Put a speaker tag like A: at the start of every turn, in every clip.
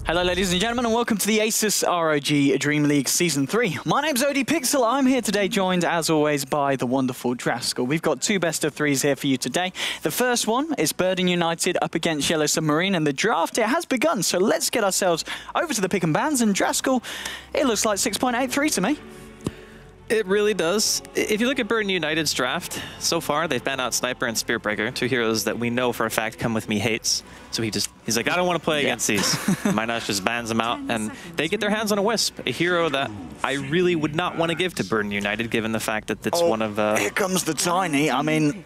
A: Hello ladies and gentlemen and welcome to the ASUS ROG Dream League Season 3. My name's ODPixel. I'm here today joined as always by the wonderful Draskell. We've got two best of threes here for you today. The first one is Burden United up against Yellow Submarine and the draft, it has begun. So let's get ourselves over to the pick and bans and Draskell, it looks like 6.83 to me.
B: It really does. If you look at Burden United's draft, so far they've banned out Sniper and Spearbreaker, two heroes that we know for a fact Come With Me hates. So he's like, I don't want to play against these. Mynosh just bans them out, and they get their hands on a Wisp, a hero that I really would not want to give to Burden United, given the fact that it's one of...
A: Here comes the Tiny, I mean...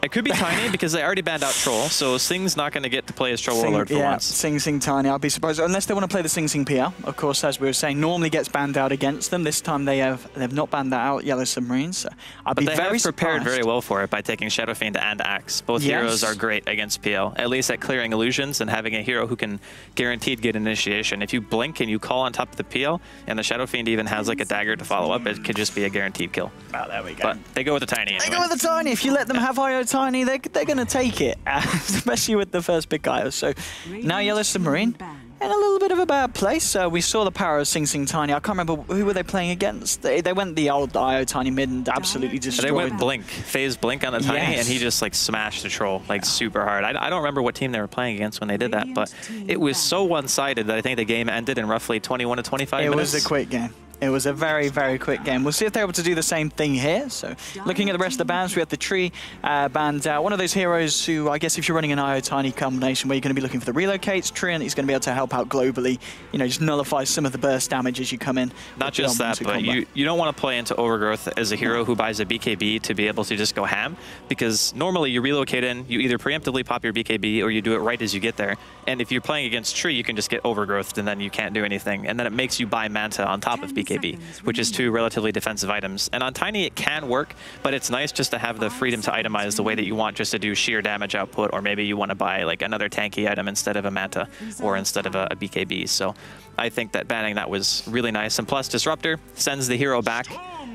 B: It could be Tiny because they already banned out Troll, so Sing's not going to get to play as Troll Warlord for once.
A: Sing Tiny, I'd be surprised. Unless they want to play the Sing PL, of course, as we were saying, normally gets banned out against them. This time they've not banned that out, Yellow Submarine, so I'd be very surprised. But they have prepared
B: very well for it by taking Shadow Fiend and Axe. Both heroes are great against PL, at least at clearing illusions and having a hero who can guaranteed get initiation. If you blink and you call on top of the PL, and the Shadow Fiend even has like a dagger to follow up, it could just be a guaranteed kill.
A: Well, there we go.
B: But they go with the Tiny anyway.
A: They go with the Tiny. If you let them have IO Tiny, they're going to take it, especially with the first pick IO. So now Yellow Submarine in a little bit of a bad place. We saw the power of Sing Tiny. I can't remember who were they playing against. They went the old IO Tiny mid and absolutely destroyed.
B: They went Blink, phase Blink on the Tiny, and he just like smashed the Troll like super hard. I don't remember what team they were playing against when they did that, but it was so one-sided that I think the game ended in roughly 21 to 25 minutes.
A: It was a quick game. It was a very, very quick game. We'll see if they're able to do the same thing here. So looking at the rest of the bans, we have the Tree banned out. One of those heroes who, I guess if you're running an IO Tiny combination where you're going to be looking for the relocates, Tree, and he's going to be able to help out globally, you know, just nullify some of the burst damage as you come in.
B: Not just that, but you don't want to play into Overgrowth as a hero who buys a BKB to be able to just go ham, because normally you relocate in, you either preemptively pop your BKB or you do it right as you get there. And if you're playing against Tree, you can just get Overgrowthed and then you can't do anything. And then it makes you buy Manta on top of BKB, which is two relatively defensive items. And on Tiny, it can work, but it's nice just to have the freedom to itemize the way that you want, just to do sheer damage output, or maybe you want to buy like another tanky item instead of a Manta or instead of a BKB. So I think that banning that was really nice. And plus, Disruptor sends the hero back,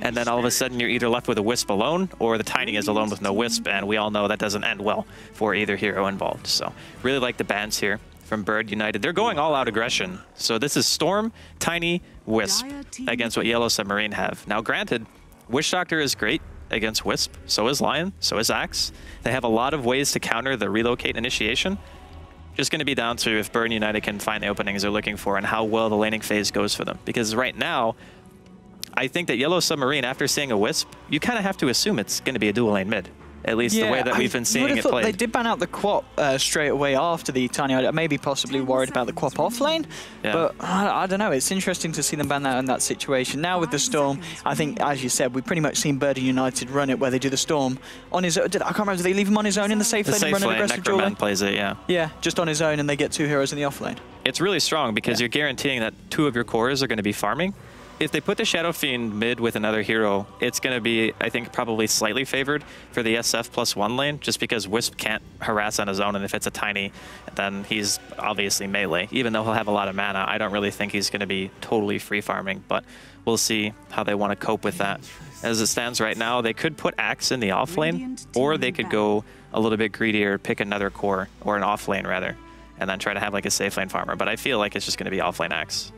B: and then all of a sudden you're either left with a Wisp alone, or the Tiny is alone with no Wisp, and we all know that doesn't end well for either hero involved. So really like the bans here from Bird United. They're going all out aggression. So this is Storm, Tiny, Wisp against what Yellow Submarine have. Now granted, Witch Doctor is great against Wisp, so is Lion, so is Axe. They have a lot of ways to counter the relocate initiation. Just going to be down to if Bird United can find the openings they're looking for and how well the laning phase goes for them. Because right now, I think that Yellow Submarine, after seeing a Wisp, you kind of have to assume it's going to be a dual lane mid. At least the way that we've been seeing it played.
A: They did ban out the Quap straight away after the Tiny. Maybe possibly worried about the Quap off lane, but I don't know. It's interesting to see them ban that in that situation. Now with the Storm, I think, as you said, we've pretty much seen Burden United run it where they do the Storm on his own. I can't remember, did they leave him on his own in the safe lane and run an aggressive dual lane?
B: Plays it, yeah.
A: Yeah, just on his own, and they get two heroes in the off lane.
B: It's really strong because you're guaranteeing that two of your cores are going to be farming. If they put the Shadow Fiend mid with another hero, it's going to be, I think, probably slightly favored for the SF +1 lane, just because Wisp can't harass on his own, and if it's a Tiny, then he's obviously melee. Even though he'll have a lot of mana, I don't really think he's going to be totally free farming, but we'll see how they want to cope with that. As it stands right now, they could put Axe in the off lane, or they could go a little bit greedier, pick another core, or an off lane rather, and then try to have like a safe lane farmer, but I feel like it's just going to be off lane Axe.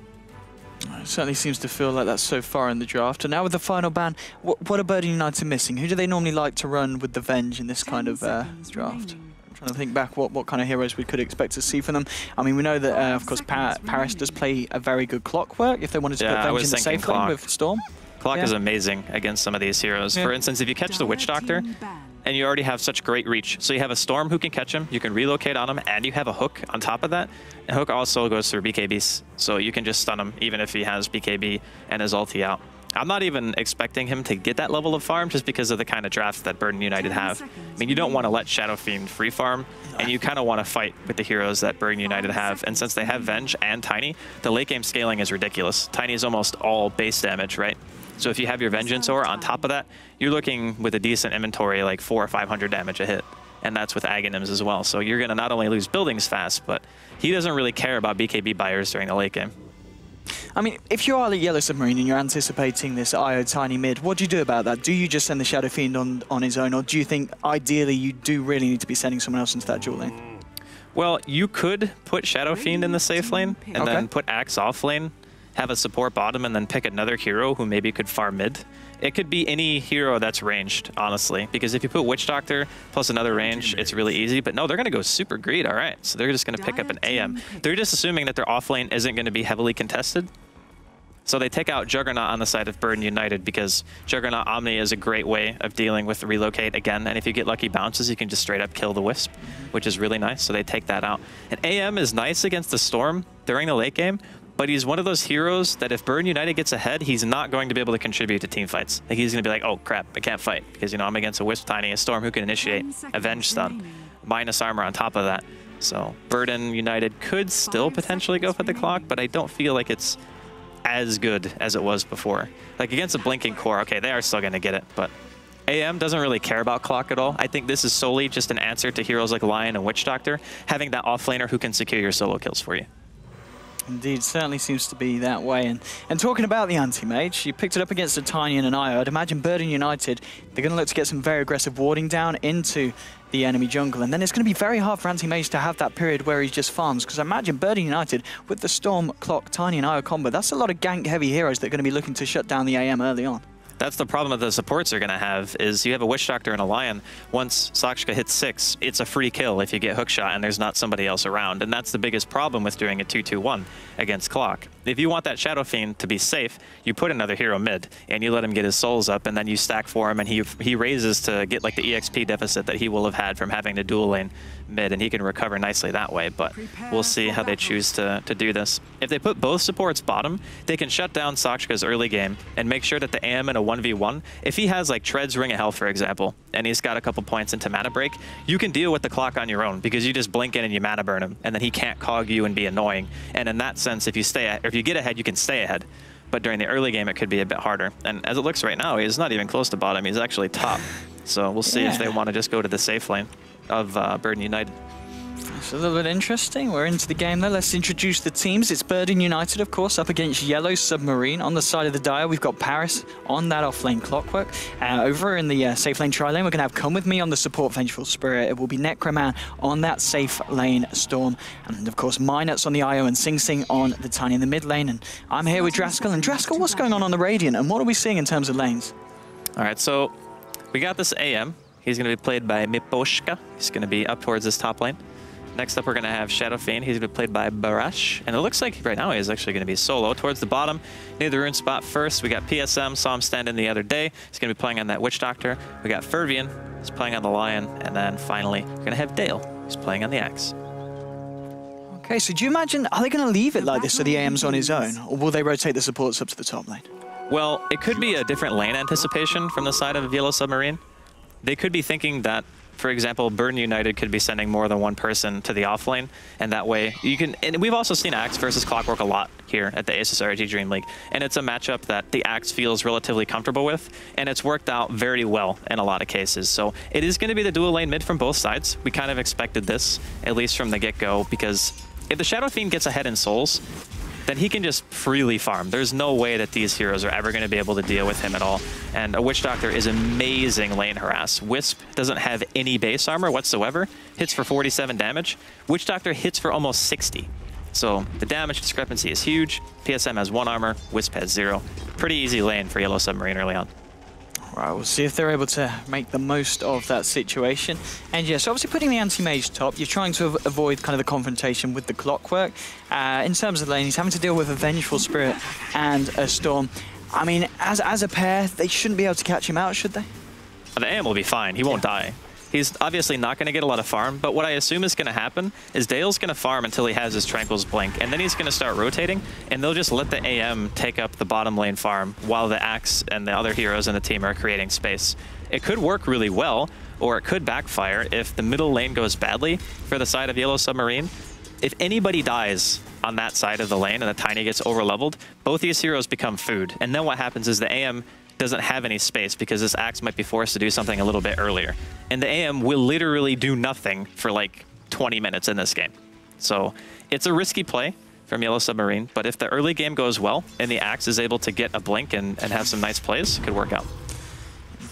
A: It certainly seems to feel like that's so far in the draft. And now with the final ban, what are Burden United missing? Who do they normally like to run with the Venge in this kind of draft? I'm trying to think back what kind of heroes we could expect to see from them. I mean, we know that, of course, Paris does play a very good Clockwork if they wanted to put Venge in the safe lane with Storm.
B: Clock is amazing against some of these heroes. For instance, if you catch the Witch Doctor, and you already have such great reach. So you have a Storm who can catch him, you can relocate on him, and you have a Hook on top of that. And Hook also goes through BKBs, so you can just stun him even if he has BKB and his ulti out. I'm not even expecting him to get that level of farm just because of the kind of drafts that Burden United have. I mean, you don't want to let Shadow Fiend free farm, and you kind of want to fight with the heroes that Burden United have. And since they have Venge and Tiny, the late game scaling is ridiculous. Tiny is almost all base damage, right? So if you have your Vengeance Aura on top of that, you're looking with a decent inventory like 400 or 500 damage a hit. And that's with Aghanims as well. So you're going to not only lose buildings fast, but he doesn't really care about BKB buyers during the late game.
A: I mean, if you are the Yellow Submarine and you're anticipating this IO Tiny mid, what do you do about that? Do you just send the Shadow Fiend on his own, or do you think ideally you do really need to be sending someone else into that dual lane?
B: Well, you could put Shadow Fiend in the safe lane and then put Axe off lane, have a support bottom, and then pick another hero who maybe could farm mid. It could be any hero that's ranged, honestly, because if you put Witch Doctor plus another range, it's really easy. But no, they're going to go super greed. All right, so they're just going to pick up an AM. They're just assuming that their off lane isn't going to be heavily contested. So they take out Juggernaut on the side of Burden United because Juggernaut Omni is a great way of dealing with the relocate again. And if you get lucky bounces, you can just straight up kill the Wisp, which is really nice. So they take that out. And AM is nice against the Storm during the late game, but he's one of those heroes that if Burden United gets ahead, he's not going to be able to contribute to team fights. Like he's going to be like, oh crap, I can't fight because, you know, I'm against a Wisp Tiny, a Storm who can initiate Avenge Stun, minus armor on top of that. So Burden United could still potentially go for the clock, but I don't feel like it's as good as it was before. Like against a Blinking Core, okay, they are still going to get it, but AM doesn't really care about clock at all. I think this is solely just an answer to heroes like Lion and Witch Doctor, having that offlaner who can secure your solo kills for you.
A: Indeed, certainly seems to be that way. And talking about the anti-mage, you picked it up against a Tiny and an IO. I'd imagine Burden United, they're going to look to get some very aggressive warding down into the enemy jungle. And then it's going to be very hard for anti-mage to have that period where he just farms. Because I imagine Burden United, with the Storm, Clock, Tiny and IO combo, that's a lot of gank-heavy heroes that are going to be looking to shut down the AM early on.
B: That's the problem that the supports are going to have, is you have a Witch Doctor and a Lion. Once Sakshka hits 6, it's a free kill if you get hookshot and there's not somebody else around. And that's the biggest problem with doing a 2-2-1 against clock. If you want that Shadow Fiend to be safe, you put another hero mid and you let him get his souls up and then you stack for him and he raises to get like the EXP deficit that he will have had from having to dual lane mid, and he can recover nicely that way. But we'll see how they choose to do this. If they put both supports bottom, they can shut down Sakshka's early game and make sure that the AM in a 1v1, if he has like Tread's Ring of Health, for example, and he's got a couple points into mana break, you can deal with the clock on your own because you just blink in and you mana burn him, and then he can't cog you and be annoying. And in that sense, if you get ahead, you can stay ahead. But during the early game, it could be a bit harder. And as it looks right now, he's not even close to bottom. He's actually top. So we'll see if they want to just go to the safe lane of Burden United.
A: It's a little bit interesting. We're into the game there. Let's introduce the teams. It's Burden United, of course, up against Yellow Submarine. On the side of the dial, we've got Paris on that off-lane Clockwork. Over in the safe lane tri-lane, we're going to have Come With Me on the support Vengeful Spirit. It will be Necroman on that safe lane Storm. And, of course, Minus on the IO and Sing Sing on the Tiny in the mid lane. And I'm here with Draskell. And Draskell, what's going on the Radiant? And what are we seeing in terms of lanes?
B: All right, so we got this AM. He's going to be played by Miposhka. He's going to be up towards this top lane. Next up, we're going to have Shadow Fiend. He's going to be played by Barash. And it looks like right now he's actually going to be solo. Towards the bottom, near the rune spot first, we got PSM. Saw him stand in the other day. He's going to be playing on that Witch Doctor. We got Fervian. He's playing on the Lion. And then finally, we're going to have Dale. He's playing on the Axe.
A: Okay, so do you imagine, are they going to leave it like this so the AM's on his own? Or will they rotate the supports up to the top lane?
B: Well, it could be a different lane anticipation from the side of Yellow Submarine. They could be thinking that, for example, Burden United could be sending more than one person to the off lane, and that way you can. And we've also seen Axe versus Clockwork a lot here at the ASUS ROG Dream League, and it's a matchup that the Axe feels relatively comfortable with, and it's worked out very well in a lot of cases. So it is going to be the dual lane mid from both sides. We kind of expected this, at least from the get-go, because if the Shadow Fiend gets ahead in souls, then he can just freely farm. There's no way that these heroes are ever going to be able to deal with him at all. And a Witch Doctor is amazing lane harass. Wisp doesn't have any base armor whatsoever, hits for 47 damage. Witch Doctor hits for almost 60. So the damage discrepancy is huge. PSM has 1 armor, Wisp has 0. Pretty easy lane for Yellow Submarine early on.
A: Right, we'll see if they're able to make the most of that situation. And yes, obviously putting the anti-mage top, you're trying to avoid kind of the confrontation with the Clockwork. In terms of lane, he's having to deal with a Vengeful Spirit and a Storm. I mean, as a pair, they shouldn't be able to catch him out, should they?
B: The AM will be fine. He won't die. He's obviously not going to get a lot of farm, but what I assume is going to happen is Dale's going to farm until he has his Tranquil's Blink, and then he's going to start rotating, and they'll just let the AM take up the bottom lane farm while the Axe and the other heroes in the team are creating space. It could work really well, or it could backfire if the middle lane goes badly for the side of Yellow Submarine. If anybody dies on that side of the lane and the Tiny gets over-leveled, both these heroes become food, and then what happens is the AM doesn't have any space because this Axe might be forced to do something a little bit earlier. And the AM will literally do nothing for like 20 minutes in this game. So it's a risky play from Yellow Submarine, but if the early game goes well and the Axe is able to get a blink and have some nice plays, it could work out.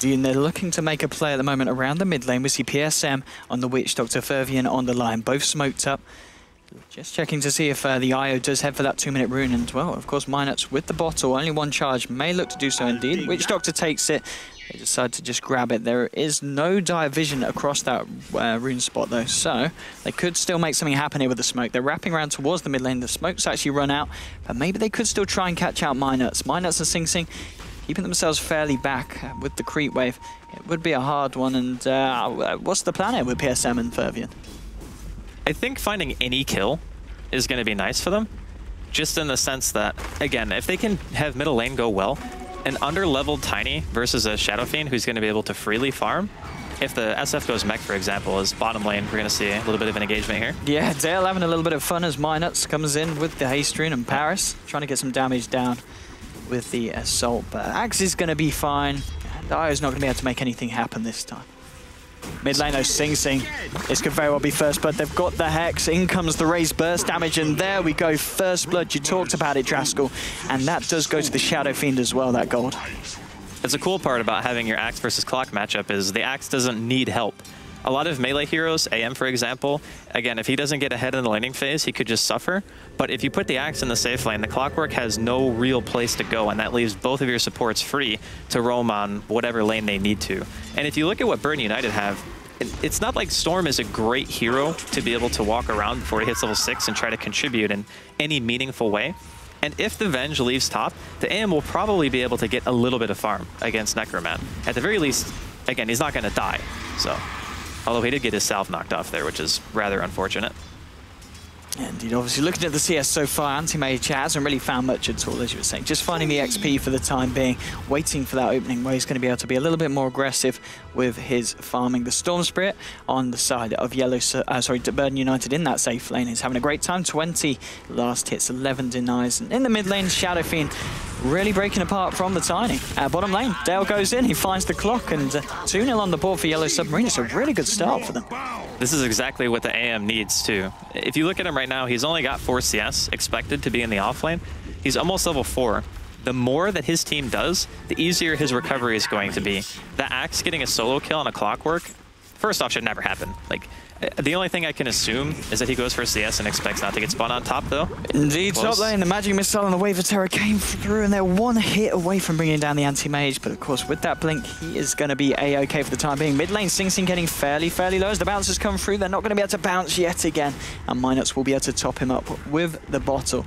A: And they're looking to make a play at the moment around the mid lane. We see PSM on the Witch Doctor, Fervian on the line, both smoked up. Just checking to see if the IO does head for that 2-minute rune. And, well, of course, Minut's with the bottle. Only one charge. May look to do so indeed. Witch Doctor takes it. They decide to just grab it. There is no dire vision across that rune spot, though. So they could still make something happen here with the smoke. They're wrapping around towards the mid lane. The smoke's actually run out. But maybe they could still try and catch out Minuts. Minuts and Sing Sing keeping themselves fairly back with the creep wave. It would be a hard one. And what's the plan here with PSM and Fervian?
B: I think finding any kill is going to be nice for them, just in the sense that, again, if they can have middle lane go well, an under-leveled Tiny versus a Shadow Fiend who's going to be able to freely farm. If the SF goes mech, for example, is bottom lane, we're going to see a little bit of an engagement here.
A: Yeah, Dale having a little bit of fun as Minuts comes in with the haste rune, and Paris trying to get some damage down with the assault. But Axe is going to be fine, and Io's not going to be able to make anything happen this time. Mid lane, though, Sing Sing. This could very well be first blood. They've got the Hex. In comes the raised burst damage, and there we go. First blood. You talked about it, Draskell. And that does go to the Shadow Fiend as well, that gold.
B: It's a cool part about having your Axe versus Clock matchup is the Axe doesn't need help. A lot of melee heroes, AM for example, again, if he doesn't get ahead in the laning phase, he could just suffer. But if you put the Axe in the safe lane, the Clockwork has no real place to go, and that leaves both of your supports free to roam on whatever lane they need to. And if you look at what Burn United have, it's not like Storm is a great hero to be able to walk around before he hits level 6 and try to contribute in any meaningful way. And if the Venge leaves top, the AM will probably be able to get a little bit of farm against Necroman. At the very least, again, he's not going to die. So, although he did get his salve knocked off there, which is rather unfortunate.
A: Indeed, obviously looking at the CS so far, Anti-Mage hasn't really found much at all, as you were saying. Just finding the XP for the time being, waiting for that opening where he's going to be able to be a little bit more aggressive with his farming. The Storm Spirit on the side of Burn United in that safe lane is having a great time. 20 last hits, 11 denies. And in the mid lane, Shadow Fiend really breaking apart from the Tiny. Bottom lane, Dale goes in, he finds the clock, and 2-0 on the board for Yellow Submarine. It's a really good start for them.
B: This is exactly what the AM needs too. If you look at him right now, he's only got 4 CS expected to be in the offlane. He's almost level 4. The more that his team does, the easier his recovery is going to be. The Axe getting a solo kill on a Clockwork, first off, should never happen. Like, the only thing I can assume is that he goes for CS and expects not to get spawned on top, though.
A: Indeed, top lane, the Magic Missile and the Wave of Terror came through, and they're one hit away from bringing down the Anti-Mage. But, of course, with that blink, he is going to be A-OK for the time being. Mid lane, Sing Sing getting fairly low. As the bouncers come through, they're not going to be able to bounce yet again. And Minuts will be able to top him up with the bottle.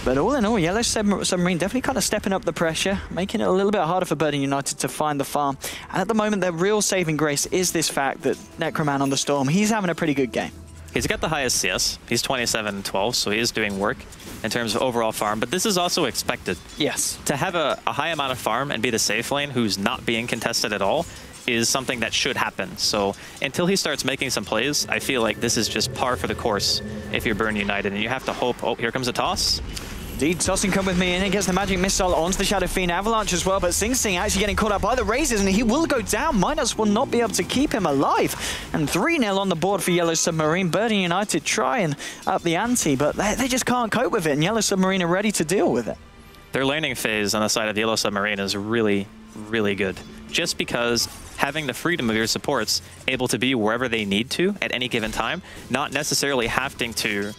A: But all in all, Yellow Submarine definitely kind of stepping up the pressure, making it a little bit harder for Burden United to find the farm. And at the moment, their real saving grace is this fact that Necroman on the Storm, he's having a pretty good game.
B: He's got the highest CS. He's 27-12, so he is doing work in terms of overall farm. But this is also expected.
A: Yes.
B: To have a high amount of farm and be the safe lane who's not being contested at all is something that should happen. So until he starts making some plays, I feel like this is just par for the course if you're Burn United. And you have to hope, oh, here comes a toss.
A: Indeed, tossing come with me in. He gets the Magic Missile onto the Shadow Fiend Avalanche as well, but Sing Sing actually getting caught up by the Razors, and he will go down. Minus will not be able to keep him alive. And 3-0 on the board for Yellow Submarine. Burden United trying up the ante, but they just can't cope with it, and Yellow Submarine are ready to deal with it.
B: Their laning phase on the side of Yellow Submarine is really, really good. Just because having the freedom of your supports able to be wherever they need to at any given time, not necessarily having to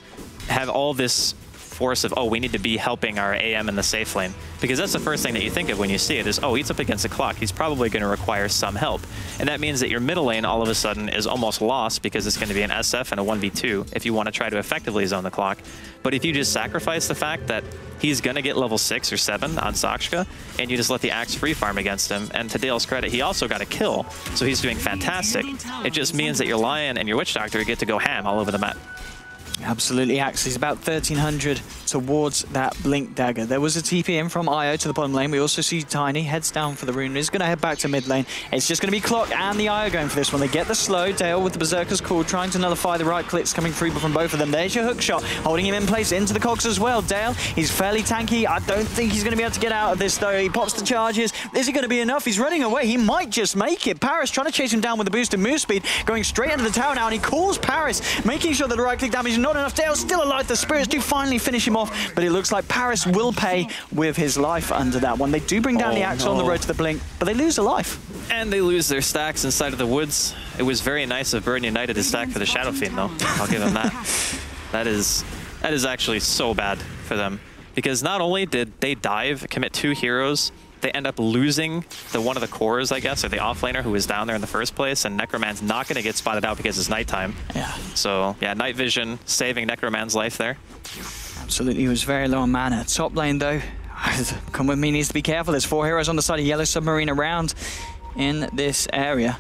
B: have all this force of, oh, we need to be helping our AM in the safe lane. Because that's the first thing that you think of when you see it is, oh, he's up against a clock. He's probably going to require some help. And that means that your middle lane all of a sudden is almost lost because it's going to be an SF and a 1v2 if you want to try to effectively zone the clock. But if you just sacrifice the fact that he's going to get level 6 or 7 on Sakshka, and you just let the Axe free farm against him, and to Dale's credit, he also got a kill, so he's doing fantastic. It just means that your Lion and your Witch Doctor get to go ham all over the map.
A: Absolutely, Axe is about 1,300 towards that Blink Dagger. There was a TP in from IO to the bottom lane. We also see Tiny heads down for the rune. He's going to head back to mid lane. It's just going to be Clock and the IO going for this one. They get the slow. Dale with the Berserker's Call, trying to nullify the right clicks coming through from both of them. There's your hook shot, holding him in place into the cogs as well. Dale, he's fairly tanky. I don't think he's going to be able to get out of this, though. He pops the charges. Is it going to be enough? He's running away. He might just make it. Paris trying to chase him down with the boosted move speed, going straight into the tower now, and he calls Paris, making sure that the right click damage is not enough. Dale's still alive. The spirits do finally finish him off, but it looks like Paris will pay with his life under that one. They do bring down the Axe on the road to the Blink, but they lose a life.
B: And they lose their stacks inside of the woods. It was very nice of Burn United to stack for the Shadow Fiend, though. I'll give them that. That is actually so bad for them. Because not only did they dive, commit 2 heroes, they end up losing one of the cores, I guess, or the offlaner who was down there in the first place, and Necroman's not going to get spotted out because it's nighttime. Yeah. So, yeah, night vision saving Necroman's life there.
A: Absolutely, he was very low on mana. Top lane, though, Come With Me needs to be careful. There's 4 heroes on the side of Yellow Submarine around in this area.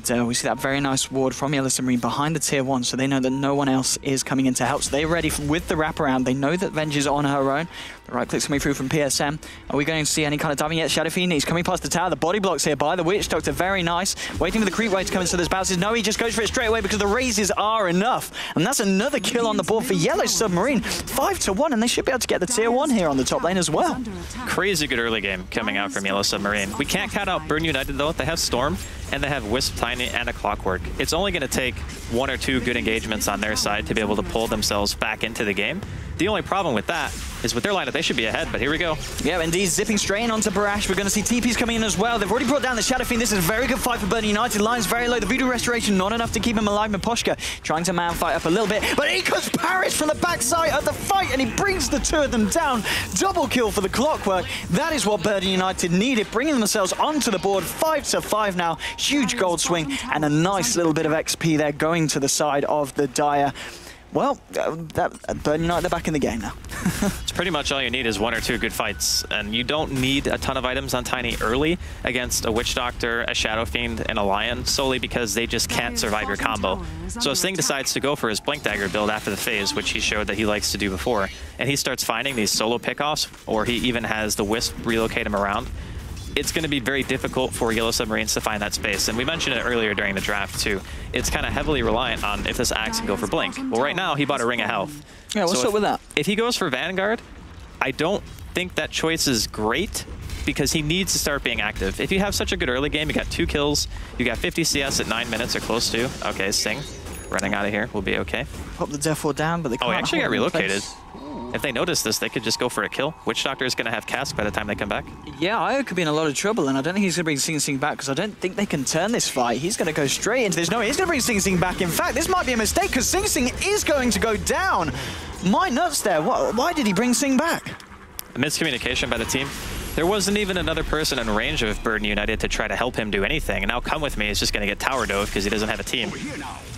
A: And we see that very nice ward from Yellow Submarine behind the tier 1, so they know that no one else is coming in to help. So they're ready with the wraparound. They know that Venge is on her own. The right click's coming through from PSM. Are we going to see any kind of diving yet? Shadow Fiend, he's coming past the tower. The body blocks here by the Witch Doctor, very nice. Waiting for the creep wave to come in, so there's bounces. No, he just goes for it straight away because the raises are enough. And that's another kill on the board for Yellow Submarine. 5-1, and they should be able to get the tier 1 here on the top lane as well.
B: Crazy good early game coming out from Yellow Submarine. We can't count out Burn United, though. They have Storm, and they have Wisp, Tiny, and a Clockwork. It's only going to take 1 or 2 good engagements on their side to be able to pull themselves back into the game. The only problem with that is with their lineup, they should be ahead, but here we go.
A: Yeah, indeed, zipping straight in onto Barash. We're going to see TPs coming in as well. They've already brought down the Shadow Fiend. This is a very good fight for Burn United. Line's very low. The Voodoo Restoration, not enough to keep him alive. Miposhka trying to man fight up a little bit, but in comes Paris from the backside of the fight, and he brings the 2 of them down. Double kill for the Clockwork. That is what Burn United needed, bringing themselves onto the board. 5-5 now. Huge gold swing, and a nice little bit of XP there going to the side of the Dire. Well, Burn United, they're back in the game now.
B: It's pretty much all you need is 1 or 2 good fights, and you don't need a ton of items on Tiny early against a Witch Doctor, a Shadow Fiend, and a Lion, solely because they just can't survive your combo. So Sting decides to go for his Blink Dagger build after the phase, which he showed that he likes to do before, and he starts finding these solo pickoffs, or he even has the Wisp relocate him around. It's going to be very difficult for Yellow Submarines to find that space. And we mentioned it earlier during the draft, too. It's kind of heavily reliant on if this Axe can go for Blink. Well, right now, he bought a Ring of Health.
A: Yeah, what's up with that?
B: If he goes for Vanguard, I don't think that choice is great because he needs to start being active. If you have such a good early game, you got 2 kills, you got 50 CS at 9 minutes or close to. Okay, Sting running out of here will be okay.
A: Pop the Death Ward down, but they can't.
B: Oh, he actually got relocated. If they notice this, they could just go for a kill. Witch Doctor is going to have cast by the time they come back.
A: Yeah, Io could be in a lot of trouble, and I don't think he's going to bring Sing Sing back because I don't think they can turn this fight. He's going to go straight into this. No, he's going to bring Sing Sing back. In fact, this might be a mistake because Sing Sing is going to go down. My nuts there. Why did he bring Sing back?
B: A miscommunication by the team. There wasn't even another person in range of Burn United to try to help him do anything. And now Come With Me is just going to get tower dove because he doesn't have a team.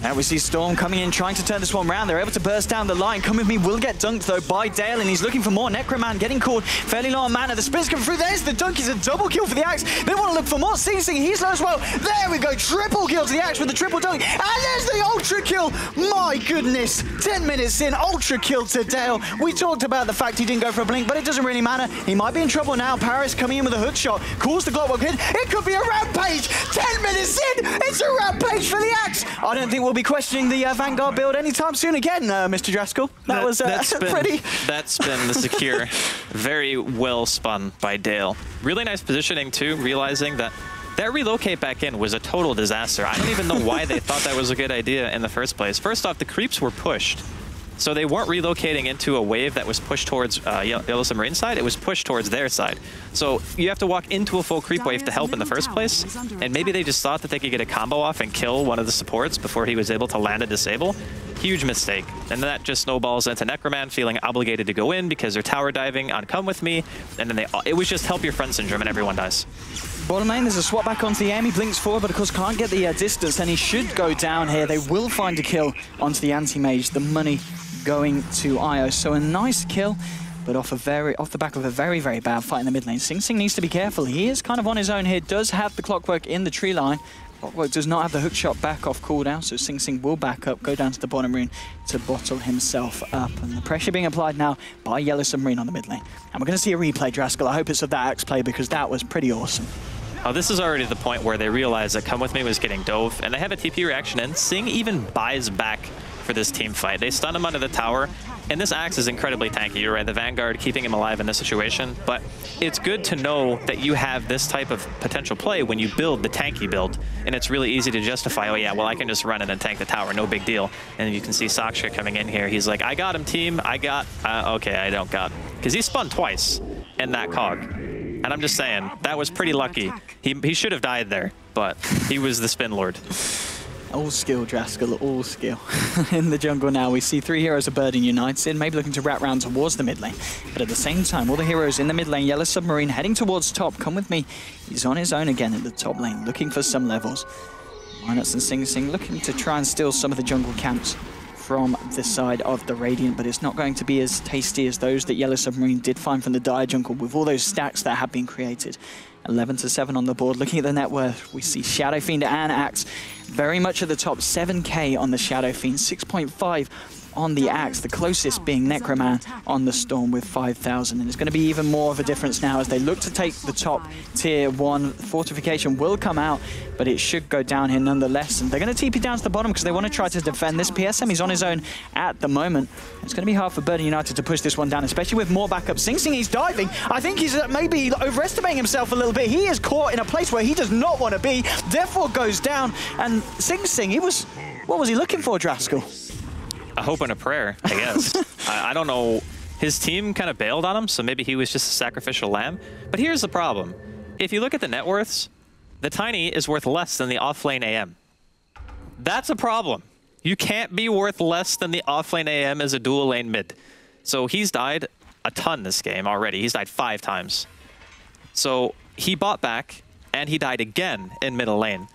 A: Now we see Storm coming in, trying to turn this one around. They're able to burst down the line. Come With Me will get dunked, though, by Dale, and he's looking for more. Necroman getting caught fairly low on mana. The spins come through. There's the dunk. He's a double kill for the Axe. They want to look for more. Sing Sing, he's low as well. There we go. Triple kill to the Axe with the triple dunk. And there's the ultra kill. My goodness. 10 minutes in, ultra kill to Dale. We talked about the fact he didn't go for a blink, but it doesn't really matter. He might be in trouble now. Paris coming in with a hook shot. Calls the Clockwork in. It could be a rampage. 10 minutes in. It's a rampage for the Axe. I don't think we'll be questioning the Vanguard build anytime soon again, Mr. Draskell. That's pretty...
B: That's been the secure. Very well spun by Dale. Really nice positioning, too, realizing that relocate back in was a total disaster. I don't even know why they thought that was a good idea in the first place. First off, the creeps were pushed. So they weren't relocating into a wave that was pushed towards Yellow Submarine side, it was pushed towards their side. So you have to walk into a full creep wave to help in the first place, and maybe they just thought that they could get a combo off and kill one of the supports before he was able to land a disable. Huge mistake. And that just snowballs into Necroman feeling obligated to go in because they're tower diving on Come With Me, and then it was just help your friend syndrome and everyone dies.
A: Bottom lane, there's a swap back onto the aim. He blinks forward, but of course can't get the distance, and he should go down here. They will find a kill onto the anti-mage. The money going to Io. So a nice kill, but off the back of a very, very bad fight in the mid lane. Sing Sing needs to be careful. He is kind of on his own here. Does have the Clockwork in the tree line. Clockwork does not have the hook shot back off cooldown, so Sing Sing will back up, go down to the bottom rune to bottle himself up. And the pressure being applied now by Yellow Submarine on the mid lane. And we're going to see a replay, Draskell. I hope it's of that Axe play because that was pretty awesome.
B: Oh, this is already the point where they realize that Come With Me was getting dove, and they have a TP reaction, and Sing even buys back for this team fight. They stun him under the tower, and this Axe is incredibly tanky. You're right, the Vanguard keeping him alive in this situation, but it's good to know that you have this type of potential play when you build the tanky build, and it's really easy to justify, oh yeah, well I can just run in and tank the tower, no big deal. And you can see Sakshka coming in here. He's like, I got him, team. I got, okay, I don't got. Because he spun twice in that cog. And I'm just saying, that was pretty lucky. He should have died there, but he was the spin lord.
A: All skill, Draskell, all skill. In the jungle now, we see 3 heroes of Burden United, maybe looking to wrap round towards the mid lane. But at the same time, all the heroes in the mid lane, Yellow Submarine heading towards top. Come with me. He's on his own again in the top lane, looking for some levels. Minus and Sing Sing looking to try and steal some of the jungle camps from this side of the Radiant, but it's not going to be as tasty as those that Yellow Submarine did find from the Dire jungle with all those stacks that have been created. 11-7 on the board. Looking at the net worth, we see Shadow Fiend and Axe very much at the top. 7k on the Shadow Fiend, 6.5 on the Axe, the closest being Necroman on the Storm with 5,000. And it's going to be even more of a difference now as they look to take the top tier 1. Fortification will come out, but it should go down here nonetheless. And they're going to TP down to the bottom because they want to try to defend this. PSM, he's on his own at the moment. It's going to be hard for Burden United to push this one down, especially with more backup. Sing Sing, he's diving. I think he's maybe overestimating himself a little bit. He is caught in a place where he does not want to be. Therefore goes down. And Sing Sing, what was he looking for, Draskell?
B: A hope and a prayer, I guess. I don't know. His team kind of bailed on him, so maybe he was just a sacrificial lamb. But here's the problem. If you look at the net worths, the Tiny is worth less than the offlane AM. That's a problem. You can't be worth less than the offlane AM as a dual lane mid. So he's died a ton this game already. He's died 5 times. So he bought back, and he died again in middle lane.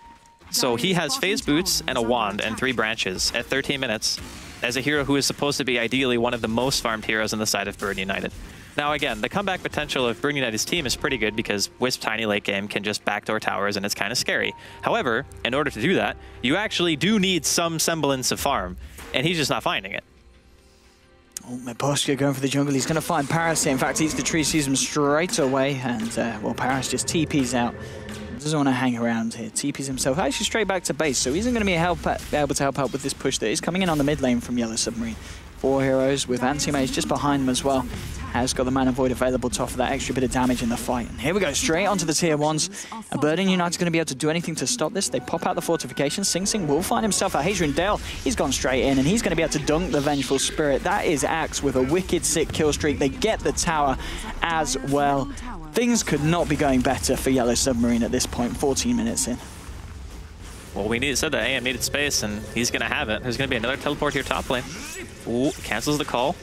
B: So he has phase boots and a wand and 3 branches at 13 minutes as a hero who is supposed to be ideally one of the most farmed heroes on the side of Burden United. Now again, the comeback potential of Burden United's team is pretty good because Wisp Tiny late game can just backdoor towers and it's kind of scary. However, in order to do that, you actually do need some semblance of farm, and he's just not finding it.
A: Oh, Meboshka going for the jungle. He's going to find Paris here. In fact, eats the tree, sees him straight away, and well, Paris just TPs out. Doesn't want to hang around here. TPs himself actually straight back to base, so he isn't going to be able to help out with this push that is coming in on the mid lane from Yellow Submarine. 4 heroes with Anti-Mage just behind them as well. Has got the Mana Void available to offer that extra bit of damage in the fight. And here we go, straight onto the tier 1s. And Burden United's going to be able to do anything to stop this. They pop out the fortification. Sing Sing will find himself a Hadrian Dale. He's gone straight in, and he's going to be able to dunk the Vengeful Spirit. That is Axe with a wicked sick kill streak. They get the tower as well. Things could not be going better for Yellow Submarine at this point, 14 minutes in.
B: Well, said that AM needed space, and he's going to have it. There's going to be another teleport here top lane. Ooh, cancels the call.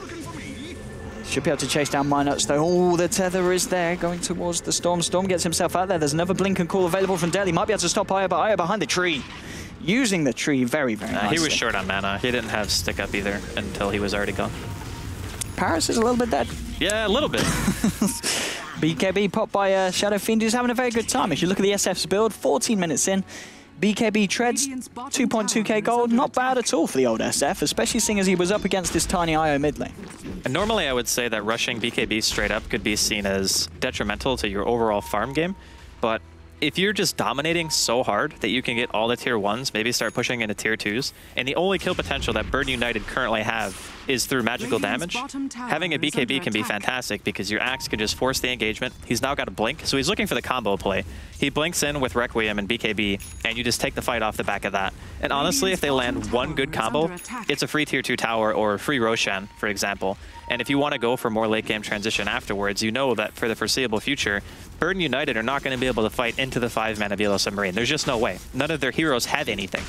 A: Should be able to chase down Minuts though. Oh, the tether is there, going towards the Storm. Storm gets himself out there. There's another blink and call available from Dale. He might be able to stop Aya, but Aya behind the tree. Using the tree very, very nicely.
B: He was short on mana. He didn't have stick up either until he was already gone.
A: Paris is a little bit dead.
B: Yeah, a little bit.
A: BKB popped by Shadow Fiend, who's having a very good time. If you look at the SF's build, 14 minutes in, BKB treads 2.2k gold. Not bad at all for the old SF, especially seeing as he was up against this tiny IO mid lane.
B: And normally I would say that rushing BKB straight up could be seen as detrimental to your overall farm game, but if you're just dominating so hard that you can get all the tier 1s, maybe start pushing into tier 2s, and the only kill potential that Burden United currently have is through magical damage, having a BKB can be fantastic because your Axe can just force the engagement. He's now got a blink, so he's looking for the combo play. He blinks in with Requiem and BKB, and you just take the fight off the back of that. And honestly, if they land one good combo, it's a free tier 2 tower or free Roshan, for example. And if you want to go for more late game transition afterwards, you know that for the foreseeable future, Burden United are not going to be able to fight into the 5-man of Yellow Submarine. There's just no way. None of their heroes have anything.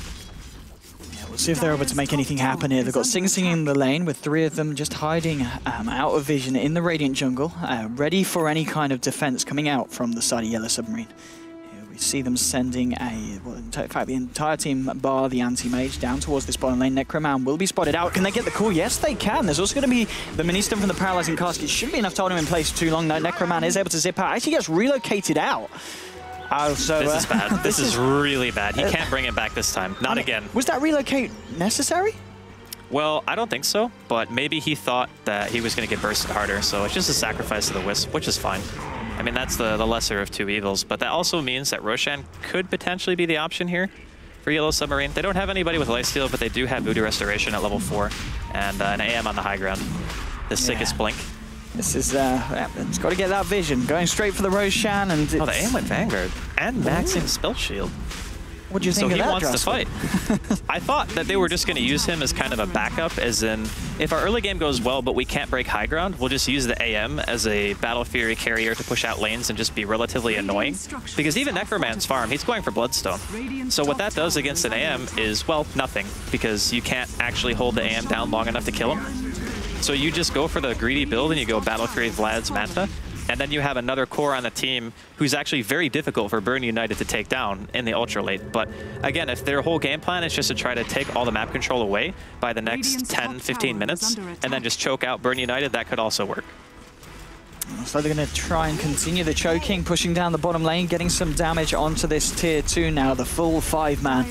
A: Yeah, we'll see if they're able to make anything happen here. They've got Sing Sing in the lane with 3 of them just hiding out of vision in the Radiant jungle, ready for any kind of defense coming out from the side of Yellow Submarine. We see them sending well, in fact, the entire team bar the anti-mage down towards this bottom lane. Necroman will be spotted out. Can they get the call? Yes, they can. There's also going to be the Minister from the Paralyzing Casket. Shouldn't be enough to hold him in place for too long. No, Necroman is able to zip out. Actually gets relocated out. So,
B: this is bad. This is really bad. He can't bring it back this time. Not again.
A: Was that relocate necessary?
B: Well, I don't think so, but maybe he thought that he was going to get bursted harder, so it's just a sacrifice to the Wisp, which is fine. I mean, that's the lesser of 2 evils, but that also means that Roshan could potentially be the option here for Yellow Submarine. They don't have anybody with Lifesteal, but they do have Voodoo Restoration at level 4 and an AM on the high ground. The sickest blink.
A: This is, it's got to get that vision. Going straight for the Roshan, and
B: oh, the AM went Vanguard and maxing Spell Shield.
A: What do you think
B: so
A: of that,
B: he wants to fight. I thought that they were just going to use him as kind of a backup, as in, if our early game goes well, but we can't break high ground, we'll just use the AM as a Battle Fury carrier to push out lanes and just be relatively annoying. Because even Necroman's farm, he's going for Bloodstone. So what that does against an AM is, well, nothing, because you can't actually hold the AM down long enough to kill him. So you just go for the greedy build and you go Battle Fury Vlad's Manta. And then you have another core on the team who's actually very difficult for Burn United to take down in the ultra late. But again, if their whole game plan is just to try to take all the map control away by the next 10, 15 minutes, and then just choke out Burn United, that could also work.
A: So they're going to try and continue the choking, pushing down the bottom lane, getting some damage onto this tier 2 now, the full 5-man.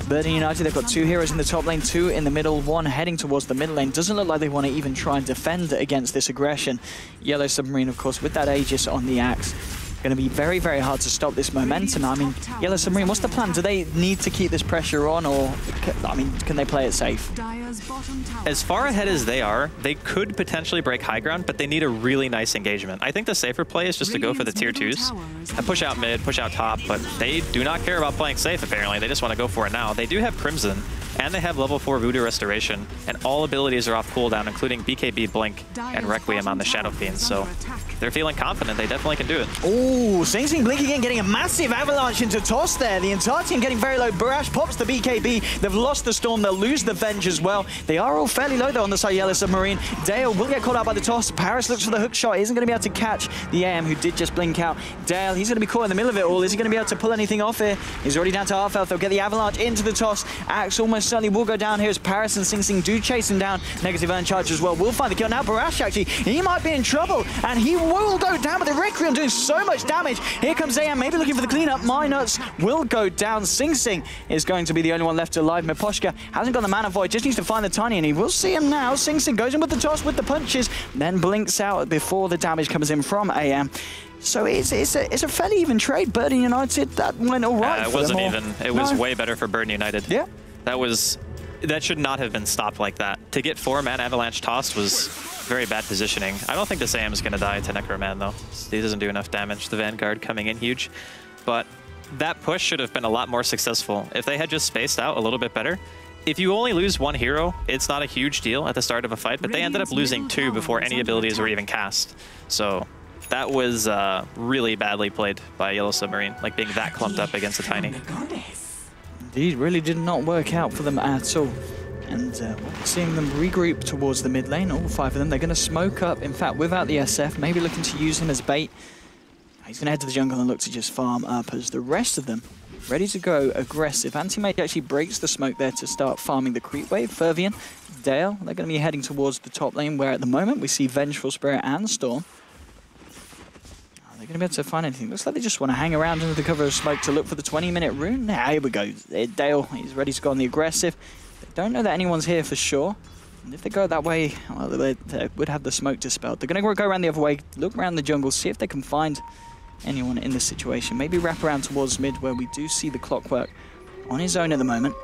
A: Burn United, they've got 2 heroes in the top lane, 2 in the middle, 1 heading towards the middle lane. Doesn't look like they want to even try and defend against this aggression. Yellow Submarine, of course, with that Aegis on the axe. Going to be very, very hard to stop this momentum. I mean, Yellow Submarine, what's the plan? Do they need to keep this pressure on, or, I mean, can they play it safe?
B: As far ahead as they are, they could potentially break high ground, but they need a really nice engagement. I think the safer play is just to go for the tier 2s and push out mid, push out top, but they do not care about playing safe, apparently. They just want to go for it now. They do have Crimson, and they have level 4 Voodoo Restoration, and all abilities are off cooldown, including BKB Blink and Requiem on the Shadow Fiends. So they're feeling confident. They definitely can do it.
A: Oh, Sing Sing Blink again, getting a massive avalanche into toss there. The entire team getting very low. Barash pops the BKB. They've lost the Storm. They'll lose the Venge as well. They are all fairly low, though, on the side of Yellow Submarine. Dale will get caught out by the toss. Paris looks for the hook shot. He isn't going to be able to catch the AM, who did just blink out. Dale, he's going to be caught in the middle of it all. Is he going to be able to pull anything off here? He's already down to half health. They'll get the avalanche into the toss. Axe almost certainly will go down here as Paris and Sing Sing do chase him down. Negative earn charge as well. Will find the kill. Now Barash, actually, he might be in trouble, and he will go down with the Requiem doing so much damage. Here comes AM, maybe looking for the cleanup. Minuts will go down. Sing Sing is going to be the only one left alive. Miposhka hasn't got the Mana Void, just needs to find the Tiny, and he will see him now. Sing Sing goes in with the toss, with the punches, then blinks out before the damage comes in from AM. So it's a fairly even trade. Burn United, that went all right.
B: It wasn't even. It was way better for Burn United.
A: Yeah.
B: That should not have been stopped like that. To get 4-man Avalanche tossed was very bad positioning. I don't think this AM is going to die to Necroman, though. He doesn't do enough damage. The Vanguard coming in huge. But that push should have been a lot more successful if they had just spaced out a little bit better. If you only lose 1 hero, it's not a huge deal at the start of a fight, but they ended up losing 2 before any abilities were even cast. So that was really badly played by Yellow Submarine, like being that clumped up against a Tiny.
A: Indeed, really did not work out for them at all. And seeing them regroup towards the mid lane, all 5 of them, they're going to smoke up, in fact, without the SF, maybe looking to use him as bait. He's going to head to the jungle and look to just farm up as the rest of them ready to go aggressive. Anti-Mage actually breaks the smoke there to start farming the creep wave. Fervian, Dale, they're going to be heading towards the top lane, where at the moment we see Vengeful Spirit and Storm. Are they going to be able to find anything? Looks like they just want to hang around under the cover of smoke to look for the 20-minute rune. Now, here we go. Dale, he's ready to go on the aggressive. They don't know that anyone's here for sure. And if they go that way, well, they would have the smoke dispelled. They're going to go around the other way, look around the jungle, see if they can find anyone in this situation. Maybe wrap around towards mid, where we do see the Clockwork on his own at the moment.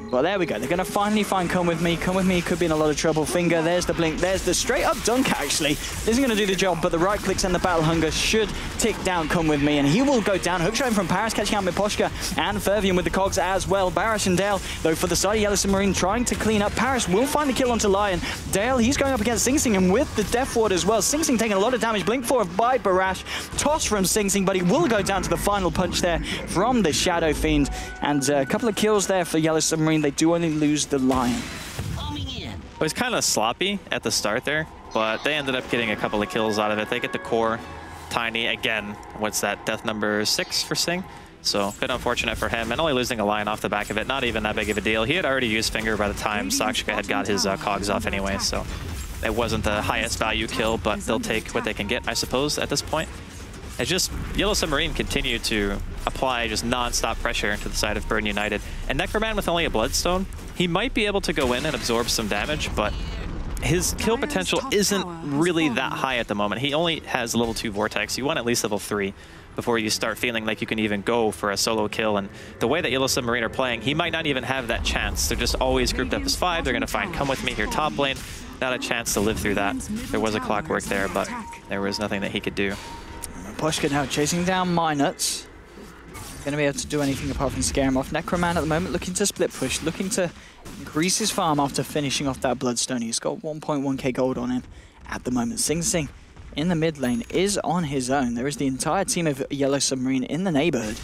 A: But there we go. They're going to finally find Come With Me. Come With Me could be in a lot of trouble. Finger, there's the blink. There's the straight-up dunk, actually. Isn't going to do the job, but the right clicks and the Battle Hunger should tick down Come With Me, and he will go down. Hookshot from Paris, catching out Miposhka and Fervian with the cogs as well. Barash and Dale, though, for the side of Yellow Submarine, trying to clean up. Paris will find the kill onto Lion. Dale, he's going up against Sing Sing, and with the Death Ward as well. Sing Sing taking a lot of damage. Blink 4 by Barash. Toss from Sing Sing, but he will go down to the final punch there from the Shadow Fiend. And a couple of kills there for Yellow Submarine. They do only lose the Lion.
B: It was kind of sloppy at the start there, but they ended up getting a couple of kills out of it. They get the core. Tiny, again, what's that, death number 6 for Sing? So, a bit unfortunate for him, and only losing a Lion off the back of it, not even that big of a deal. He had already used Finger by the time Sakshika had got his cogs off anyway, so it wasn't the highest value kill, but they'll take what they can get, I suppose, at this point. It's just Yellow Submarine continued to apply just non-stop pressure to the side of Burn United. And Necroman with only a Bloodstone, he might be able to go in and absorb some damage, but his kill potential isn't really that high at the moment. He only has level 2 Vortex. You want at least level 3 before you start feeling like you can even go for a solo kill. And the way that Yellow Submarine are playing, he might not even have that chance. They're just always grouped up as 5. They're going to find Come With Me here top lane. Not a chance to live through that. There was a Clockwork there, but there was nothing that he could do.
A: Poshka now chasing down Minuts. going to be able to do anything apart from scare him off. Necroman at the moment looking to split push, looking to increase his farm after finishing off that Bloodstone. He's got 1.1k gold on him at the moment. Sing Sing in the mid lane is on his own. There is the entire team of Yellow Submarine in the neighborhood.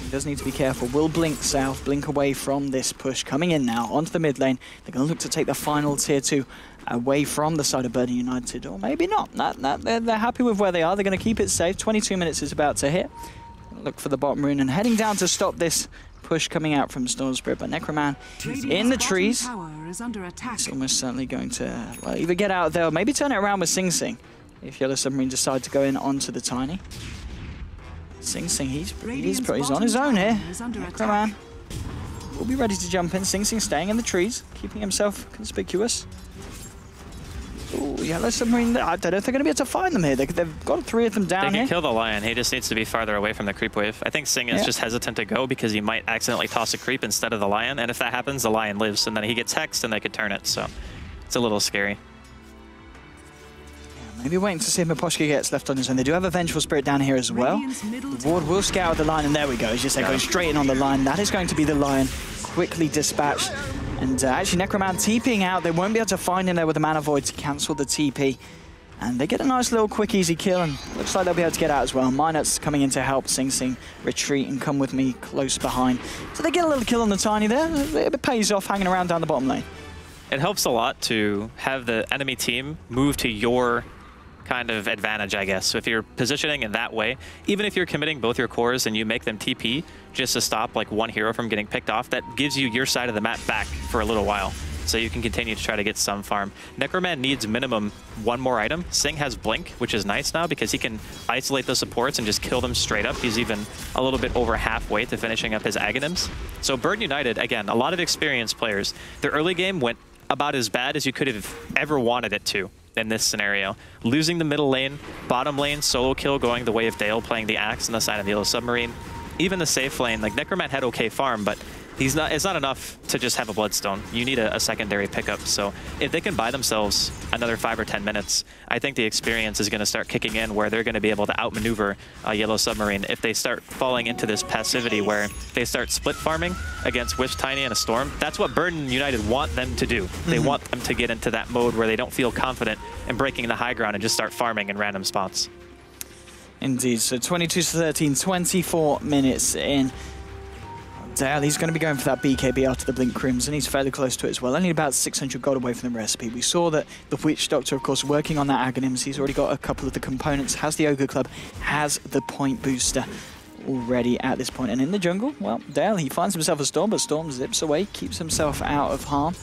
A: He does need to be careful. Will blink south, blink away from this push. Coming in now onto the mid lane. They're going to look to take the final tier 2 away from the side of Burden United, or maybe not. They're happy with where they are. They're going to keep it safe. 22 minutes is about to hit. Look for the bottom rune and heading down to stop this push coming out from Storm Spirit, but Necroman in the trees. He's almost certainly going to either get out there or maybe turn it around with Sing Sing if Yellow Submarine decide to go in onto the Tiny. Sing Sing, he's on his own here. Necroman will be ready to jump in. Sing Sing staying in the trees, keeping himself conspicuous. Ooh, Yellow Submarine, I don't know if they're going to be able to find them here. They've got 3 of them down here.
B: They can kill the Lion. He just needs to be farther away from the creep wave. I think Sing is just hesitant to go because he might accidentally toss a creep instead of the Lion. And if that happens, the Lion lives. And then he gets hexed and they could turn it. So it's a little scary.
A: Maybe waiting to see if Miposhka gets left on his own. They do have a Vengeful Spirit down here as well. The Ward will scout the line, and there we go. It's just going straight in on the line. That is going to be the Lion. Quickly dispatched. And actually, Necroman TPing out. They won't be able to find him there with the Mana Void to cancel the TP. And they get a nice little quick, easy kill, and looks like they'll be able to get out as well. Minot's coming in to help Sing Sing retreat and come with me close behind. So they get a little kill on the Tiny there. It pays off hanging around down the bottom lane.
B: It helps a lot to have the enemy team move to your kind of advantage, I guess. So if you're positioning in that way, even if you're committing both your cores and you make them TP just to stop like one hero from getting picked off, that gives you your side of the map back for a little while. So you can continue to try to get some farm. Necroman needs minimum 1 more item. Sing has Blink, which is nice now because he can isolate the supports and just kill them straight up. He's even a little bit over halfway to finishing up his Aghanims. So Burden United, again, a lot of experienced players. Their early game went about as bad as you could have ever wanted it to in this scenario. Losing the middle lane, bottom lane, solo kill going the way of Dale, playing the Axe on the side of the Yellow Submarine. Even the safe lane, like Necroman had okay farm, but it's not enough to just have a Bloodstone. You need a secondary pickup. So if they can buy themselves another 5 or 10 minutes, I think the experience is going to start kicking in where they're going to be able to outmaneuver Yellow Submarine. If they start falling into this passivity where they start split farming against Wisp, Tiny, and a Storm, that's what Burden United want them to do. They want them to get into that mode where they don't feel confident in breaking the high ground and just start farming in random spots.
A: Indeed, so 22-13, 24 minutes in. Dale, he's going to be going for that BKB after the Blink Crimson. He's fairly close to it as well. Only about 600 gold away from the recipe. We saw that the Witch Doctor, of course, working on that Aghanims. He's already got a couple of the components, has the Ogre Club, has the point booster already at this point. And in the jungle, well, Dale, he finds himself a Storm, but Storm zips away, keeps himself out of harm.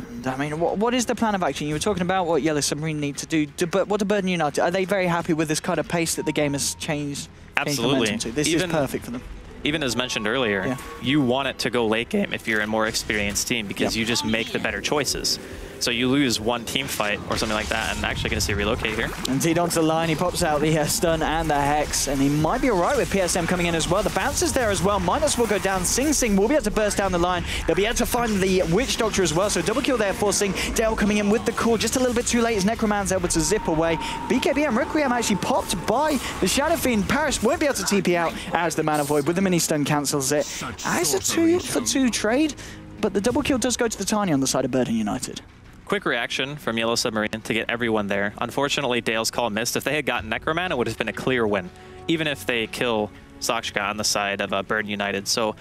A: And, I mean, what is the plan of action? You were talking about what Yellow Submarine need to do, but what do Burden United? Are they very happy with this kind of pace that the game has changed?
B: Absolutely.
A: This is perfect for them.
B: Even as mentioned earlier, you want it to go late game if you're a more experienced team because you just make the better choices. So you lose one team fight or something like that, and actually going to see relocate here.
A: Indeed, onto the line, he pops out the stun and the hex, and he might be all right with PSM coming in as well. The bounce is there as well. Minus will go down. Sing Sing will be able to burst down the line. They'll be able to find the Witch Doctor as well, so double kill there for Sing. Dale coming in with the core just a little bit too late as Necroman's able to zip away. BKB and Requiem actually popped by the Shadow Fiend. Paris won't be able to TP out as the Mana Void with the mini stun cancels it. It's a 2-for-2 trade, but the double kill does go to the Tiny on the side of Burden United.
B: Quick reaction from Yellow Submarine to get everyone there. Unfortunately, Dale's call missed. If they had gotten Necroman, it would have been a clear win, even if they kill Sakshka on the side of Burden United. So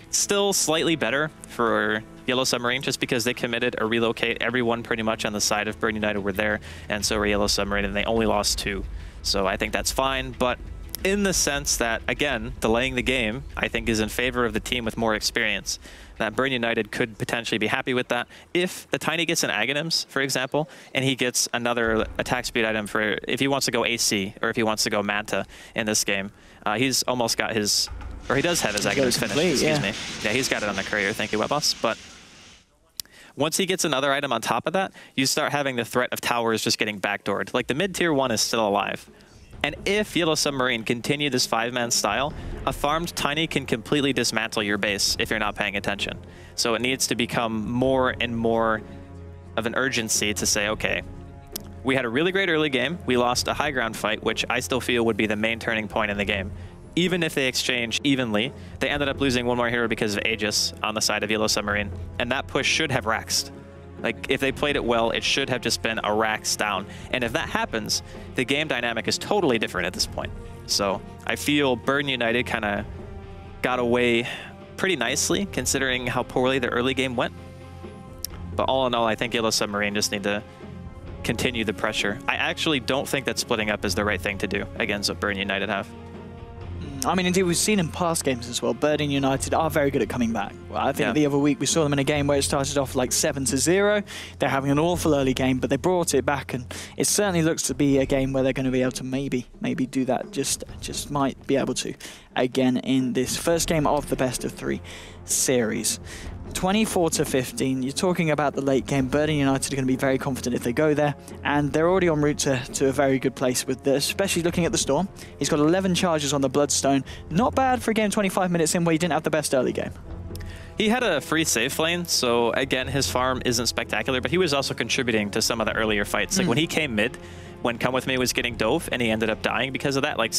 B: still slightly better for Yellow Submarine just because they committed a relocate. Everyone pretty much on the side of Burden United were there, and so were Yellow Submarine, and they only lost 2. So I think that's fine, but in the sense that, again, delaying the game, I think is in favor of the team with more experience. That Burden United could potentially be happy with that. If the Tiny gets an Aghanims, for example, and he gets another attack speed item for if he wants to go AC or if he wants to go Manta in this game, he's almost got his, or he does have his Aghanims finished, excuse me. Yeah, he's got it on the courier, thank you, Webboss. But once he gets another item on top of that, you start having the threat of towers just getting backdoored. Like the mid-tier 1 is still alive. And if Yellow Submarine continue this 5-man style, a farmed Tiny can completely dismantle your base if you're not paying attention. So it needs to become more and more of an urgency to say, okay, we had a really great early game. We lost a high ground fight, which I still feel would be the main turning point in the game. even if they exchange evenly, they ended up losing one more hero because of Aegis on the side of Yellow Submarine. And that push should have Raxed. Like, if they played it well, it should have just been a Rax down. And if that happens, the game dynamic is totally different at this point. So I feel Burden United kind of got away pretty nicely, considering how poorly the early game went. But all in all, I think Yellow Submarine just need to continue the pressure. I actually don't think that splitting up is the right thing to do against what Burden United have.
A: I mean, indeed, we've seen in past games as well, Burden United are very good at coming back. Well, I think the other week we saw them in a game where it started off like 7-0. They're having an awful early game, but they brought it back, and it certainly looks to be a game where they're going to be able to maybe do that. Just might be able to again in this first game of the best of 3 series. 24-15, you're talking about the late game. Burden United are going to be very confident if they go there, and they're already en route to a very good place with this, especially looking at the Storm. He's got 11 charges on the Bloodstone. Not bad for a game 25 minutes in where he didn't have the best early game.
B: He had a free safe lane, so again, his farm isn't spectacular, but he was also contributing to some of the earlier fights. Like when he came mid, when Come With Me was getting dove, and he ended up dying because of that. Like,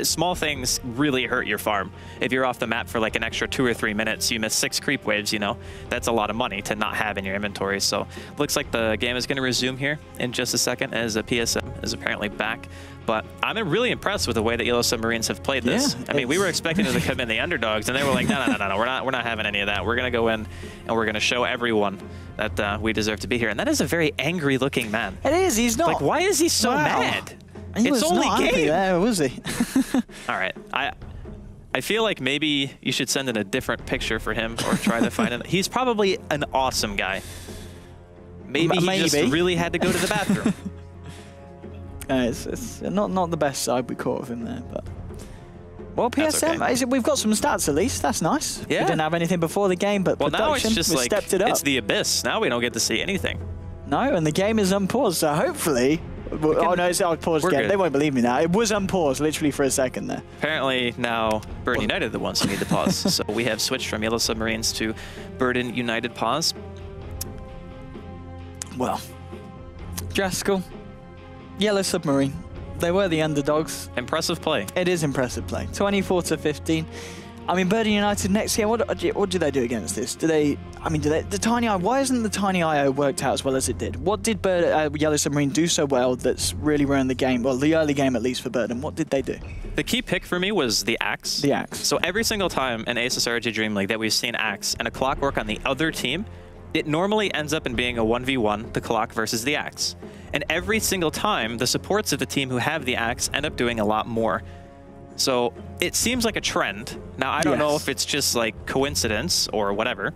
B: small things really hurt your farm. If you're off the map for like an extra 2 or 3 minutes, you miss 6 creep waves, you know, that's a lot of money to not have in your inventory. So looks like the game is going to resume here in just a second as a PSM is apparently back. But I'm really impressed with the way that Yellow Submarines have played this. I mean, we were expecting them to come in the underdogs, and they were like, no, we're not having any of that. We're going to go in, and we're going to show everyone that we deserve to be here. And that is a very angry-looking man.
A: It is. He's not.
B: Like, why is he so mad?
A: It's only game. There, was he?
B: All right. I feel like maybe you should send in a different picture for him or try to find him. He's probably an awesome guy. Maybe he just really had to go to the bathroom.
A: It's not the best side we caught of him there, but well, PSM, we've got some stats at least. That's nice. Yeah. We didn't have anything before the game, but
B: now it's just like
A: stepped it up.
B: It's the abyss. Now we don't get to see anything.
A: No, and the game is unpaused, so hopefully. Oh no, it's unpaused again. They won't believe me now. It was unpaused literally for a second there.
B: Apparently now Burden United are the ones who need to pause. So we have switched from Yellow Submarines to Burden United pause.
A: Well, Draskell, Yellow Submarine. They were the underdogs.
B: Impressive play.
A: It is impressive play. 24-15. I mean, Burden United next game, what do they do against this? The Tiny Eye, why isn't the Tiny IO worked out as well as it did? What did Yellow Submarine do so well that's really ruined the game? Well, the early game at least for Burden. What did they do?
B: The key pick for me was the Axe.
A: The Axe.
B: So every single time in ASUS ROG DreamLeague that we've seen Axe and a Clockwork on the other team, it normally ends up in being a 1v1, the Clock versus the Axe. And every single time, the supports of the team who have the Axe end up doing a lot more. So it seems like a trend. Now, I don't know if it's just like coincidence or whatever,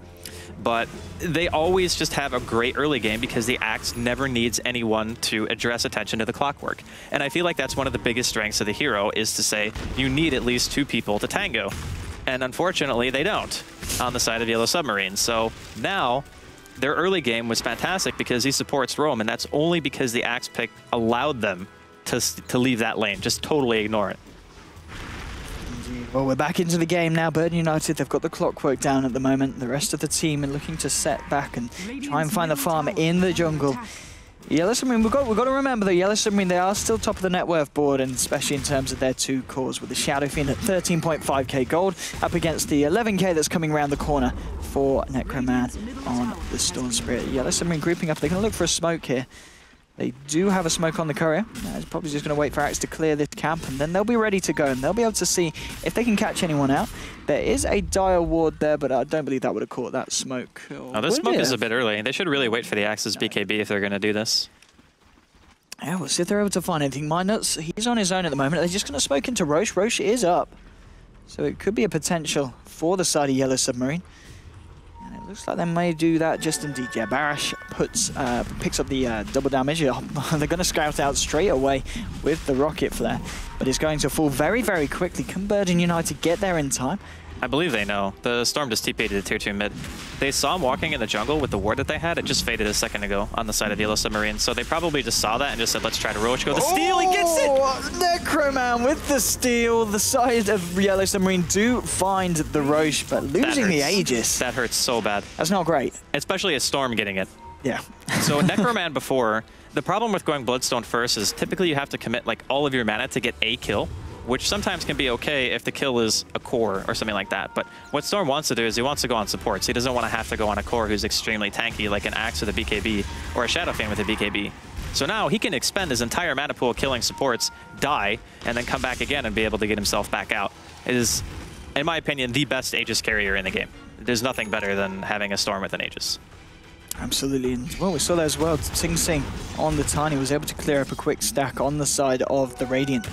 B: but they always just have a great early game because the Axe never needs anyone to address attention to the Clockwork. And I feel like that's one of the biggest strengths of the hero is to say you need at least 2 people to tango. And unfortunately, they don't on the side of Yellow Submarine. So now their early game was fantastic because he supports Roam, and that's only because the Axe pick allowed them to leave that lane, just totally ignore it.
A: Well, we're back into the game now. Burden United, they've got the Clockwork down at the moment. The rest of the team are looking to set back and try and find the farm in the jungle. Yellow Submarine, we've got to remember that Yellow Submarine, they are still top of the net worth board, and especially in terms of their 2 cores, with the Shadow Fiend at 13.5k gold up against the 11k that's coming around the corner for Necroman on the Storm Spirit. Yellow Submarine grouping up. They're going to look for a smoke here. They do have a smoke on the courier. It's probably just going to wait for Axe to clear this camp, and then they'll be ready to go, and they'll be able to see if they can catch anyone out. There is a dire ward there, but I don't believe that would have caught that smoke.
B: Oh, this smoke is a bit early. They should really wait for the Axe's BKB if they're going to do this.
A: Yeah, we'll see if they're able to find anything. Minuts, he's on his own at the moment. They're just going to smoke into Roche. Roche is up. So it could be a potential for the side of Yellow Submarine. And it looks like they may do that just indeed. Yeah, Barash picks up the double damage. They're going to scout out straight away with the rocket flare. But it's going to fall very, very quickly. Can Burden United get there in time?
B: I believe they know. The Storm just TP'd to the tier 2 mid. They saw him walking in the jungle with the ward that they had. It just faded a second ago on the side of Yellow Submarine. So they probably just saw that and just said, let's try to Roach go. The steal, he gets it!
A: Necroman with the steal. The side of Yellow Submarine do find the Roche, but losing the Aegis.
B: That hurts so bad.
A: That's not great.
B: Especially a Storm getting it.
A: Yeah.
B: So Necroman before, the problem with going Bloodstone first is typically you have to commit like all of your mana to get a kill. which sometimes can be okay if the kill is a core or something like that. But what Storm wants to do is he wants to go on supports. He doesn't want to have to go on a core who's extremely tanky, like an Axe with a BKB or a Shadow Fiend with a BKB. So now he can expend his entire mana pool killing supports, die, and then come back again and be able to get himself back out. It is, in my opinion, the best Aegis carrier in the game. There's nothing better than having a Storm with an Aegis.
A: Absolutely. And well, we saw that as well. Sing Sing on the Tiny was able to clear up a quick stack on the side of the Radiant.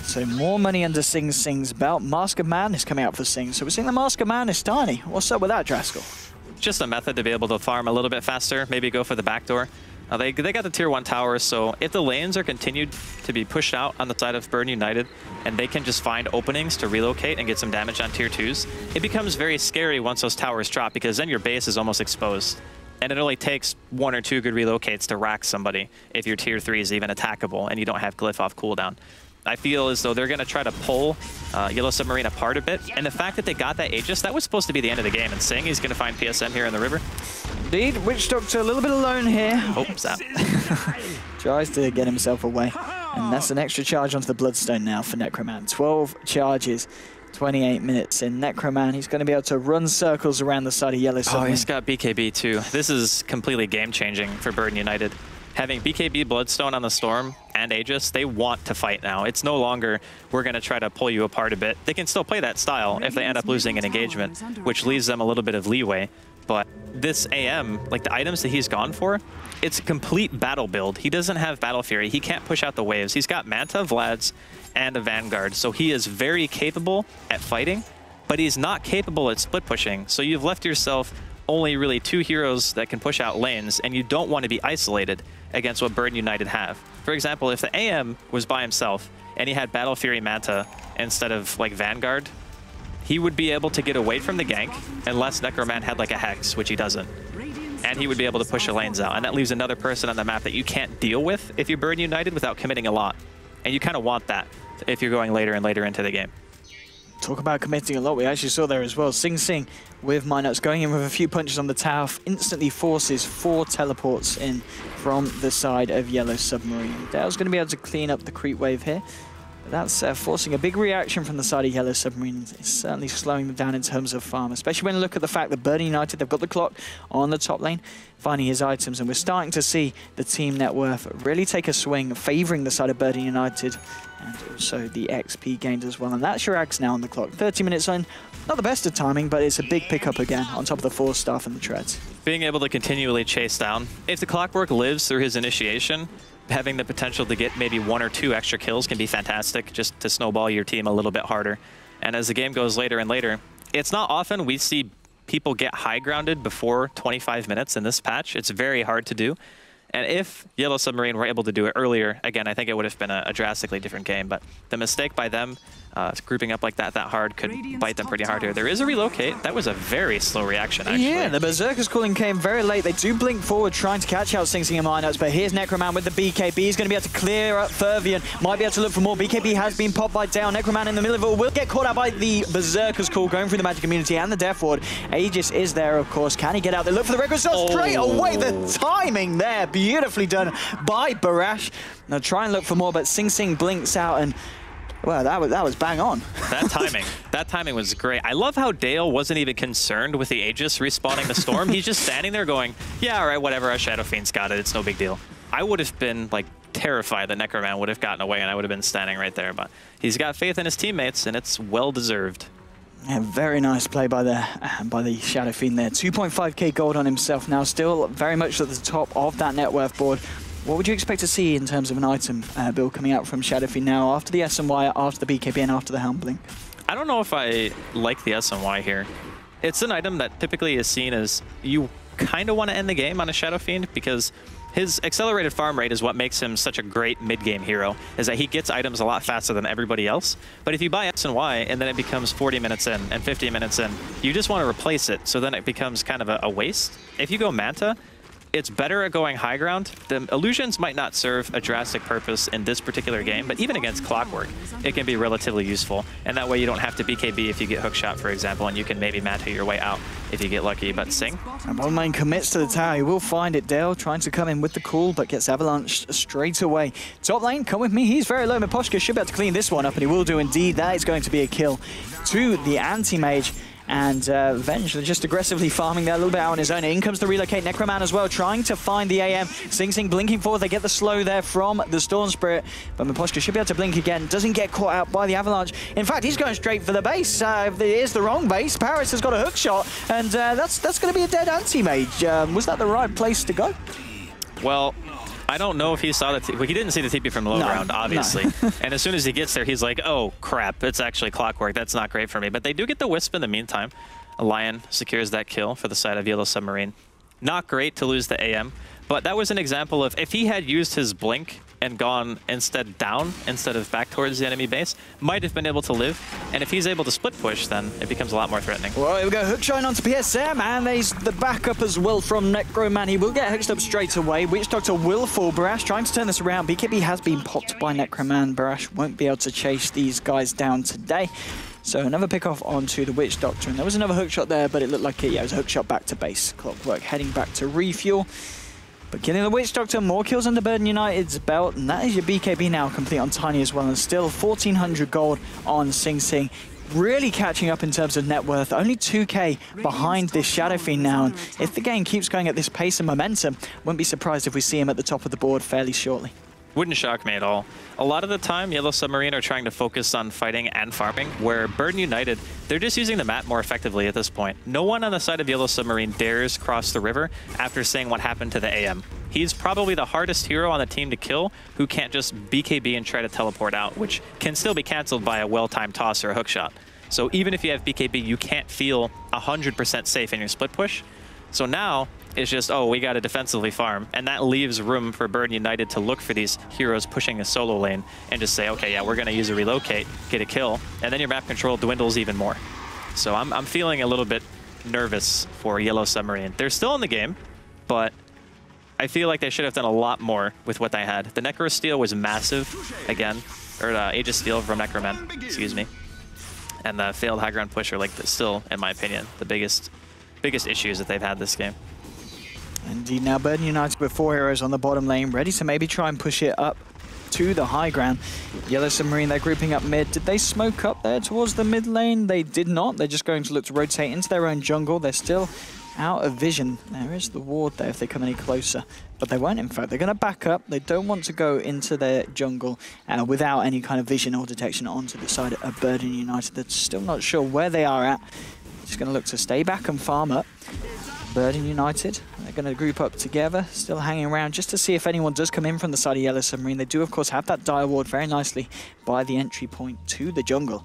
A: So more money under Sing Sing's belt. Mask of Madness coming out for Sing. So we're seeing the Mask of Madness Tiny. What's up with that, Draskell?
B: Just a method to be able to farm a little bit faster, maybe go for the backdoor. They got the tier 1 towers, so if the lanes are continued to be pushed out on the side of Burden United and they can just find openings to relocate and get some damage on tier 2s, it becomes very scary once those towers drop, because then your base is almost exposed. And it only takes 1 or 2 good relocates to rack somebody if your tier 3 is even attackable and you don't have glyph off cooldown. I feel as though they're going to try to pull Yellow Submarine apart a bit. And the fact that they got that Aegis, that was supposed to be the end of the game. And Sing, he's going to find PSM here in the river.
A: Indeed, Witch Doctor a little bit alone here.
B: Oh, zap.
A: Tries to get himself away. And that's an extra charge onto the Bloodstone now for Necroman. 12 charges, 28 minutes in. Necroman, he's going to be able to run circles around the side of Yellow Submarine.
B: Oh, he's got BKB too. This is completely game-changing for Burden United. Having BKB Bloodstone on the Storm and Aegis, they want to fight now. It's no longer, we're going to try to pull you apart a bit. They can still play that style if they end up losing an engagement, which leaves them a little bit of leeway. But this AM, like the items that he's gone for, it's a complete battle build. He doesn't have Battle Fury. He can't push out the waves. He's got Manta, Vlad's, and a Vanguard. So he is very capable at fighting, but he's not capable at split pushing. So you've left yourself only really 2 heroes that can push out lanes, and you don't want to be isolated against what Burden United have. For example, if the AM was by himself and he had Battle Fury Manta instead of like Vanguard, he would be able to get away from the gank unless Necroman had like a Hex, which he doesn't. And he would be able to push the lanes out. And that leaves another person on the map that you can't deal with if you're Burden United without committing a lot. And you kind of want that if you're going later and later into the game.
A: Talk about committing a lot. We actually saw there as well. Sing Sing with Minuts going in with a few punches on the tower, instantly forces 4 teleports in from the side of Yellow Submarine. Dale's going to be able to clean up the creep wave here. But that's forcing a big reaction from the side of Yellow Submarine. It's certainly slowing them down in terms of farm, especially when you look at the fact that Burden United, they've got the clock on the top lane, finding his items, and we're starting to see the team net worth really take a swing, favouring the side of Burden United, and also the XP gained as well. And that's your Axe now on the clock. 30 minutes in, not the best of timing, but it's a big pickup again on top of the 4 staff and the treads.
B: Being able to continually chase down. If the Clockwork lives through his initiation, having the potential to get maybe 1 or 2 extra kills can be fantastic, just to snowball your team a little bit harder. And as the game goes later and later, it's not often we see people get high grounded before 25 minutes in this patch. It's very hard to do. And if Yellow Submarine were able to do it earlier, again, I think it would have been a drastically different game. But the mistake by them grouping up like that hard could bite them pretty hard here. There is a relocate. That was a very slow reaction, actually.
A: Yeah, the Berserker's calling came very late. They do blink forward, trying to catch out Sing Sing and Minuts, but here's Necroman with the BKB. He's going to be able to clear up Fervian. Might be able to look for more. BKB has been popped by Dale. Necroman in the middle of it will get caught out by the Berserker's call, going through the Magic Immunity and the Death Ward. Aegis is there, of course. Can he get out there? Look for the record shot straight away. The timing there, beautifully done by Barash. Now try and look for more, but Sing Sing blinks out, and well, that was bang on. That timing was great. I love how Dale wasn't even concerned with the Aegis respawning the Storm. He's just standing there going, yeah, all right, whatever, our Shadow Fiend's got it. It's no big deal. I would have been like terrified that Necroman would have gotten away and I would have been standing right there, but he's got faith in his teammates and it's well-deserved. Yeah, very nice play by the Shadow Fiend there. 2.5k gold on himself now, still very much at the top of that net worth board. What would you expect to see in terms of an item build coming out from Shadow Fiend now after the SNY, after the BKB, and after the Helm Blink?
B: I don't know if I like the SNY here. It's an item that typically is seen as you kind of want to end the game on a Shadow Fiend because his accelerated farm rate is what makes him such a great mid-game hero, is that he gets items a lot faster than everybody else. But if you buy SNY and then it becomes 40 minutes in and 50 minutes in, you just want to replace it, so then it becomes kind of a waste. If you go Manta, it's better at going high ground. The illusions might not serve a drastic purpose in this particular game, but even against Clockwork, it can be relatively useful. And that way you don't have to BKB if you get hookshot, for example, and you can maybe Manta your way out if you get lucky. But Sing?
A: And bottom lane commits to the tower. He will find it. Dale trying to come in with the call, but gets avalanched straight away. Top lane, come with me. He's very low. Miposhka should be able to clean this one up, and he will do indeed. That is going to be a kill to the anti-mage. And Venge just aggressively farming there a little bit out on his own. In comes the relocate Necroman as well, trying to find the AM. Sing Sing blinking forward. They get the slow there from the Storm Spirit. But Miposhka should be able to blink again. Doesn't get caught out by the avalanche. In fact, he's going straight for the base. It is the wrong base. Paris has got a hook shot. And that's going to be a dead anti-mage. Was that the right place to go?
B: Well, I don't know if he saw the... Well, he didn't see the TP from low ground, obviously.
A: No.
B: And as soon as he gets there, he's like, oh, crap, it's actually Clockwork. That's not great for me. But they do get the Wisp in the meantime. A Lion secures that kill for the side of Yellow Submarine. Not great to lose the AM, but that was an example of if he had used his Blink and gone instead down instead of back towards the enemy base, might have been able to live. And if he's able to split push, then it becomes a lot more threatening.
A: Well, here we go. Hook shine onto PSM, and there's the backup as well from Necroman. He will get hooked up straight away. Witch Doctor will fall. Barash trying to turn this around. BKB has been popped by Necroman. Barash won't be able to chase these guys down today. So another pick off onto the Witch Doctor. And there was another hook shot there, but it looked like it was a hook shot back to base. Clockwork heading back to refuel. But killing the Witch Doctor, more kills under Burden United's belt, and that is your BKB now complete on Tiny as well, and still 1,400 gold on Sing Sing. Really catching up in terms of net worth, only 2k behind this Shadow Fiend now, and if the game keeps going at this pace and momentum, wouldn't be surprised if we see him at the top of the board fairly shortly.
B: Wouldn't shock me at all. A lot of the time, Yellow Submarine are trying to focus on fighting and farming, where Burden United, they're just using the map more effectively at this point. No one on the side of Yellow Submarine dares cross the river after seeing what happened to the AM. He's probably the hardest hero on the team to kill who can't just BKB and try to teleport out, which can still be cancelled by a well-timed toss or a hookshot. So even if you have BKB, you can't feel 100% safe in your split push. So now, it's just, oh, we got to defensively farm. And that leaves room for Burden United to look for these heroes pushing a solo lane and just say, okay, yeah, we're going to use a relocate, get a kill, and then your map control dwindles even more. So I'm feeling a little bit nervous for Yellow Submarine. They're still in the game, but I feel like they should have done a lot more with what they had. The Necro Steal was massive, again, or Aegis Steal from Necroman, excuse me. And the failed high ground push are like still, in my opinion, the biggest issues that they've had this game.
A: Indeed, now Burden United with 4 heroes on the bottom lane, ready to maybe try and push it up to the high ground. Yellow Submarine, they're grouping up mid. Did they smoke up there towards the mid lane? They did not. They're just going to look to rotate into their own jungle. They're still out of vision. There is the ward there if they come any closer. But they won't, in fact. They're going to back up. They don't want to go into their jungle without any kind of vision or detection onto the side of Burden United. They're still not sure where they are at. Just going to look to stay back and farm up. Burden United, they're going to group up together, still hanging around just to see if anyone does come in from the side of Yellow Submarine. They do, of course, have that dire ward very nicely by the entry point to the jungle.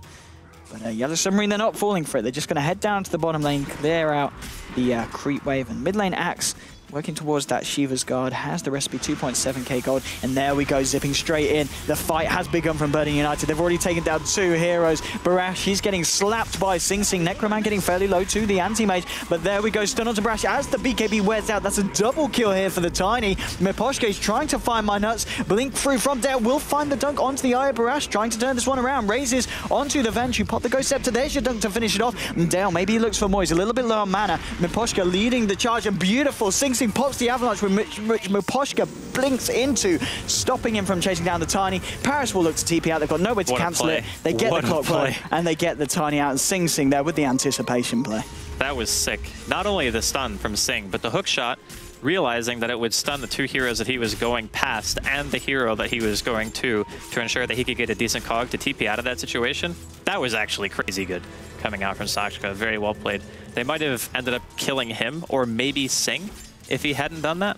A: But Yellow Submarine, they're not falling for it. They're just going to head down to the bottom lane, clear out the creep wave, and mid lane Axe working towards that Shiva's Guard, has the recipe, 2.7k gold, and there we go, zipping straight in. The fight has begun from Burden United. They've already taken down 2 heroes. Barash, he's getting slapped by Sing Sing. Necroman getting fairly low to the anti-mage, but there we go, stun onto Barash as the BKB wears out. That's a double kill here for the Tiny. Miposhka is trying to find my nuts. Blink through from there, will find the dunk onto the eye of Barash, trying to turn this one around, raises onto the Venge. You pop the Ghost Scepter, there's your dunk to finish it off. And Dale, maybe he looks for more, he's a little bit low on mana. Miposhka leading the charge, and beautiful. Sing Sing pops the avalanche, which Miposhka blinks into, stopping him from chasing down the Tiny. Paris will look to TP out. They've got nowhere to cancel it. They get the clock play, and they get the Tiny out, and Sing Sing there with the anticipation play.
B: That was sick. Not only the stun from Sing, but the hook shot, realizing that it would stun the 2 heroes that he was going past and the hero that he was going to ensure that he could get a decent cog to TP out of that situation. That was actually crazy good coming out from Sakshka. Very well played. They might have ended up killing him or maybe Sing if he hadn't done that.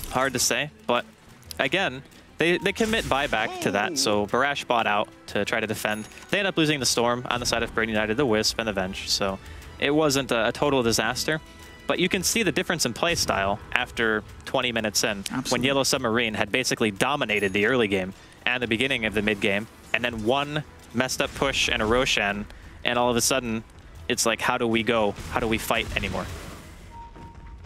B: Hard to say, but again, they commit buyback to that, so Barash bought out to try to defend. They end up losing the Storm on the side of Burden United, the Wisp, and the Venge, so it wasn't a total disaster. But you can see the difference in play style after 20 minutes in. Absolutely. When Yellow Submarine had basically dominated the early game and the beginning of the mid game, and then one messed up push and a Roshan, and all of a sudden, it's like, how do we go? How do we fight anymore?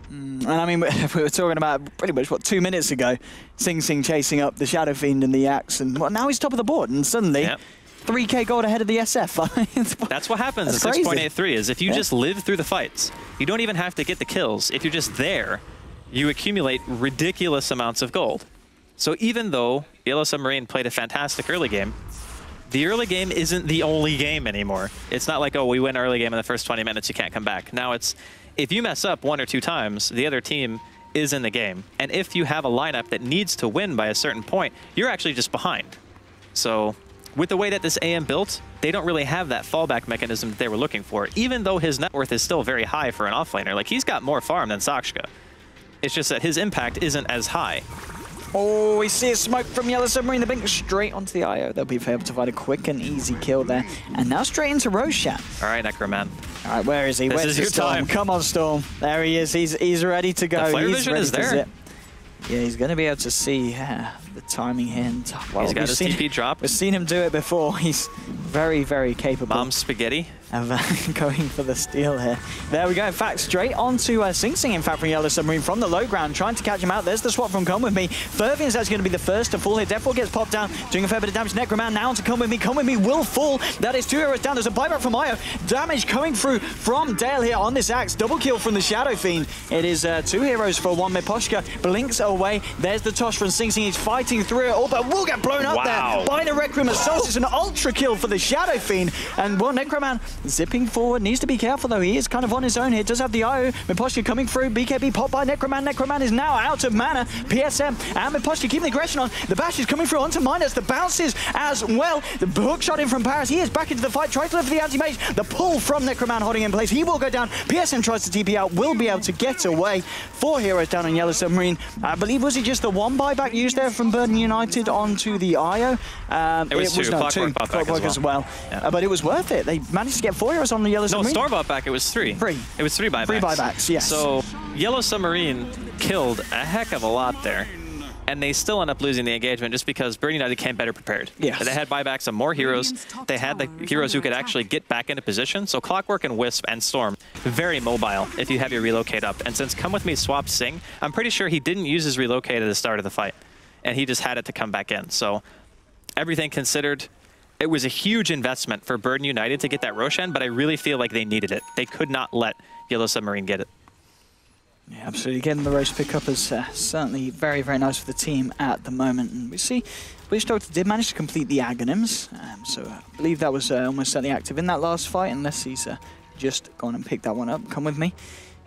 A: And I mean, we were talking about pretty much, what, 2 minutes ago, Sing Sing chasing up the Shadow Fiend and the Axe, and well, now he's top of the board, and suddenly 3k gold ahead of the SF.
B: That's what happens at 6.83, is if you just live through the fights, you don't even have to get the kills. If you're just there, you accumulate ridiculous amounts of gold. So even though Yellow Submarine played a fantastic early game, the early game isn't the only game anymore. It's not like, oh, we win early game in the first 20 minutes, you can't come back. Now it's, if you mess up 1 or 2 times, the other team is in the game. And if you have a lineup that needs to win by a certain point, you're actually just behind. So with the way that this AM built, they don't really have that fallback mechanism that they were looking for, even though his net worth is still very high for an offlaner. Like, he's got more farm than Sakshka. It's just that his impact isn't as high.
A: Oh, we see a smoke from Yellow Submarine. The blink straight onto the IO. They'll be able to find a quick and easy kill there. And now straight into Roshan.
B: All right, Necroman.
A: All right, where is he?
B: Where's your
A: Storm?
B: time.
A: Come on, Storm. There he is. He's ready to go.
B: The flare vision is there.
A: Yeah, he's going to be able to see the timing here. And, well,
B: he's got his TP drop.
A: We've seen him do it before. He's very, very capable.
B: Mom's spaghetti.
A: Of going for the steal here. There we go. In fact, straight onto Sing Sing, in fact, from Yellow Submarine from the low ground, trying to catch him out. There's the swap from Come With Me. Fervian is actually going to be the first to fall here. Deathfall gets popped down, doing a fair bit of damage. Necroman now onto Come With Me. Come With Me will fall. That is 2 heroes down. There's a buyback from Io. Damage coming through from Dale here on this Axe. Double kill from the Shadow Fiend. It is 2 heroes for 1 Miposhka. Blinks away. There's the toss from Sing Sing. He's fighting through it all, but will get blown up there by the Requiem Assault. It's an ultra kill for the Shadow Fiend. And well, Necroman zipping forward. Needs to be careful though. He is kind of on his own here. Does have the IO. Miposhka coming through. BKB popped by Necroman. Necroman is now out of mana. PSM and Miposhka keeping the aggression on. The bash is coming through onto Minus. The bounces as well. The hook shot in from Paris. He is back into the fight. Tries to live for the anti-mage. The pull from Necroman holding in place. He will go down. PSM tries to TP out. Will be able to get away. 4 heroes down on Yellow Submarine. I believe, was it just the 1 buyback used there from Burden United onto the IO?
B: It was 2. Clockwork
A: as well.
B: Yeah.
A: But it was worth it. They managed to get 4 heroes on the Yellow Submarine.
B: No, Storm bought back, it was 3. It was 3 buybacks.
A: 3 buybacks, yes.
B: So Yellow Submarine killed a heck of a lot there. And they still end up losing the engagement just because Burden United came better prepared.
A: Yes.
B: They had buybacks of more heroes. They had the heroes who could actually get back into position. So Clockwork and Wisp and Storm, very mobile if you have your relocate up. And since Come With Me swapped Sing, I'm pretty sure he didn't use his relocate at the start of the fight. And he just had it to come back in. So everything considered, it was a huge investment for Burden United to get that Roshan, but I really feel like they needed it. They could not let Yellow Submarine get it.
A: Yeah, absolutely. Getting the Roche pickup is certainly very, very nice for the team at the moment. And we see Bleach Doctor did manage to complete the Aghanims, so I believe that was almost certainly active in that last fight, unless he's just gone and picked that one up. Come With Me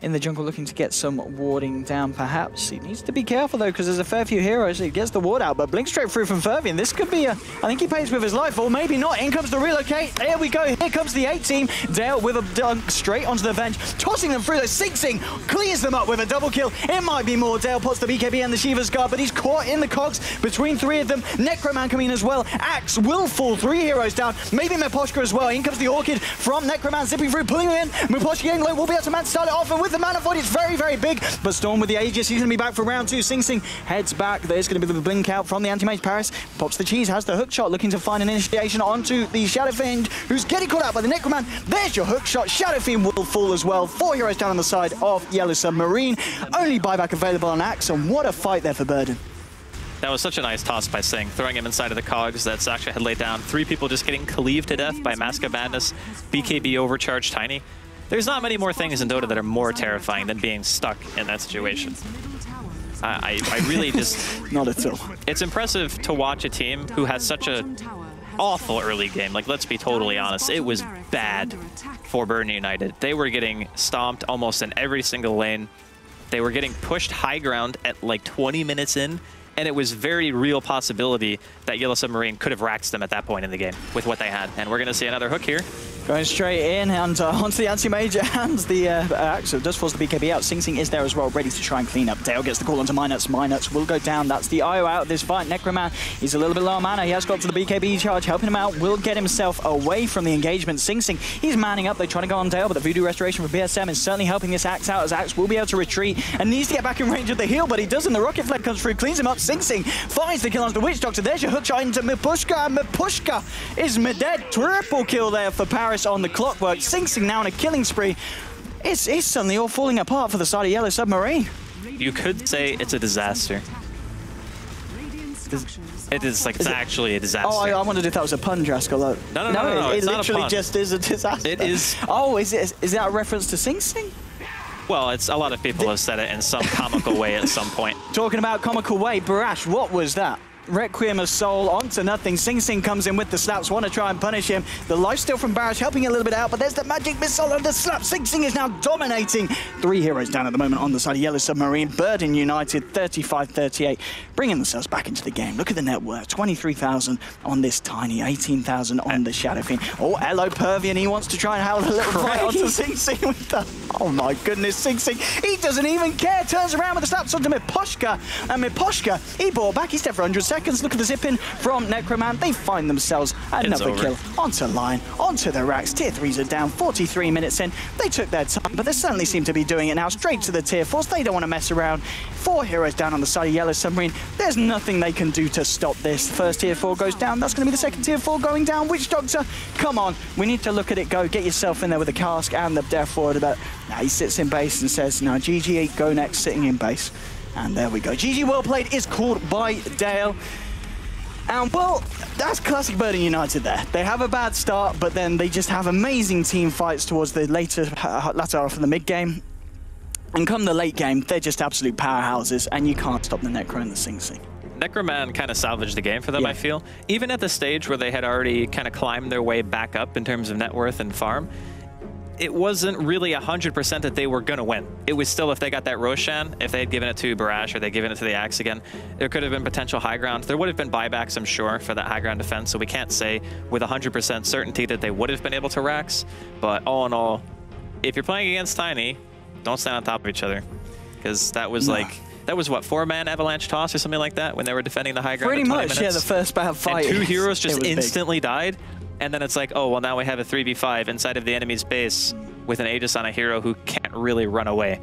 A: in the jungle looking to get some warding down, perhaps. He needs to be careful, though, because there's a fair few heroes. He gets the ward out, but blink straight through from Fervian. This could be I think he pays with his life, or maybe not. In comes the relocate. There we go. Here comes the 8 team. Dale with a dunk straight onto the bench, tossing them through. The Sing Sing clears them up with a double kill. It might be more. Dale puts the BKB and the Shiva's guard, but he's caught in the cogs between 3 of them. Necroman coming in as well. Axe will fall. 3 heroes down. Maybe Miposhka as well. In comes the Orchid from Necroman, zipping through, pulling him in. Miposhka getting low. Will be able to man start it off, and with the Mana Void, it's very, very big. But Storm with the Aegis, he's going to be back for round 2. Sing Sing heads back. There's going to be the blink out from the anti-mage. Paris pops the cheese, has the hook shot, looking to find an initiation onto the Shadow Fiend, who's getting caught out by the Necroman. There's your hook shot. Shadow Fiend will fall as well. 4 heroes down on the side of Yellow Submarine. Only buyback available on Axe, and what a fight there for Burden.
B: That was such a nice toss by Sing, throwing him inside of the cogs that Saksha had laid down. 3 people just getting cleaved to death by Mask of Madness, BKB overcharge Tiny. There's not many more things in Dota that are more terrifying than being stuck in that situation. I really just...
A: Not at all.
B: It's impressive to watch a team who has such an awful early game. Like, let's be totally honest. It was bad for Burden United. They were getting stomped almost in every single lane. They were getting pushed high ground at like 20 minutes in, and it was very real possibility that Yellow Submarine could have racked them at that point in the game with what they had. And we're going to see another hook here.
A: Going straight in and onto the anti-mage and the Axe. So it does force the BKB out. Sing Sing is there as well, ready to try and clean up. Dale gets the call onto Minuts. Minuts will go down. That's the IO out of this fight. Necroman, he's a little bit low on mana. He has got to the BKB charge, helping him out. Will get himself away from the engagement. Sing Sing, he's manning up. They're trying to go on Dale, but the Voodoo Restoration from BSM is certainly helping this Axe out, as Axe will be able to retreat and needs to get back in range of the heal, but he doesn't. The Rocket Flare comes through, cleans him up. Sing Sing finds the kill onto the Witch Doctor. There's your hook shot into Miposhka, and Miposhka is dead. Triple kill there for Paris on the Clockwork. Sing Sing now on a killing spree. It's suddenly all falling apart for the side of Yellow Submarine.
B: You could say it's a disaster. It is like, it's actually a disaster.
A: Oh, I wondered if that was a pun, Draskell.
B: No,
A: it
B: it's not a
A: literally
B: pun.
A: just is a disaster.
B: It is.
A: Oh, is that a reference to Sing Sing?
B: Well, it's a lot of people have said it in some comical way at some point.
A: Talking about comical way, Barash, what was that? Requiem of Soul onto nothing. Sing Sing comes in with the slaps, want to try and punish him. The lifesteal from Barash helping a little bit out, but there's the magic missile and the slap. Sing Sing is now dominating. 3 heroes down at the moment on the side of Yellow Submarine. Burden United 35-38, bringing themselves back into the game. Look at the net worth, 23,000 on this tiny, 18,000 on the Shadow Fiend. Oh, hello Pervian, he wants to try and have a little fight onto Sing Sing with the... Oh my goodness, Sing Sing, he doesn't even care. Turns around with the slaps onto Miposhka, and Miposhka, he bought back, he's dead for 100 seconds. Look at the zip-in from Necroman. They find themselves another kill. Onto Lion, onto the racks. Tier 3s are down, 43 minutes in. They took their time, but they certainly seem to be doing it now. Straight to the Tier 4s. They don't want to mess around. 4 heroes down on the side of Yellow Submarine. There's nothing they can do to stop this. First Tier 4 goes down. That's going to be the second Tier 4 going down. Witch Doctor, come on. We need to look at it go. Get yourself in there with the cask and the Death Forward. But now he sits in base and says, no, GG go next, sitting in base. And there we go. GG well played is called by Dale. And, well, that's classic Burden United there. They have a bad start, but then they just have amazing team fights towards the latter half of the mid-game. And come the late game, they're just absolute powerhouses, and you can't stop the Necro and the Sing Sing.
B: Necroman kind of salvaged the game for them, I feel. Even at the stage where they had already kind of climbed their way back up in terms of net worth and farm, it wasn't really 100% that they were going to win. It was still, if they got that Roshan, if they had given it to Barash or they'd given it to the Axe again, there could have been potential high ground. There would have been buybacks, I'm sure, for that high ground defense, so we can't say with 100% certainty that they would have been able to Rax. But all in all, if you're playing against Tiny, don't stand on top of each other. Because that was like... That was what, 4-man avalanche toss or something like that when they were defending the high ground.
A: Pretty much, yeah, the first bad fight.
B: And 2 heroes just instantly died. And then it's like, oh, well, now we have a 3v5 inside of the enemy's base with an Aegis on a hero who can't really run away.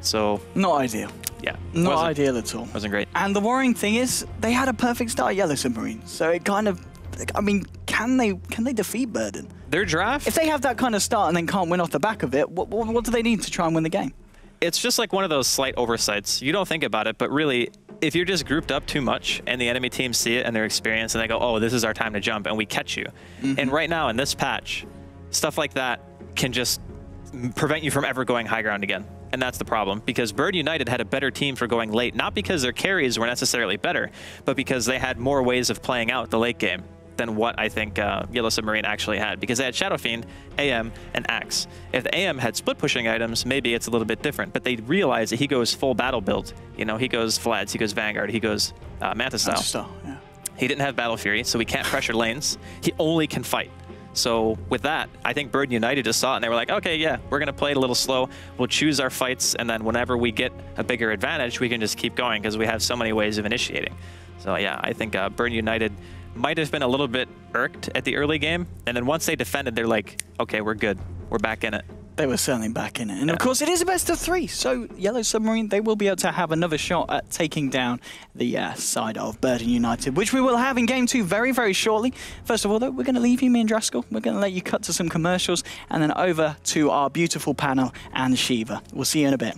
B: So... Not
A: ideal.
B: Yeah.
A: Not ideal at all.
B: Wasn't great.
A: And the worrying thing is, they had a perfect start, Yellow Submarine. So it kind of... I mean, can they defeat Burden?
B: Their draft?
A: If they have that kind of start and then can't win off the back of it, what do they need to try and win the game?
B: It's just like one of those slight oversights. You don't think about it, but really, if you're just grouped up too much and the enemy team see it and their experience and they go, oh, this is our time to jump, and we catch you. And right now in this patch, stuff like that can just prevent you from ever going high ground again. And that's the problem, because Bird United had a better team for going late, not because their carries were necessarily better, but because they had more ways of playing out the late game than what I think Yellow Submarine actually had, because they had Shadow Fiend, AM, and Axe. If the AM had split pushing items, maybe it's a little bit different, but they realize that he goes full battle build. You know, he goes Vlads, he goes Vanguard, he goes Manta Style.
A: Yeah.
B: He didn't have Battle Fury, so he can't pressure lanes. He only can fight. So with that, I think Bird United just saw it and they were like, okay, yeah, we're going to play it a little slow. We'll choose our fights, and then whenever we get a bigger advantage, we can just keep going because we have so many ways of initiating. So yeah, I think Bird United might have been a little bit irked at the early game, and then once they defended, they're like, okay, we're good. We're back in it.
A: They were certainly back in it. And of course, it is a best of 3, so Yellow Submarine, they will be able to have another shot at taking down the side of Burden United, which we will have in Game 2 very, very shortly. First of all, though, we're going to leave you, me and Draskell. We're going to let you cut to some commercials, and then over to our beautiful panel and Shiva. We'll see you in a bit.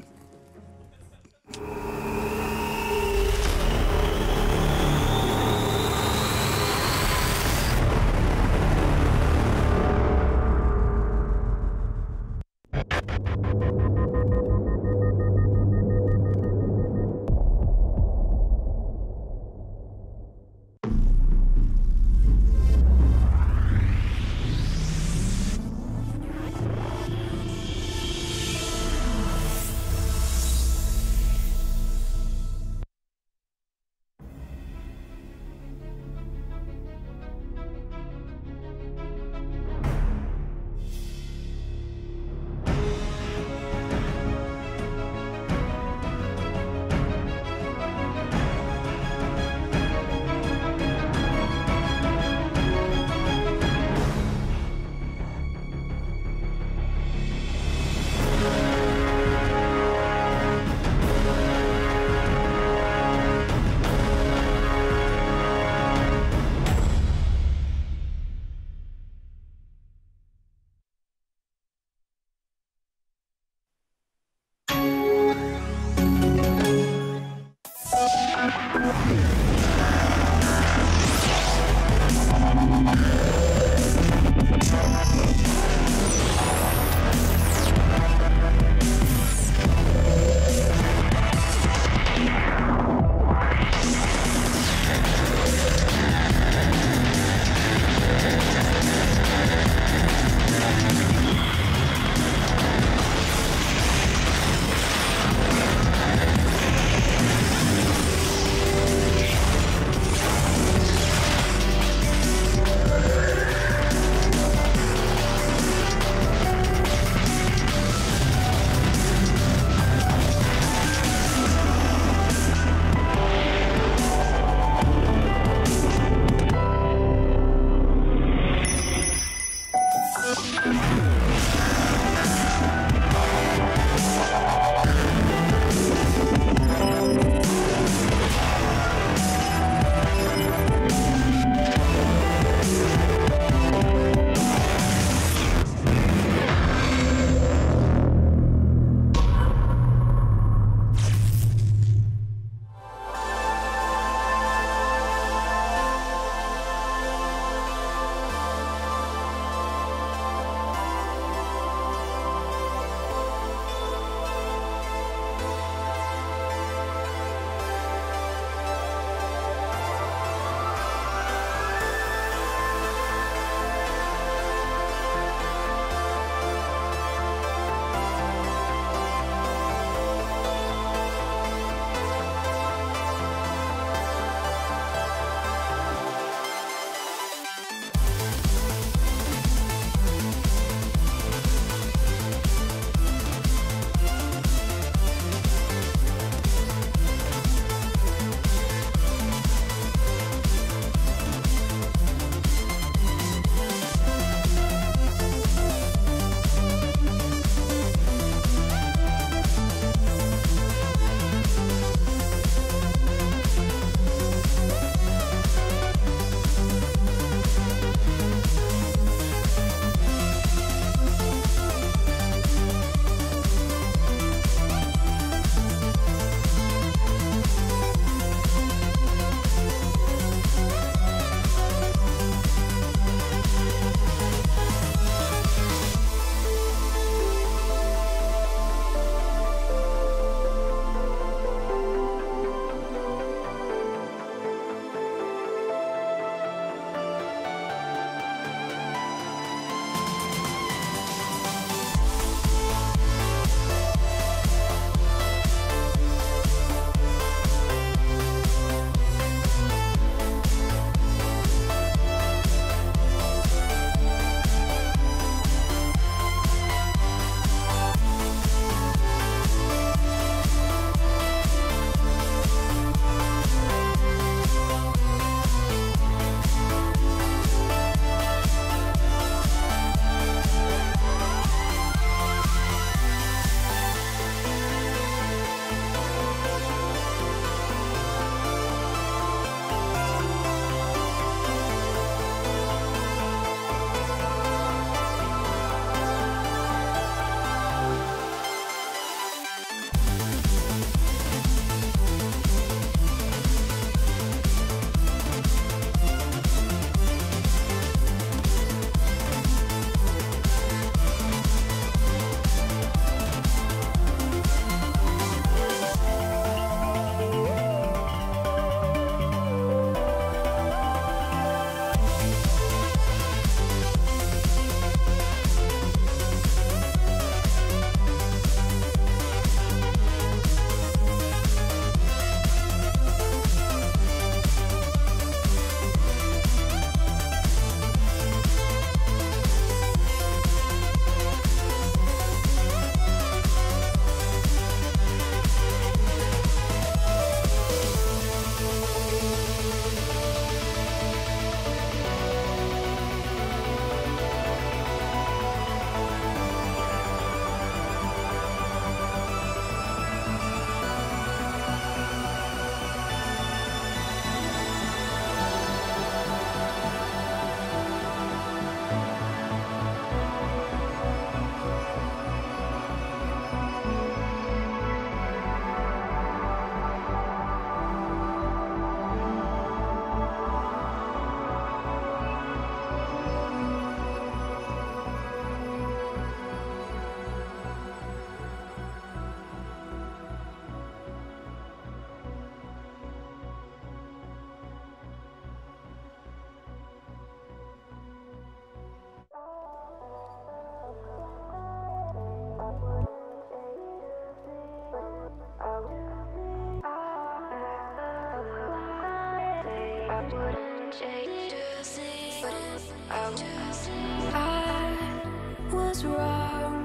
C: was wrong.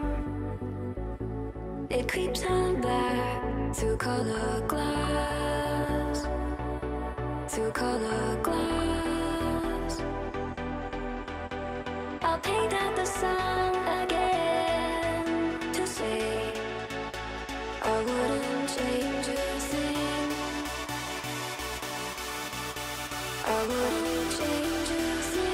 C: It creeps on back to color glass, to color glass. I'll paint out the sun again to say I wouldn't change a thing. I wouldn't change a thing.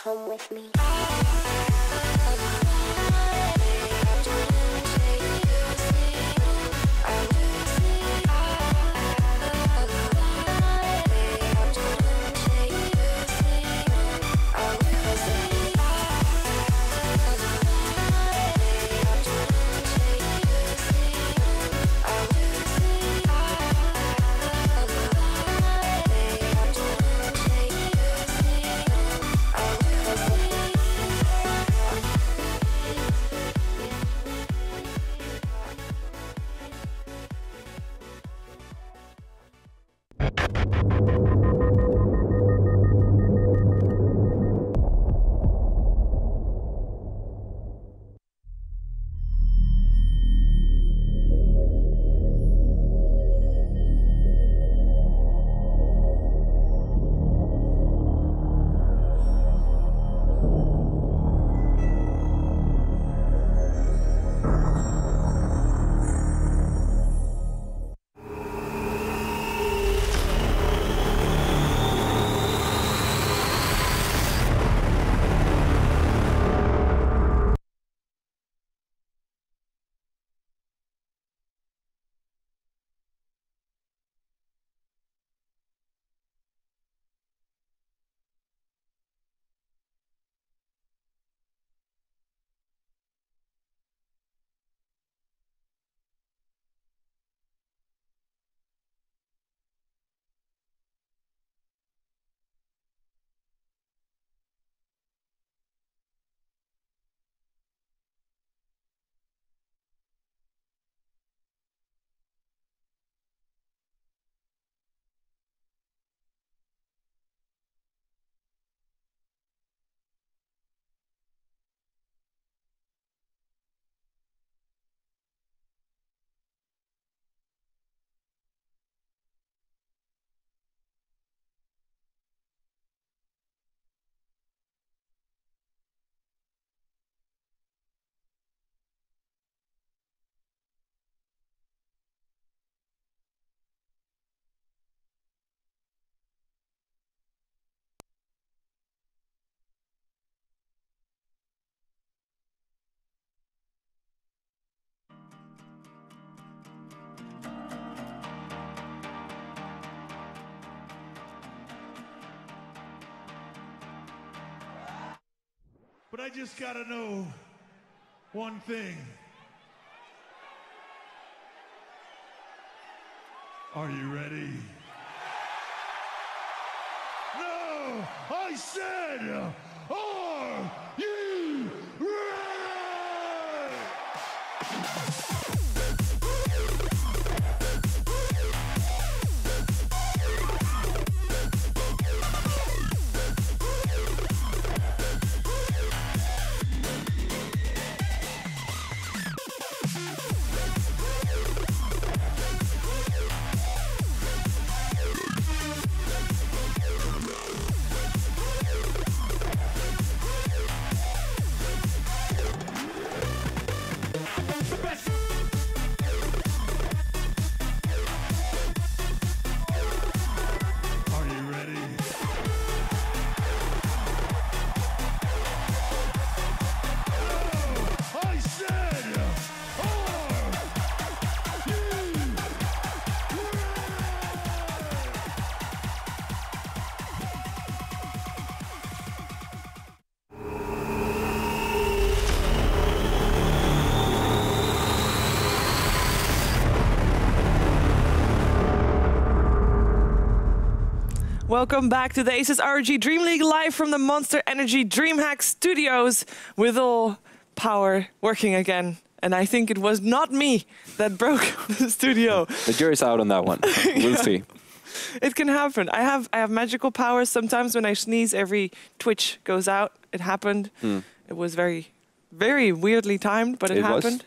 C: Come with me.
D: But I just gotta know one thing. Are you ready? No! I said, are you ready?
E: Welcome back to the ASUS ROG Dream League live from the Monster Energy DreamHack studios with all power working again. And I think it was not me that broke the studio.
F: The jury's out on that one. We'll see.
E: It can happen. I have magical powers. Sometimes when I sneeze, every twitch goes out. It happened. It was very, very weirdly timed, but it happened.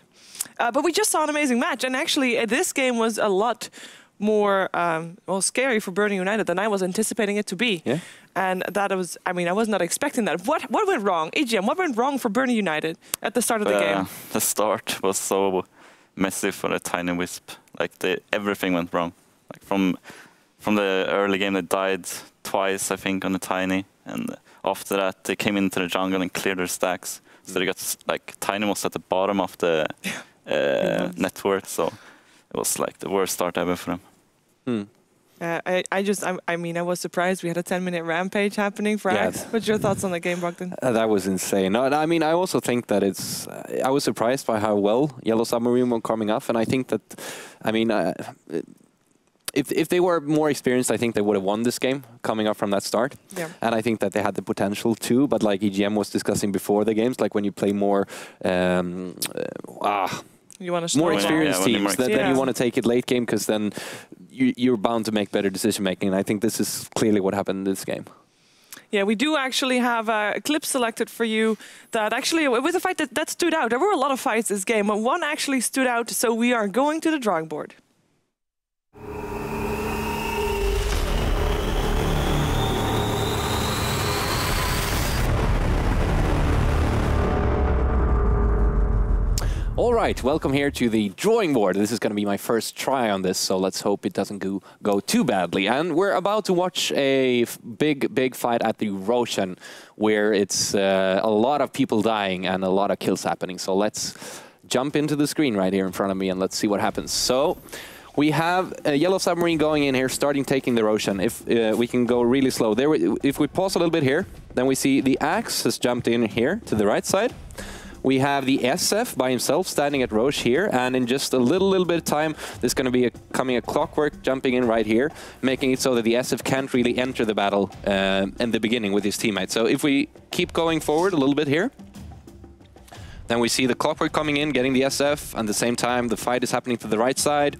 E: But we just saw an amazing match. And actually, this game was a lot more scary for Burning United than I was anticipating it to be.
F: Yeah.
E: And that was, I mean, I was not expecting that. What went wrong? AGM, what went wrong for Burning United at the start of the game?
G: The start was so messy for the Tiny Wisp. Like everything went wrong. Like from the early game, they died twice, I think, on the Tiny. And after that, they came into the jungle and cleared their stacks. So they got, like, Tiny was at the bottom of the network. So it was like the worst start ever for them.
E: I mean, I was surprised we had a 10-minute rampage happening for Axe. What's your thoughts on the game, Bogdan?
F: That was insane. No, I mean, I also think that it's... I was surprised by how well Yellow Submarine were coming off, and I think that, I mean, if they were more experienced, I think they would have won this game coming up from that start. Yeah. And I think that they had the potential too, but like EGM was discussing before the games, like when you play more...
E: You want to
F: more experienced teams, then you want to take it late game because then you're bound to make better decision making. And I think this is clearly what happened in this game.
E: Yeah, we do actually have a clip selected for you that actually, with a fight that stood out. There were a lot of fights this game, but one actually stood out. So we are going to the drawing board.
F: All right, welcome here to the drawing board. This is going to be my first try on this, so let's hope it doesn't go too badly. And we're about to watch a big fight at the ROG, where it's a lot of people dying and a lot of kills happening. So let's jump into the screen right here in front of me and let's see what happens. So we have a Yellow Submarine going in here, starting taking the ROG. If we can go really slow. There, if we pause a little bit here, then we see the Axe has jumped in here to the right side. We have the SF by himself standing at ROG here, and in just a little bit of time, there's going to be coming a Clockwork jumping in right here, making it so that the SF can't really enter the battle in the beginning with his teammates. So if we keep going forward a little bit here, then we see the Clockwork coming in, getting the SF, and at the same time, the fight is happening to the right side.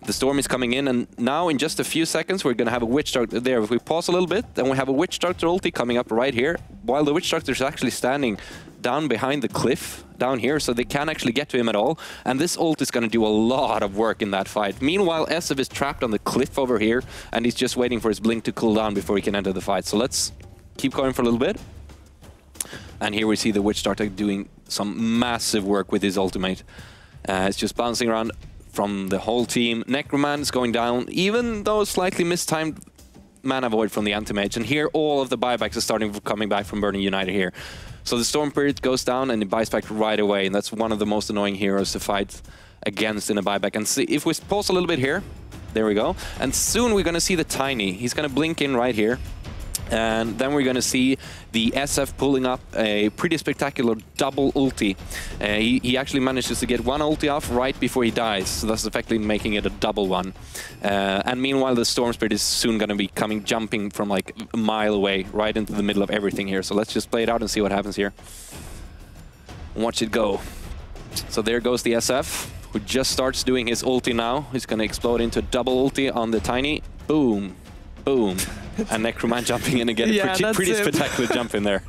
F: The Storm is coming in, and now in just a few seconds, we're going to have a Witch Doctor there. If we pause a little bit, then we have a Witch Doctor ulti coming up right here, while the Witch Doctor is actually standing down behind the cliff down here, so they can't actually get to him at all. And this ult is going to do a lot of work in that fight. Meanwhile, SF is trapped on the cliff over here, and he's just waiting for his blink to cool down before he can enter the fight. So let's keep going for a little bit. And here we see the Witch Doctor doing some massive work with his ultimate. It's just bouncing around from the whole team. Necroman's going down, even though slightly mistimed mana void from the anti-mage. And here all of the buybacks are coming back from Burning United here. So the Storm Spirit goes down and it buys back right away, and that's one of the most annoying heroes to fight against in a buyback. And see, if we pause a little bit here, there we go. And soon we're going to see the Tiny. He's going to blink in right here. And then we're going to see the SF pulling up a pretty spectacular double ulti. He actually manages to get one ulti off right before he dies, so that's effectively making it a double one. And meanwhile, the Storm Spirit is soon going to be jumping from like a mile away, right into the middle of everything here. So let's just play it out and see what happens here. Watch it go. So there goes the SF, who just starts doing his ulti now. He's going to explode into a double ulti on the Tiny. Boom. Boom. And Necroman jumping in and getting a pretty spectacular jump in there.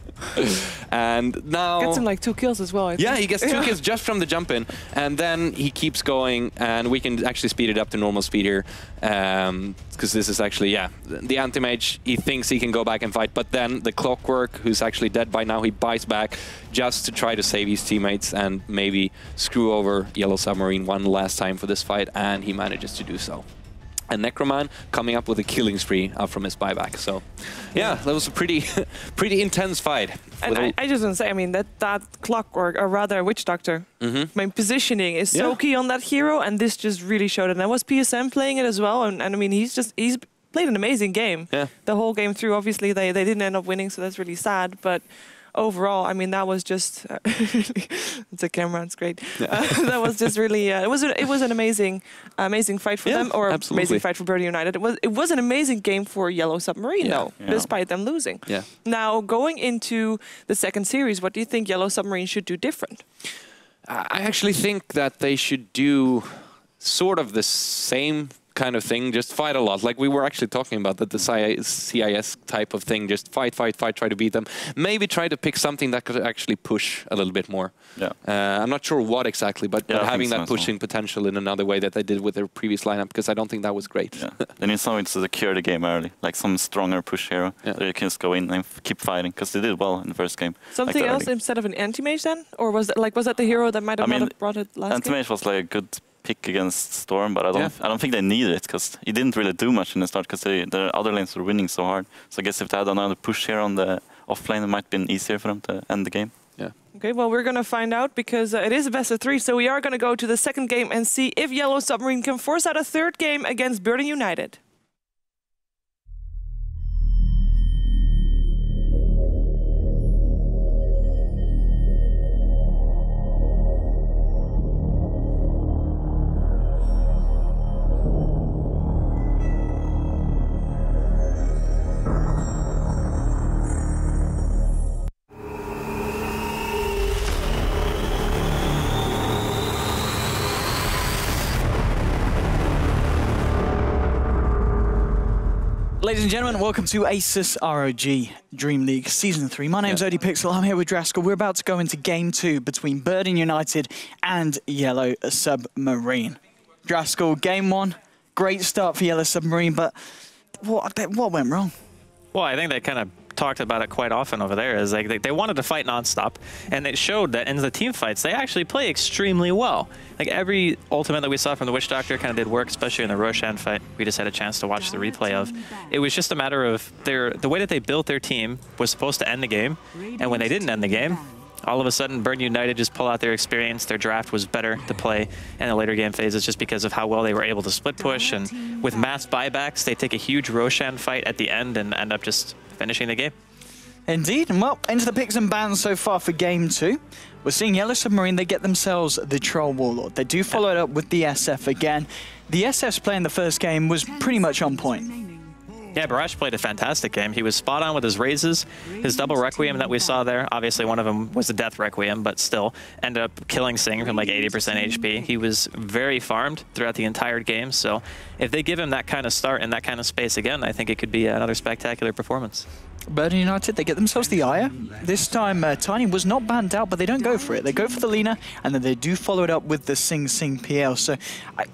F: And now...
E: Gets him like 2 kills as well, I think.
F: Yeah, he gets 2 kills just from the jump in. And then he keeps going, and we can actually speed it up to normal speed here. Because this is actually, the anti-mage, he thinks he can go back and fight, but then the Clockwork, who's actually dead by now, he buys back just to try to save his teammates and maybe screw over Yellow Submarine one last time for this fight, and he manages to do so. And Necroman coming up with a killing spree up from his buyback. So, yeah, that was a pretty intense fight.
E: And I just want to say, I mean, that Clockwork, or rather Witch Doctor, my positioning is so key on that hero, and this just really showed it. And that was PSM playing it as well, and I mean, he's played an amazing game. Yeah. The whole game through, obviously, they didn't end up winning, so that's really sad, but overall, I mean, that was just it's a camera, it's great. That was just really it was an amazing fight for them, or amazing fight for Birdie United. It was an amazing game for Yellow Submarine though, despite them losing.
F: Yeah.
E: Now going into the second series, what do you think Yellow Submarine should do different?
F: I actually think that they should do sort of the same kind of thing, just fight a lot. Like we were actually talking about that, the CIS type of thing, just fight, try to beat them. Maybe try to pick something that could actually push a little bit more.
G: Yeah.
F: I'm not sure what exactly, but having that pushing potential in another way that they did with their previous lineup, because I don't think that was great.
G: Yeah. They need something to secure the game early, like some stronger push hero, so you can just go in and keep fighting, because they did well in the first game.
E: Something else instead of an anti-mage then? Or was that the hero that might have not brought it last game?
G: Anti-mage was like a good pick against Storm, but I don't think they needed it, because he didn't really do much in the start, because the other lanes were winning so hard. So I guess if they had another push here on the off lane, it might have been easier for them to end the game.
F: Yeah.
E: Okay, well, we're going to find out, because it is a best of 3, so we are going to go to the second game and see if Yellow Submarine can force out a third game against Birdie United.
A: Ladies and gentlemen, welcome to ASUS ROG DreamLeague Season 3. My name's Odie Pixel, I'm here with Draskell. We're about to go into Game 2 between Birdie United and Yellow Submarine. Draskell, Game 1, great start for Yellow Submarine, but what went wrong?
B: Well, I think they kind of talked about it quite often over there, is like they wanted to fight nonstop, and it showed that in the team fights they actually play extremely well. Like every ultimate that we saw from the Witch Doctor kind of did work, especially in the Roshan fight. We just had a chance to watch the replay of. It was just a matter of the way that they built their team was supposed to end the game, and when they didn't end the game, all of a sudden Birdie United just pull out their experience. Their draft was better to play in the later game phases just because of how well they were able to split push, and with mass buybacks they take a huge Roshan fight at the end and end up just finishing the game.
A: Indeed, and well, into the picks and bans so far for Game 2. We're seeing Yellow Submarine, they get themselves the Troll Warlord. They do follow it up with the SF again. The SF's play in the first game was pretty much on point.
B: Yeah, Barrage played a fantastic game. He was spot on with his raises. His double Requiem that we saw there, obviously one of them was a Death Requiem, but still ended up killing Sing from like 80% HP. He was very farmed throughout the entire game, so if they give him that kind of start and that kind of space again, I think it could be another spectacular performance.
A: Birdie United, they get themselves the Aya. This time, Tiny was not banned out, but they don't go for it. They go for the Lina, and then they do follow it up with the Sing PL. So,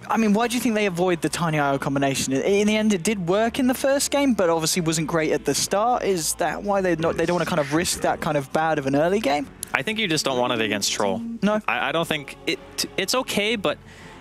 A: I mean, why do you think they avoid the Tiny IO combination? In the end, it did work in the first game, but obviously wasn't great at the start. Is that why they don't want to kind of risk that kind of bad of an early game?
B: I think you just don't want it against Troll.
A: No.
B: I don't think... It's okay, but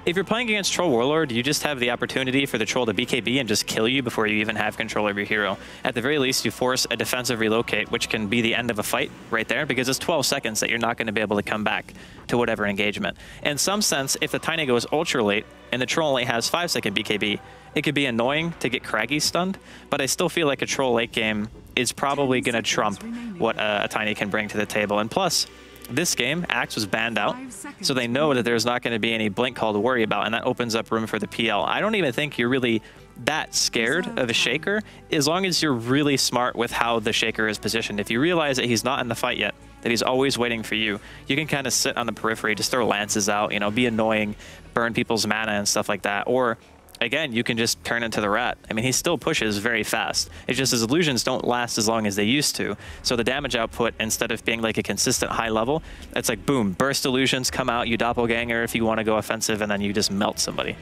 B: if you're playing against Troll Warlord, you just have the opportunity for the Troll to BKB and just kill you before you even have control of your hero. At the very least, you force a defensive relocate, which can be the end of a fight right there, because it's 12 seconds that you're not going to be able to come back to whatever engagement. In some sense, if the Tiny goes ultra late and the Troll only has 5-second BKB, it could be annoying to get Craggy stunned, but I still feel like a Troll late game is probably going to trump what a Tiny can bring to the table. And plus, this game, Axe was banned out, so they know that there's not going to be any blink call to worry about, and that opens up room for the PL. I don't even think you're really that scared of a Shaker, as long as you're really smart with how the Shaker is positioned. If you realize that he's not in the fight yet, that he's always waiting for you, you can kind of sit on the periphery, just throw lances out, you know, be annoying, burn people's mana and stuff like that. Or again, you can just turn into the rat. I mean, he still pushes very fast. It's just his illusions don't last as long as they used to. So the damage output, instead of being like a consistent high level, it's like, boom, burst illusions come out, you doppelganger if you want to go offensive, and then you just melt somebody.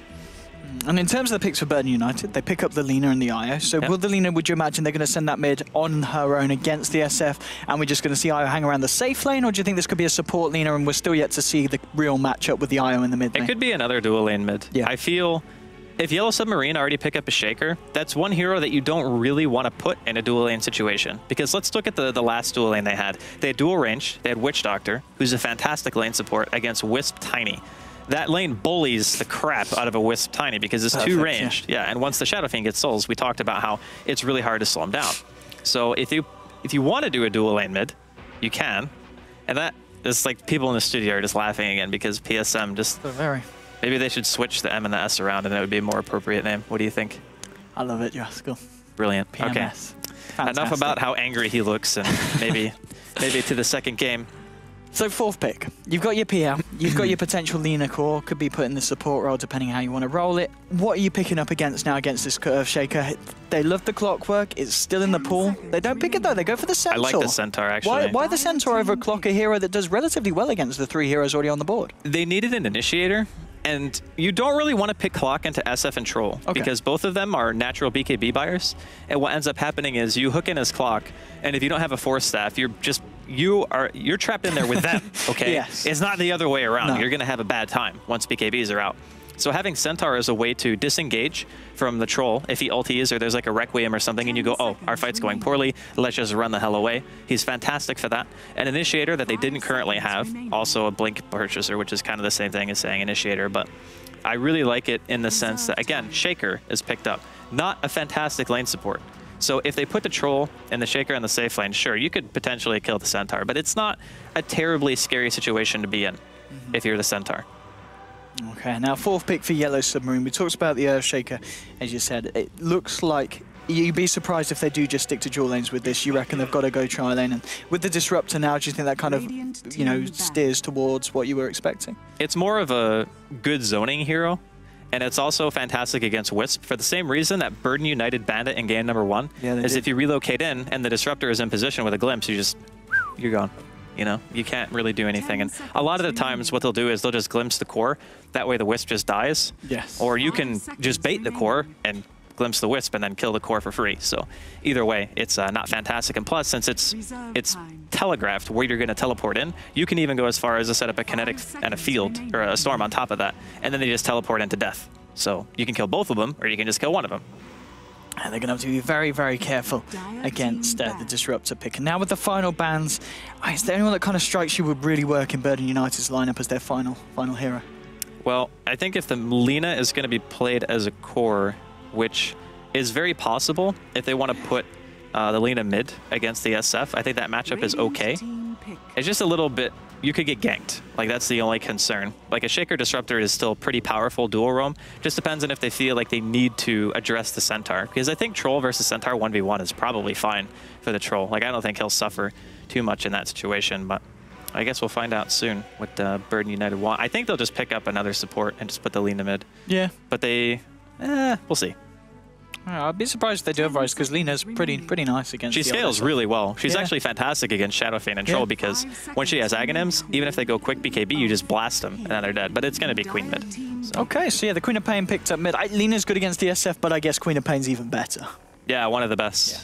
A: And in terms of the picks for Birdie United, they pick up the Lina and the Io. So will the Lina, would you imagine they're going to send that mid on her own against the SF, and we're just going to see Io hang around the safe lane, or do you think this could be a support Lina and we're still yet to see the real matchup with the Io in the mid lane?
B: It could be another dual lane mid.
A: Yeah.
B: I feel... if Yellow Submarine already pick up a Shaker, that's one hero that you don't really want to put in a dual lane situation. Because let's look at the last dual lane they had. They had dual range, they had Witch Doctor, who's a fantastic lane support against Wisp Tiny. That lane bullies the crap out of a Wisp Tiny because it's too ranged. Yeah, and once the Shadow Fiend gets souls, we talked about how it's really hard to slow him down. So if you want to do a dual lane mid, you can. And that is like people in the studio are just laughing again because PSM just...
A: Very.
B: Maybe they should switch the M and the S around and that would be a more appropriate name. What do you think?
A: I love it, Draskell.
B: Brilliant.
A: PMS.
B: Okay.
A: Fantastic.
B: Enough about how angry he looks and maybe to the second game.
A: So 4th pick, you've got your PL, you've got your potential Lina core, could be put in the support role depending how you want to roll it. What are you picking up against now against this Earthshaker? They love the clockwork, it's still in the pool. They don't pick it though, they go for the Centaur.
B: I like the Centaur actually.
A: Why the Centaur over a Clocker hero that does relatively well against the 3 heroes already on the board?
B: They needed an initiator. And you don't really want to pick Clock into SF and Troll because both of them are natural BKB buyers. And what ends up happening is you hook in as Clock, and if you don't have a Force Staff, you're trapped in there with them. Okay,
A: Yes.
B: It's not the other way around.
A: No.
B: You're going to have a bad time once BKBs are out. So having Centaur is a way to disengage from the Troll if he ulties or there's like a Requiem or something and you go, oh, our fight's going poorly, let's just run the hell away. He's fantastic for that. An Initiator that they didn't currently have, also a Blink Purchaser, which is kind of the same thing as saying Initiator, but I really like it in the sense that, again, Shaker is picked up. Not a fantastic lane support. So if they put the Troll and the Shaker in the safe lane, sure, you could potentially kill the Centaur, but it's not a terribly scary situation to be in if you're the Centaur.
A: Okay, now 4th pick for Yellow Submarine. We talked about the Earthshaker, as you said. It looks like you'd be surprised if they do just stick to dual lanes with this. You reckon they've got to go tri-lane? And with the Disruptor now, do you think that kind of, you know, steers towards what you were expecting?
B: It's more of a good zoning hero, and it's also fantastic against Wisp for the same reason that Burden United Bandit in game number 1 is if you relocate in and the Disruptor is in position with a glimpse, you're gone. You know, you can't really do anything. And a lot of the times what they'll do is they'll just glimpse the core. That way the Wisp just dies.
A: Yes.
B: Or you can just bait the core and glimpse the Wisp and then kill the core for free. So either way, it's not fantastic. And plus, since it's telegraphed where you're going to teleport in, you can even go as far as to set up a kinetic and a field or a storm on top of that. And then they just teleport into death. So you can kill both of them or you can just kill one of them.
A: And they're going to have to be very, very careful against the Disruptor pick. And now with the final bans, is there anyone that kind of strikes you would really work in Burden United's lineup as their final hero?
B: Well, I think if the Lina is going to be played as a core, which is very possible if they want to put the Lina mid against the SF, I think that matchup is okay. It's just a little bit, you could get ganked. Like, that's the only concern. Like, a Shaker Disruptor is still pretty powerful dual roam. Just depends on if they feel like they need to address the Centaur. Because I think Troll versus Centaur 1v1 is probably fine for the Troll. Like, I don't think he'll suffer too much in that situation, but I guess we'll find out soon what Burden United want. I think they'll just pick up another support and just put the Lina mid.
A: Yeah.
B: But we'll see.
A: I'd be surprised if they do otherwise, because Lina's pretty nice against.
B: She scales really well. She's actually fantastic against Shadowfane and Troll because when she has Aghanims, even if they go quick BKB, you just blast them and then they're dead. But it's going to be Queen mid. So.
A: Okay, so yeah, the Queen of Pain picked up mid. Lina's good against the SF, but I guess Queen of Pain's even better.
B: Yeah, one of the best. Yeah.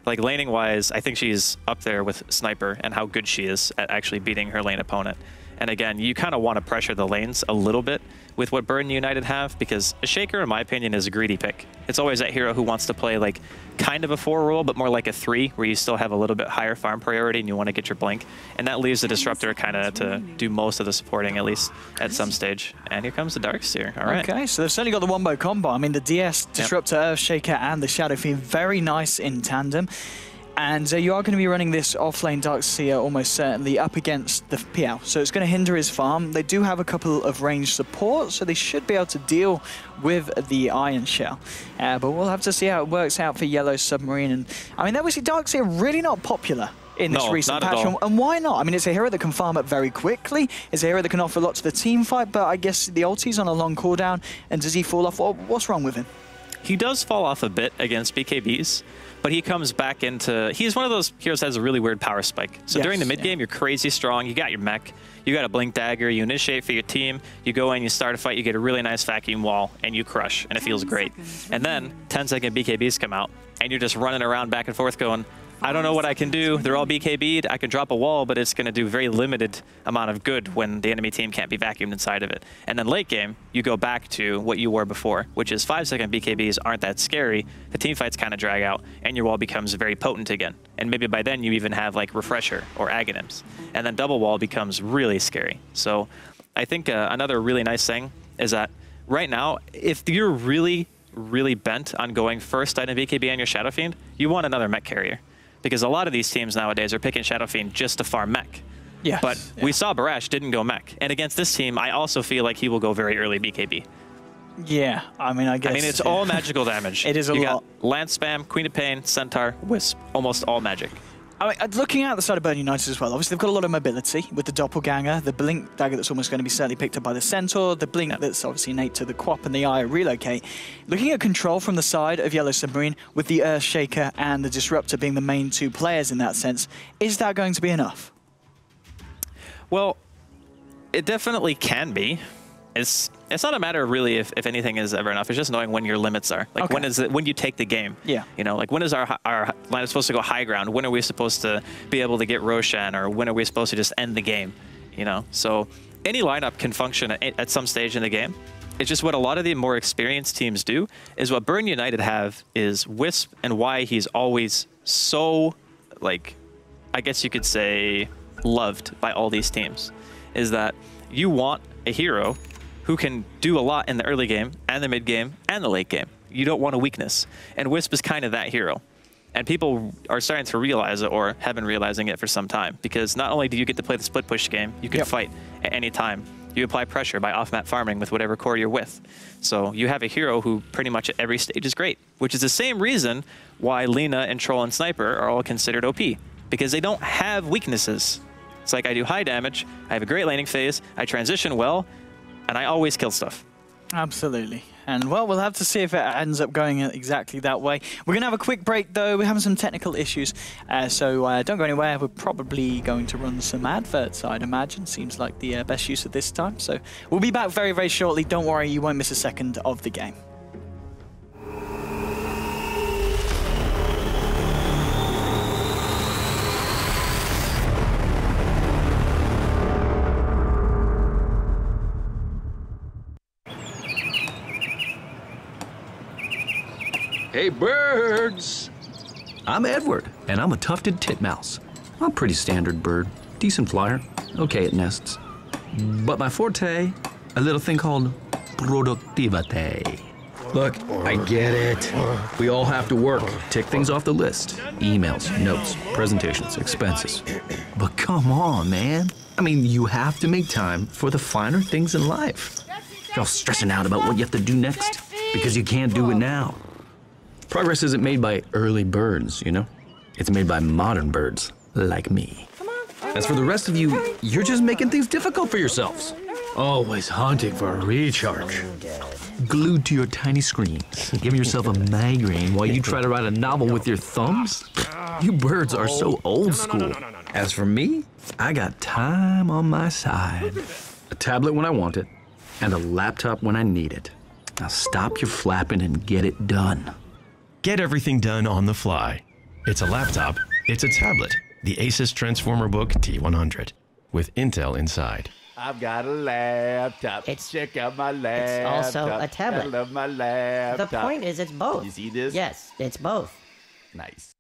B: Like, laning-wise, I think she's up there with Sniper and how good she is at actually beating her lane opponent. And again, you kind of want to pressure the lanes a little bit with what Burden United have, because a Shaker, in my opinion, is a greedy pick. It's always that hero who wants to play like kind of a 4 role, but more like a 3, where you still have a little bit higher farm priority and you want to get your blink. And that leaves the Disruptor kind of to do most of the supporting, at least at some stage. And here comes the Darkseer. All right.
A: Okay, so they've certainly got the wombo combo. I mean, the DS, Disruptor, Earthshaker, and the Shadow Fiend, very nice in tandem. And you are going to be running this off-lane Darkseer almost certainly up against the PL. So it's going to hinder his farm. They do have a couple of ranged support, so they should be able to deal with the Iron Shell. But we'll have to see how it works out for Yellow Submarine. And I mean, obviously Darkseer really not popular in this recent patch. And why not? I mean, it's a hero that can farm up very quickly. It's a hero that can offer a lot to the team fight, but I guess the ulti's on a long cooldown. And does he fall off? What's wrong with him?
B: He does fall off a bit against BKBs, but he comes back into... He's one of those heroes that has a really weird power spike. So during the mid game, you're crazy strong. You got your mech. You got a Blink Dagger. You initiate for your team. You go in, you start a fight. You get a really nice vacuum wall, and you crush, and it feels great. And then 10-second BKBs come out, and you're just running around back and forth going, I don't know what I can do. They're all BKB'd. I can drop a wall, but it's going to do very limited amount of good when the enemy team can't be vacuumed inside of it. And then late game, you go back to what you were before, which is 5-second BKBs aren't that scary. The team fights kind of drag out, and your wall becomes very potent again. And maybe by then you even have like Refresher or Aghanims. And then double wall becomes really scary. So I think another really nice thing is that right now, if you're really bent on going first item BKB on your Shadow Fiend, you want another mech carrier. because a lot of these teams nowadays are picking Shadow Fiend just to farm mech.
A: Yeah.
B: But we saw Barash didn't go mech. And against this team, I also feel like he will go very early BKB.
A: Yeah, I mean, I guess.
B: I mean, it's all magical damage.
A: It is a lot.
B: Got Lance Spam, Queen of Pain, Centaur, Wisp, almost all magic.
A: I mean, looking at the side of Burn United as well, obviously they've got a lot of mobility with the Doppelganger, the Blink dagger that's almost going to be certainly picked up by the Centaur, the Blink that's obviously innate to the Quap and the Eye Relocate. Looking at control from the side of Yellow Submarine with the Earthshaker and the Disruptor being the main two players in that sense, is that going to be enough?
B: Well, it definitely can be. It's not a matter of really if anything is ever enough. It's just knowing when your limits are. Like when you take the game.
A: Yeah.
B: You know, like when is our line supposed to go high ground? When are we supposed to be able to get Roshan, or when are we supposed to just end the game? You know, so any lineup can function at some stage in the game. It's just what a lot of the more experienced teams do is what Burn United have is Wisp, and why he's always so, like, I guess you could say, loved by all these teams, is that you want a hero who can do a lot in the early game and the mid game and the late game. You don't want a weakness. And Wisp is kind of that hero. And people are starting to realize it, or have been realizing it for some time, because not only do you get to play the split push game, you can fight at any time. You apply pressure by off-map farming with whatever core you're with. So you have a hero who pretty much at every stage is great, which is the same reason why Lina and Troll and Sniper are all considered OP, because they don't have weaknesses. It's like, I do high damage, I have a great laning phase, I transition well, and I always kill stuff.
A: Absolutely. And, well, we'll have to see if it ends up going exactly that way. We're going to have a quick break, though. We're having some technical issues, so don't go anywhere. We're probably going to run some adverts, I'd imagine. Seems like the best use at this time. So we'll be back very, very shortly. Don't worry, you won't miss a second of the game.
H: Hey, birds! I'm Edward, and I'm a tufted titmouse. I'm a pretty standard bird. Decent flyer, okay at nests. But my forte, a little thing called productivate. Look, I get it. We all have to work, tick things off the list. Emails, notes, presentations, expenses. But come on, man. I mean, you have to make time for the finer things in life. You're all stressing out about what you have to do next because you can't do it now. Progress isn't made by early birds, you know? It's made by modern birds, like me. As for the rest of you, you're just making things difficult for yourselves. Always hunting for a recharge. Glued to your tiny screens, giving yourself a migraine while you try to write a novel with your thumbs? You birds are so old school. As for me, I got time on my side. A tablet when I want it, and a laptop when I need it. Now stop your flapping and get it done.
I: Get everything done on the fly. It's a laptop, it's a tablet. The ASUS Transformer Book T100 with Intel inside.
J: I've got a laptop. Check out my laptop.
K: It's also a tablet.
J: I love my laptop.
K: The point is it's both.
J: You see this?
K: Yes, it's both.
J: Nice.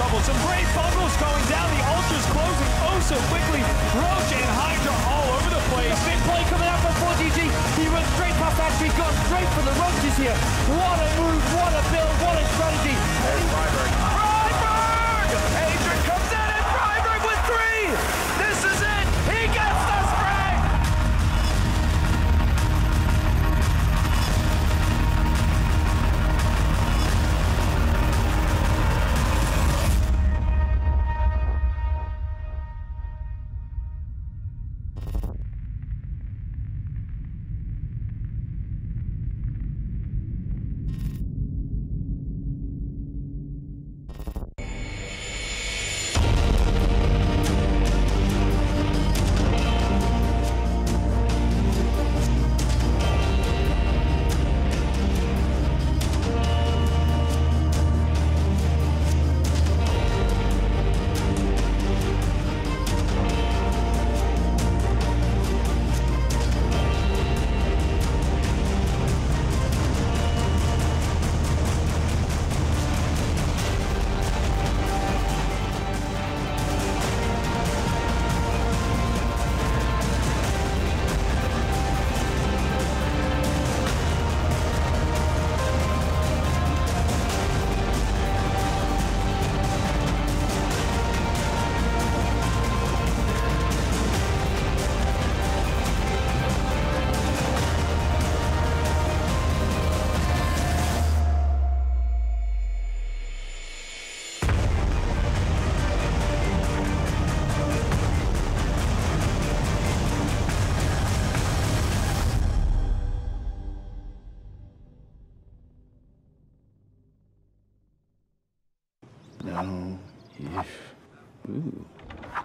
L: trouble. Some great bundles going down. The Ultra's closing oh so quickly. ROG and Hydra all over the place.
M: Big play coming out from 4GG. He runs straight past Factory, got straight for the roaches here. What a move, what a build, what a strategy.
L: There's Freiburg. Freiburg! Adrian comes in and Freiburg with 3. This is it. He gets the spray.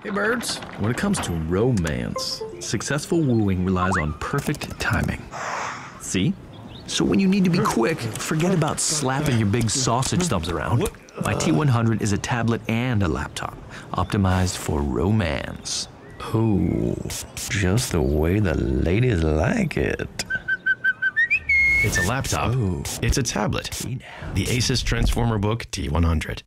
H: Hey birds, when it comes to romance, successful wooing relies on perfect timing. See? So when you need to be quick, forget about slapping your big sausage thumbs around. My T100 is a tablet and a laptop, optimized for romance. Oh, just the way the ladies like it.
I: It's a laptop.
H: Oh.
I: It's a tablet. The ASUS Transformer Book T100.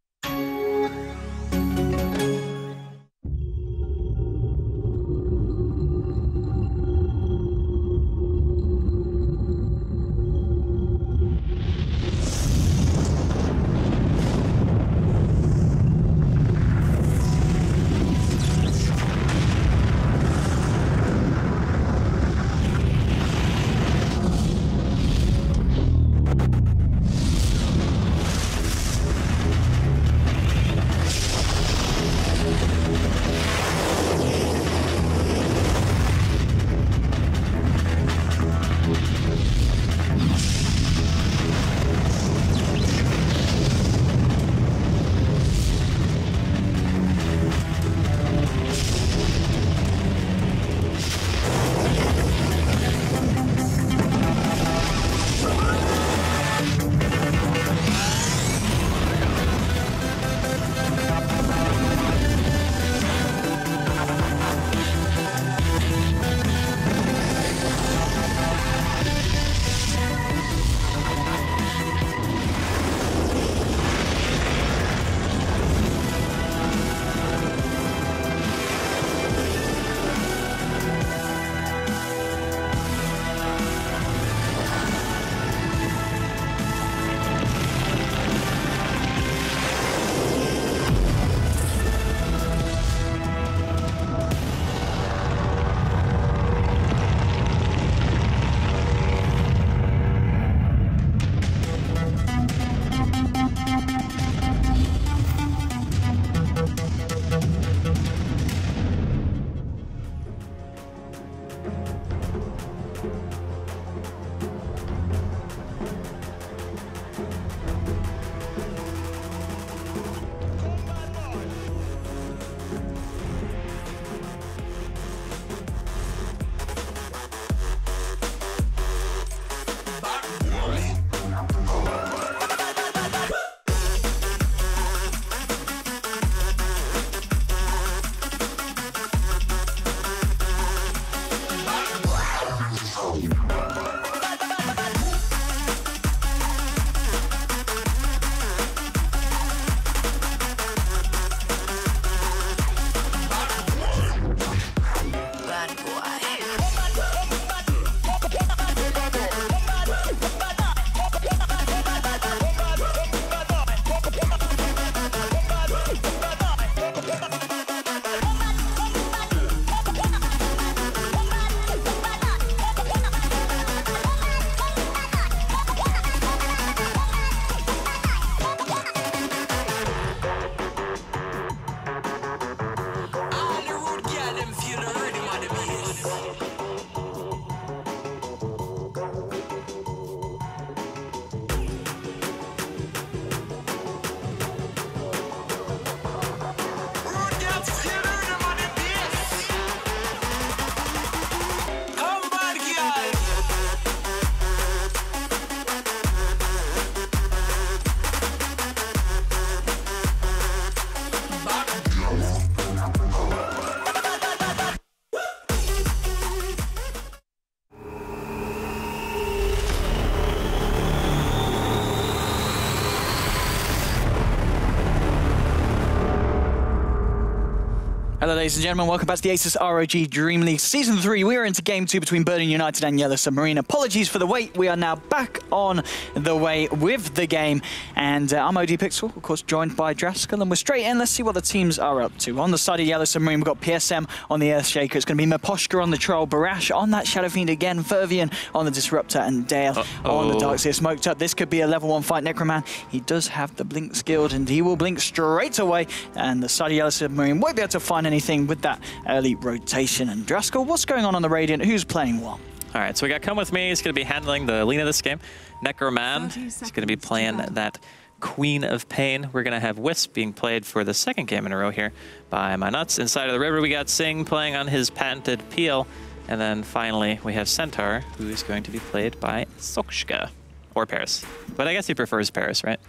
A: Hello ladies and gentlemen, welcome back to the ASUS ROG DreamLeague Season 3. We are into Game 2 between Burden United and Yellow Submarine. Apologies for the wait, we are now back on the way with the game. And I'm OD Pixel, of course joined by Draskell, and we're straight in. Let's see what the teams are up to. On the side of Yellow Submarine, we've got PSM on the Earthshaker. It's going to be Maposhka on the Troll, Barash on that Shadow Fiend again, Fervian on the Disruptor, and Dale on the Darkseer. Smoked up. This could be a level 1 fight. Necroman, he does have the Blink skilled, and he will blink straight away. And the side of Yellow Submarine won't be able to find anything with that early rotation. And Draskell, what's going on the Radiant? Who's playing what?
B: All right, so we got Come With Me. He's going to be handling the lean of this game. Necroman is going to be playing that Queen of Pain. We're going to have Wisp being played for the second game in a row here by my nuts. Inside of the river, we got Sing playing on his patented Peel. And then finally, we have Centaur, who is going to be played by Sokshka, or Paris. But I guess he prefers Paris, right?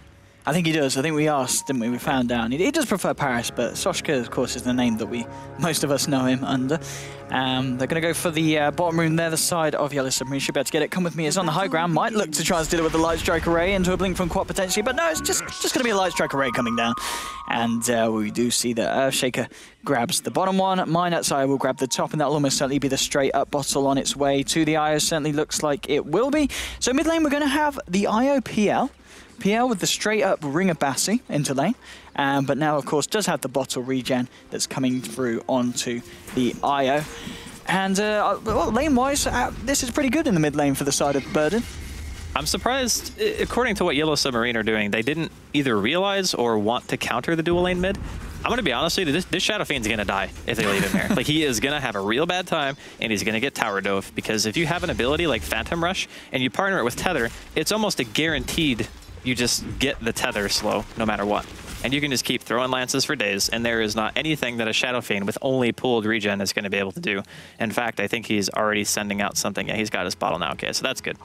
A: I think he does. I think we asked, didn't we? We found out. He does prefer Paris, but Soshka, of course, is the name that most of us know him under. They're going to go for the bottom room there, the side of Yellow Submarine. Should be able to get it. Come With Me is on the high ground. Might look to try and steal it with the Light Strike Array into a Blink from Quat potentially, but no, it's just going to be a Light Strike Array coming down. And we do see that Earthshaker grabs the bottom one. Mine outside will grab the top, and that will almost certainly be the straight up bottle on its way to the IO. Certainly looks like it will be. So mid lane, we're going to have the IO PL. PL with the straight-up Ring of Bassi into lane, but now, of course, does have the bottle regen that's coming through onto the IO. And, well, lane-wise, this is pretty good in the mid lane for the side of Burden.
B: I'm surprised, according to what Yellow Submarine are doing, they didn't either realize or want to counter the dual lane mid. I'm going to be honest with you, this Shadow Fiend's going to die if they leave him here. Like, he is going to have a real bad time, and he's going to get tower dove, because if you have an ability like Phantom Rush, and you partner it with Tether, it's almost a guaranteed you just get the tether slow no matter what. And you can just keep throwing lances for days, and there is not anything that a Shadow Fiend with only pooled regen is going to be able to do. In fact, I think he's already sending out something. Yeah, he's got his bottle now. Okay, so that's good.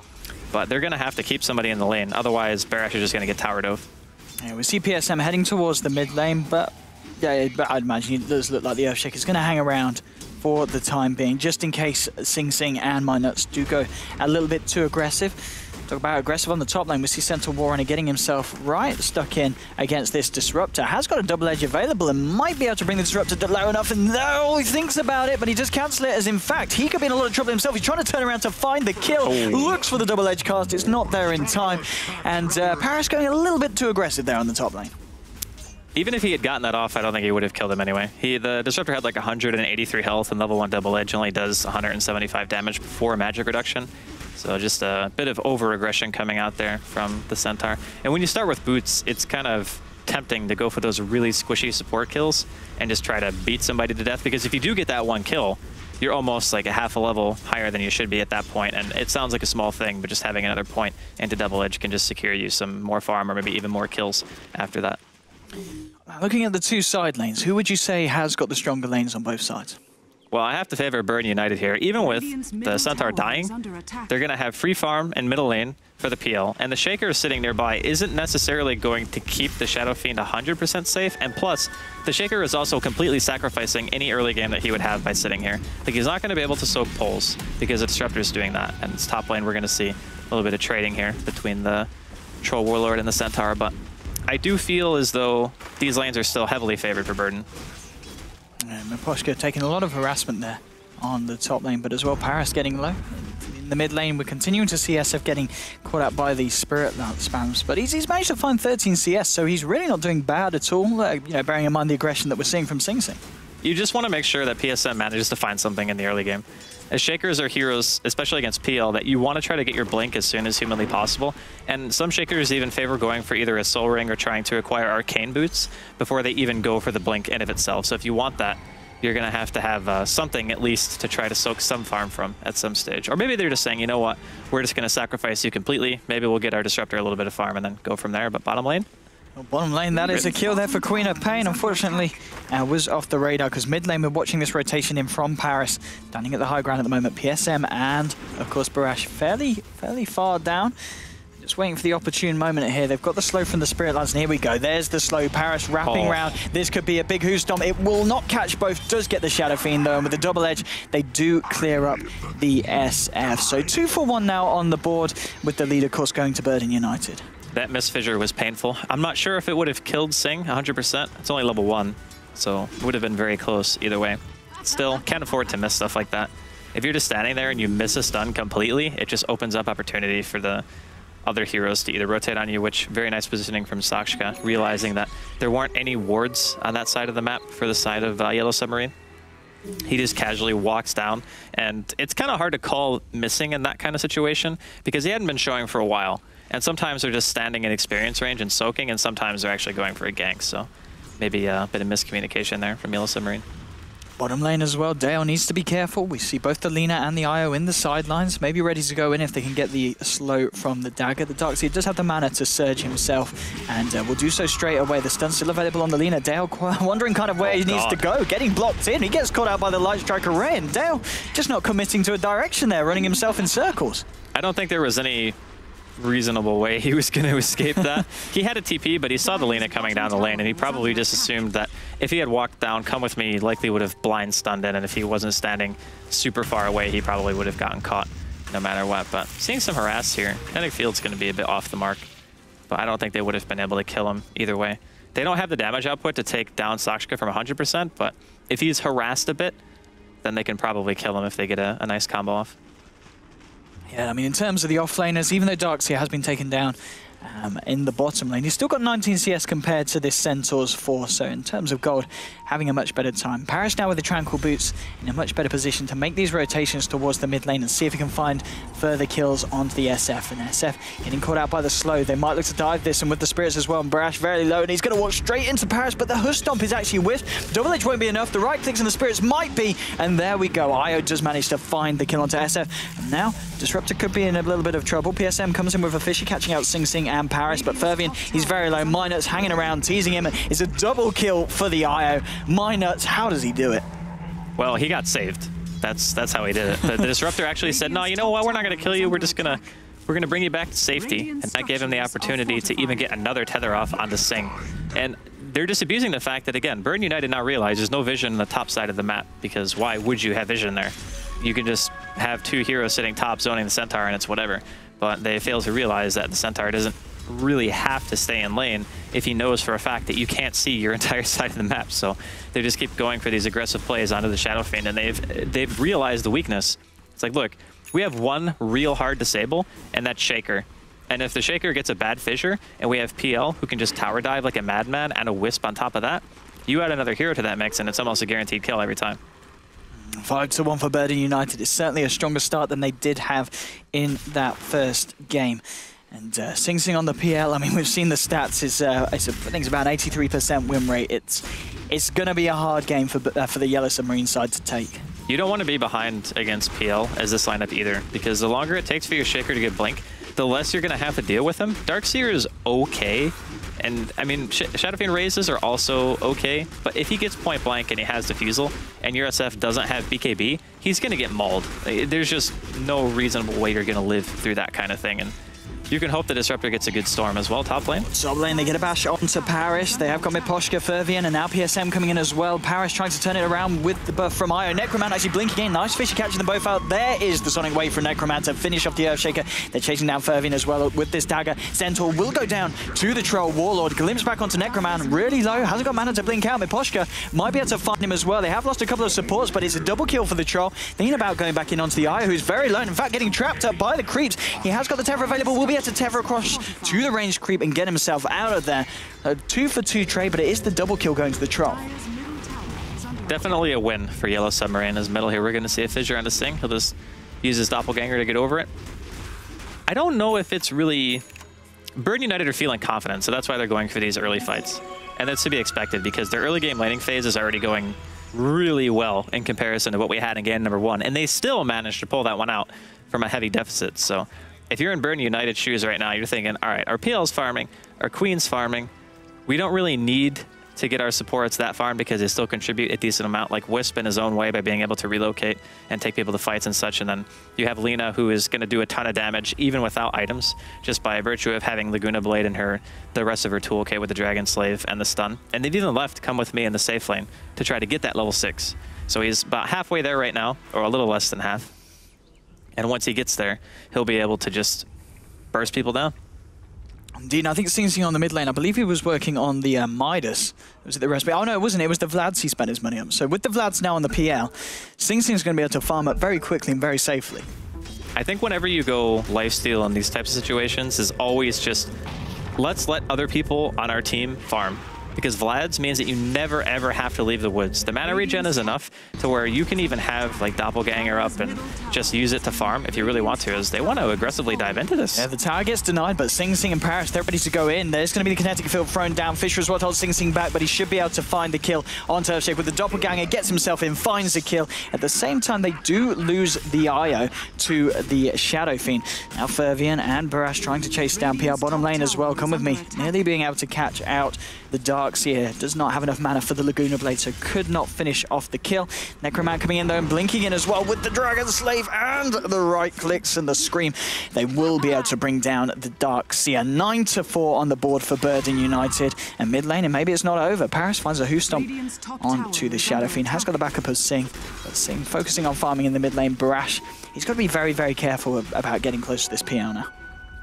B: But they're going to have to keep somebody in the lane. Otherwise, Barash is just going to get tower dove. Yeah,
A: we see PSM heading towards the mid lane, but yeah, I'd imagine it does look like the Earthshaker is going to hang around for the time being, just in case Sing Sing and my nuts do go a little bit too aggressive. Talk about aggressive on the top lane. We see Centaur Warrunner getting himself right stuck in against this Disruptor. Has got a double edge available and might be able to bring the Disruptor low enough. And no, he thinks about it, but he just cancels it, as in fact, he could be in a lot of trouble himself. He's trying to turn around to find the kill. Looks for the double edge cast. It's not there in time. And Paris going a little bit too aggressive there on the top lane.
B: Even if he had gotten that off, I don't think he would have killed him anyway. The Disruptor had like 183 health, and level 1 double edge only does 175 damage before magic reduction. So just a bit of over-aggression coming out there from the Centaur. And when you start with boots, it's kind of tempting to go for those really squishy support kills and just try to beat somebody to death, because if you do get that one kill, you're almost like a half a level higher than you should be at that point. And it sounds like a small thing, but just having another point into double edge can just secure you some more farm or maybe even more kills after that.
A: Looking at the two side lanes, who would you say has got the stronger lanes on both sides?
B: Well, I have to favor Burden United here. Even with the Centaur dying, they're going to have free farm in middle lane for the PL, and the Shaker sitting nearby isn't necessarily going to keep the Shadow Fiend 100% safe, and plus, the Shaker is also completely sacrificing any early game that he would have by sitting here. Like, he's not going to be able to soak pulls because the Disruptor is doing that, and it's top lane we're going to see a little bit of trading here between the Troll Warlord and the Centaur, but I do feel as though these lanes are still heavily favored for Burden.
A: Maposhka taking a lot of harassment there on the top lane, but as well Paris getting low. In the mid lane, we're continuing to see SF getting caught out by the Spirit Lance spams, but he's managed to find 13 CS, so he's really not doing bad at all, you know, bearing in mind the aggression that we're seeing from Sing Sing.
B: You just want to make sure that PSM manages to find something in the early game. As Shakers are heroes, especially against PL, that you want to try to get your blink as soon as humanly possible. And some Shakers even favor going for either a Soul Ring or trying to acquire Arcane Boots before they even go for the blink in of itself. So if you want that, you're going to have something at least to try to soak some farm from at some stage. Or maybe they're just saying, you know what, we're just going to sacrifice you completely. Maybe we'll get our Disruptor a little bit of farm and then go from there. But bottom lane?
A: Well, bottom lane, that is a kill there for Queen of Pain. Unfortunately, was off the radar, because mid lane we're watching this rotation in from Paris. Standing at the high ground at the moment, PSM and, of course, Barash fairly far down. Just waiting for the opportune moment here. They've got the slow from the Spirit Lance, and here we go. There's the slow. Paris wrapping around. This could be a big Who Stomp. It will not catch both. Does get the Shadow Fiend, though, and with the double edge, they do clear up the SF. So 2 for 1 now on the board, with the lead, of course, going to Burden United.
B: That misfissure was painful. I'm not sure if it would have killed Sing 100%. It's only level 1. So would have been very close either way. Still, can't afford to miss stuff like that. If you're just standing there and you miss a stun completely, it just opens up opportunity for the other heroes to either rotate on you, which very nice positioning from Sakshka, realizing that there weren't any wards on that side of the map for the side of Yellow Submarine. He just casually walks down, and it's kind of hard to call missing in that kind of situation because he hadn't been showing for a while. And sometimes they're just standing in experience range and soaking, and sometimes they're actually going for a gank. So maybe a bit of miscommunication there from Yellow Submarine.
A: Bottom lane as well, Dale needs to be careful. We see both the Lina and the Io in the sidelines, maybe ready to go in if they can get the slow from the dagger. The Darkseid does have the mana to surge himself, and will do so straight away. The stun's still available on the Lina. Dale wondering kind of where he needs to go, getting blocked in. He gets caught out by the Light Striker Ray, and Dale just not committing to a direction there, running himself in circles.
B: I don't think there was any reasonable way he was going to escape that. He had a TP, but he saw the Lina coming down the lane, and he probably just assumed that if he had walked down, come with me, he likely would have blind stunned in, and if he wasn't standing super far away, he probably would have gotten caught no matter what. But seeing some harass here, I think Field's going to be a bit off the mark, but I don't think they would have been able to kill him either way. They don't have the damage output to take down Sakshka from 100%, but if he's harassed a bit, then they can probably kill him if they get a nice combo off.
A: Yeah, I mean, in terms of the offlaners, even though Darkseid has been taken down in the bottom lane, he's still got 19 CS compared to this Centaur's 4, so in terms of gold, having a much better time. Parrish now with the Tranquil Boots in a much better position to make these rotations towards the mid lane and see if he can find further kills onto the SF. And SF getting caught out by the slow. They might look to dive this, and with the Spirits as well, and Brash very low, and he's going to walk straight into Parrish, but the Hush Stomp is actually whiffed. Double Edge won't be enough. The right clicks and the Spirits might be, and there we go. Io does manage to find the kill onto SF, and now Disruptor could be in a little bit of trouble. PSM comes in with a Fishy, catching out Sing Sing and Paris, but Fervian, he's very low. Minut's hanging around, teasing him. It's a double kill for the Io. Minut's, how does he do it?
B: Well, he got saved. That's how he did it. The Disruptor actually said, no, you know what, we're not going to kill you. We're gonna bring you back to safety. And that gave him the opportunity to even get another tether off onto Sing. And they're just abusing the fact that, again, Burn United now realize there's no vision on the top side of the map, because why would you have vision there? You can just have two heroes sitting top zoning the Centaur and it's whatever. But they fail to realize that the Centaur doesn't really have to stay in lane if he knows for a fact that you can't see your entire side of the map. So they just keep going for these aggressive plays onto the Shadow Fiend, and they've realized the weakness. It's like, look, we have one real hard disable, and that's Shaker. And if the Shaker gets a bad fissure, and we have PL who can just tower dive like a madman and a Wisp on top of that, you add another hero to that mix, and it's almost a guaranteed kill every time.
A: 5-1 for Burden United. It's certainly a stronger start than they did have in that first game. And Sing Sing on the PL, I mean, we've seen the stats. I think it's about 83% win rate. It's going to be a hard game for the Yellow Submarine side to take.
B: You don't want to be behind against PL as this lineup either, because the longer it takes for your Shaker to get Blink, the less you're going to have to deal with him. Darkseer is okay, and I mean, Shadow Fiend raises are also okay, but if he gets point blank and he has Diffusal, and your SF doesn't have BKB, he's going to get mauled. There's just no reasonable way you're going to live through that kind of thing, and you can hope the Disruptor gets a good storm as well, top lane.
A: Top lane, they get a bash onto Paris. They have got Miposhka, Fervian, and now PSM coming in as well. Paris trying to turn it around with the buff from Io. Necromant actually blinking in. Nice Fishy catching them both out. There is the Sonic Wave from Necromant to finish off the Earthshaker. They're chasing down Fervian as well with this dagger. Centaur will go down to the Troll. Warlord glimpse back onto Necromant. Really low. Hasn't got mana to blink out. Miposhka might be able to find him as well. They have lost a couple of supports, but it's a double kill for the Troll. Thinking about going back in onto the Io, who's very low. In fact, getting trapped up by the creeps. He has got the tether available. Will be able to tether across to the ranged creep and get himself out of there. A 2-for-2 trade, but it is the double kill going to the Troll.
B: Definitely a win for Yellow Submarine as middle here. We're going to see a fissure on the Sing. He'll just use his doppelganger to get over it. I don't know if it's really... Burn United are feeling confident, so that's why they're going for these early fights. And that's to be expected because their early game laning phase is already going really well in comparison to what we had in game number 1. And they still managed to pull that one out from a heavy deficit. So if you're in Burn United shoes right now, you're thinking, all right, our PL's farming, our Queen's farming. We don't really need to get our supports that far because they still contribute a decent amount, like Wisp in his own way by being able to relocate and take people to fights and such. And then you have Lina, who is going to do a ton of damage even without items, just by virtue of having Laguna Blade in the rest of her toolkit with the Dragon Slave and the stun. And they've even left Come With Me in the safe lane to try to get that level 6. So he's about halfway there right now, or a little less than half. And once he gets there, he'll be able to just burst people down.
A: Indeed, I think Sing Sing on the mid lane, I believe he was working on the Midas. Was it the recipe? Oh no, it wasn't. It was the Vlads he spent his money on. So with the Vlads now on the PL, Sing Sing's going to be able to farm up very quickly and very safely.
B: I think whenever you go lifesteal in these types of situations is always just, let's let other people on our team farm. Because Vlad's means that you never ever have to leave the woods. The mana regen is enough to where you can even have like Doppelganger up and just use it to farm if you really want to, as they want to aggressively dive into this.
A: Yeah, the tower gets denied, but Sing Sing and Paris, they're ready to go in. There's going to be the kinetic field thrown down. Fisher as well holds Sing Sing back, but he should be able to find the kill on Turfshake with the Doppelganger, gets himself in, finds the kill. At the same time, they do lose the IO to the Shadow Fiend. Now Fervian and Barash trying to chase down PR bottom lane as well. Come with me. Nearly being able to catch out the Darkseer. Does not have enough mana for the Laguna Blade, so could not finish off the kill. Necroman coming in though and blinking in as well with the Dragon Slave and the right clicks and the Scream. They will be able to bring down the Darkseer. 9-4 on the board for Burden United. And mid lane, and maybe it's not over. Paris finds a Who Stomp onto the Shadow Fiend. Has got the backup of Sing, but Sing focusing on farming in the mid lane. Barash, he's got to be very, very careful about getting close to this PL now.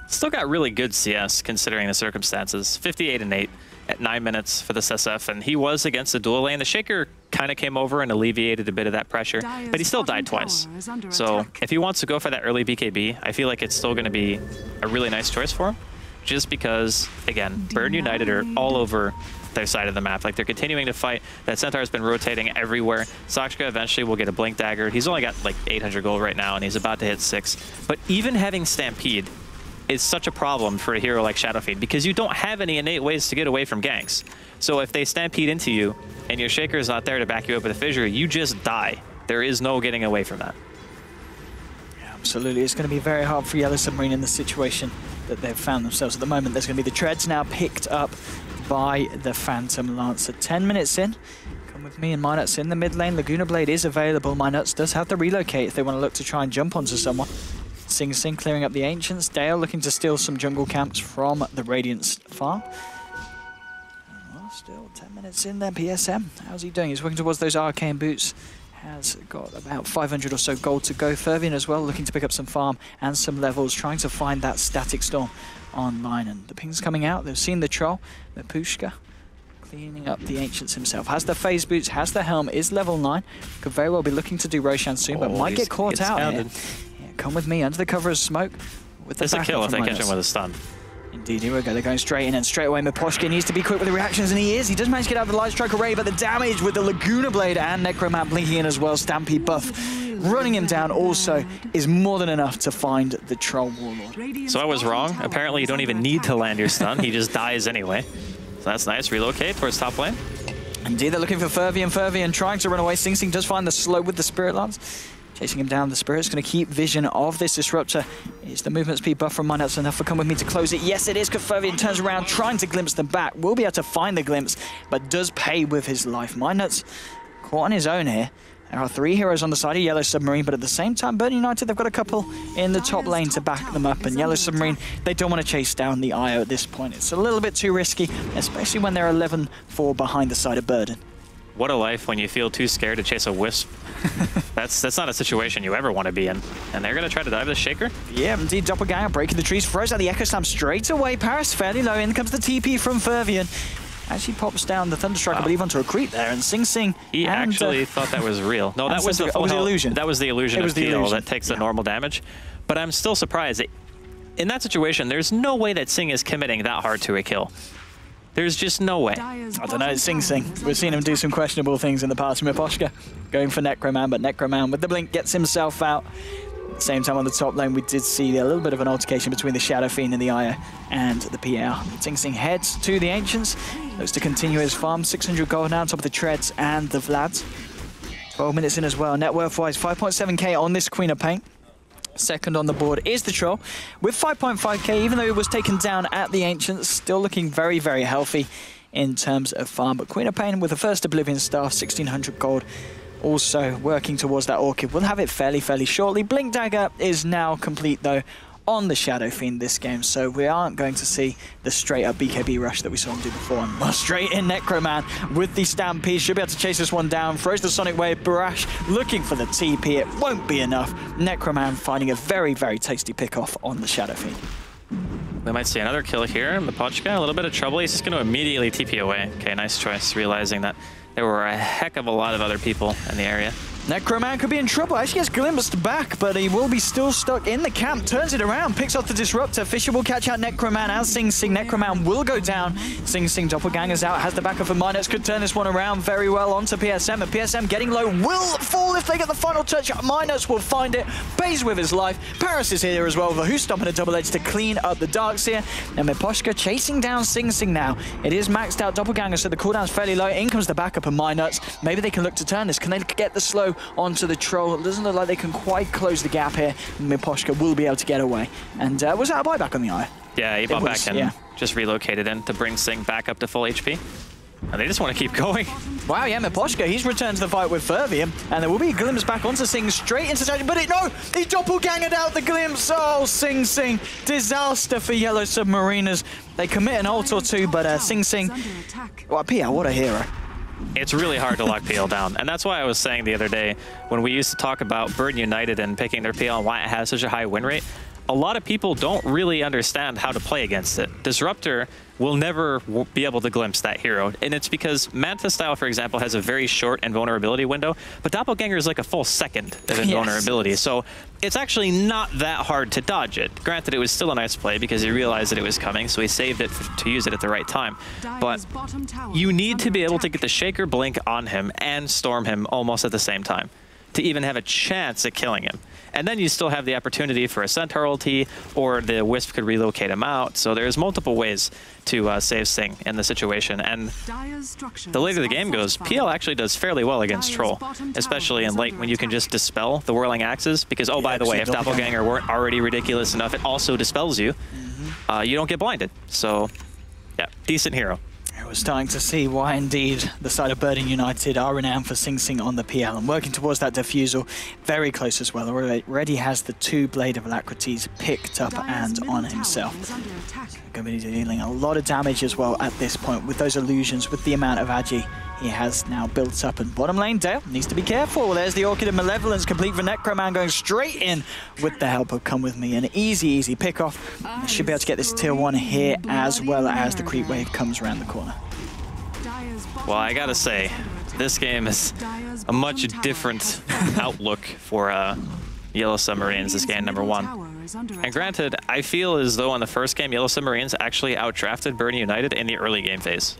B: Still got really good CS considering the circumstances. 58 and 8 at 9 minutes for this SF, and he was against the dual lane. The Shaker kind of came over and alleviated a bit of that pressure, but he still died twice. So if he wants to go for that early BKB, I feel like it's still going to be a really nice choice for him, just because, again, Burden United are all over their side of the map. Like, they're continuing to fight. That Centaur's been rotating everywhere. Sakshka eventually will get a Blink Dagger. He's only got like 800 gold right now, and he's about to hit 6. But even having Stampede is such a problem for a hero like Shadowfiend, because you don't have any innate ways to get away from ganks. So if they stampede into you and your Shaker is not there to back you up with a fissure, you just die. There is no getting away from that.
A: Yeah, absolutely. It's going to be very hard for Yellow Submarine in the situation that they've found themselves at the moment. There's going to be the treads now picked up by the Phantom Lancer. 10 minutes in. Come with me, and Minut's in the mid lane. Laguna Blade is available. Minut's does have to relocate if they want to look to try and jump onto someone. Sing Sing clearing up the Ancients. Dale looking to steal some jungle camps from the Radiance farm. Well, still 10 minutes in there. PSM, how's he doing? He's working towards those arcane boots. Has got about 500 or so gold to go. Fervian as well, looking to pick up some farm and some levels, trying to find that Static Storm online. And the ping's coming out. They've seen the troll. The Pushka cleaning up the Ancients himself. Has the phase boots, has the helm, is level 9. Could very well be looking to do Roshan soon, but might get caught out here. Come with me under the cover of smoke. With the
B: it's a kill if they catch him with a stun.
A: Indeed, here we go. They're going straight in, and straight away Miposhka needs to be quick with the reactions, and he is. He does manage to get out of the Light Strike Array, but the damage with the Laguna Blade and Necroman blinking in as well. Stampede buff running him down also is more than enough to find the Troll Warlord.
B: So I was wrong. Apparently you don't even need to land your stun. He just dies anyway. So that's nice. Relocate towards top lane.
A: Indeed, they're looking for Fervian. Fervian trying to run away. Sing Sing does find the slow with the Spirit Lance. Chasing him down, the Spirit's going to keep vision of this Disruptor. Is the movement speed buff from Minut's enough for Come With Me to close it? Yes, it is. Fervian turns around, trying to glimpse them back. Will be able to find the glimpse, but does pay with his life. Minut's caught on his own here. There are 3 heroes on the side of Yellow Submarine, but at the same time, Burden United, they've got a couple in the top lane to back them up. And Yellow Submarine, they don't want to chase down the IO at this point. It's a little bit too risky, especially when they're 11-4 behind the side of Burden.
B: What a life when you feel too scared to chase a wisp. That's not a situation you ever want to be in. And they're going to try to dive the Shaker?
A: Yeah, indeed. Doppelganger breaking the trees. Throws out the Echo Slam straight away. Paris fairly low. In comes the TP from Fervian. Actually pops down the Thunderstrike, I believe, onto a creep there. And Sing Sing.
B: He actually thought that was real. No, that was the
A: illusion.
B: That was the illusion of Peel that takes the normal damage. But I'm still surprised. In that situation, there's no way that Sing is committing that hard to a kill. There's just no way.
A: I don't know, it's Sing Sing. We've seen him do some questionable things in the past. Miposhka going for Necroman, but Necroman with the blink gets himself out. At the same time on the top lane, we did see a little bit of an altercation between the Shadow Fiend and the IO and the PL. Sing Sing heads to the Ancients. Looks to continue his farm. 600 gold now on top of the Treads and the Vlads. 12 minutes in as well. Net worth-wise, 5.7k on this Queen of Paint. Second on the board is the Troll with 5.5k, even though it was taken down at the Ancients, still looking very, very healthy in terms of farm. But Queen of Pain with the first Oblivion Staff, 1600 gold, also working towards that Orchid. We'll have it fairly shortly. Blink Dagger is now complete though on the Shadow Fiend this game, so we aren't going to see the straight-up BKB rush that we saw him do before. And straight in Necroman with the Stampede, should be able to chase this one down, throws the Sonic Wave. Barash looking for the TP, it won't be enough. Necroman finding a very, very tasty pick-off on the Shadow Fiend.
B: We might see another kill here. Mipochka, a little bit of trouble. He's just going to immediately TP away. Okay, nice choice, realizing that there were a heck of a lot of other people in the area.
A: Necroman could be in trouble. Actually gets glimpsed back, but he will be still stuck in the camp. Turns it around, picks off the Disruptor. Fisher will catch out Necroman as Sing Sing. Necroman will go down. Sing Sing Doppelganger's out, has the backup of Minus. Could turn this one around very well onto PSM. And PSM getting low will fall if they get the final touch. Minus will find it, pays with his life. Paris is here as well, who's stopping a double edge to clean up the darks here. And Mipochka chasing down Sing Sing now. It is maxed out Doppelganger, so the cooldown's fairly low. In comes the backup of Minus. Maybe they can look to turn this. Can they get the slow onto the troll? It doesn't look like they can quite close the gap here. Mipochka will be able to get away. And was that a buyback on the eye?
B: Yeah, he bought back and just relocated in to bring Sing back up to full HP. And they just want to keep going.
A: Wow, yeah, Mipochka, he's returned to the fight with Fervium. And there will be a glimpse back onto Sing straight into Saturn. But no, he doppelgangered out the glimpse. Oh, Sing Sing. Disaster for Yellow Submariners. They commit an ult or two, but Sing Sing. Well, PL, what a hero.
B: It's really hard to lock PL down. And that's why I was saying the other day, when we used to talk about Burden United and picking their PL and why it has such a high win rate, a lot of people don't really understand how to play against it. Disruptor will never be able to glimpse that hero. And it's because Manta Style, for example, has a very short invulnerability window, but Doppelganger is like a full second of invulnerability. Yes. So it's actually not that hard to dodge it. Granted, it was still a nice play because he realized that it was coming, so he saved it to use it at the right time. But you need to be able to get the Shaker Blink on him and storm him almost at the same time to even have a chance at killing him. And then you still have the opportunity for a Centaur ulti, or the Wisp could relocate him out. So there's multiple ways to save Sing in the situation. And the later the game goes, PL actually does fairly well against Troll, especially in late when you can just dispel the Whirling Axes. Because, oh, by the way, if Doppelganger weren't already ridiculous enough, it also dispels you. You don't get blinded. So, yeah, decent hero.
A: We're starting to see why, indeed, the side of Burden United are renowned for Sing Sing on the PL and working towards that defusal. Very close as well. Already has the 2 Blade of Alacrities picked up and on himself. Going to be dealing a lot of damage as well at this point with those illusions, with the amount of Agi he has now built up. And bottom lane, Dale needs to be careful. There's the Orchid of Malevolence, complete for Necroman, going straight in with the help of Come With Me. An easy pick off. Should be able to get this tier 1 here as well as the creep wave comes around the corner.
B: Well, I gotta say, this game is a much different outlook for Yellow Submarines, this game number 1. And granted, I feel as though in the first game, Yellow Submarines actually outdrafted Burden United in the early game phase.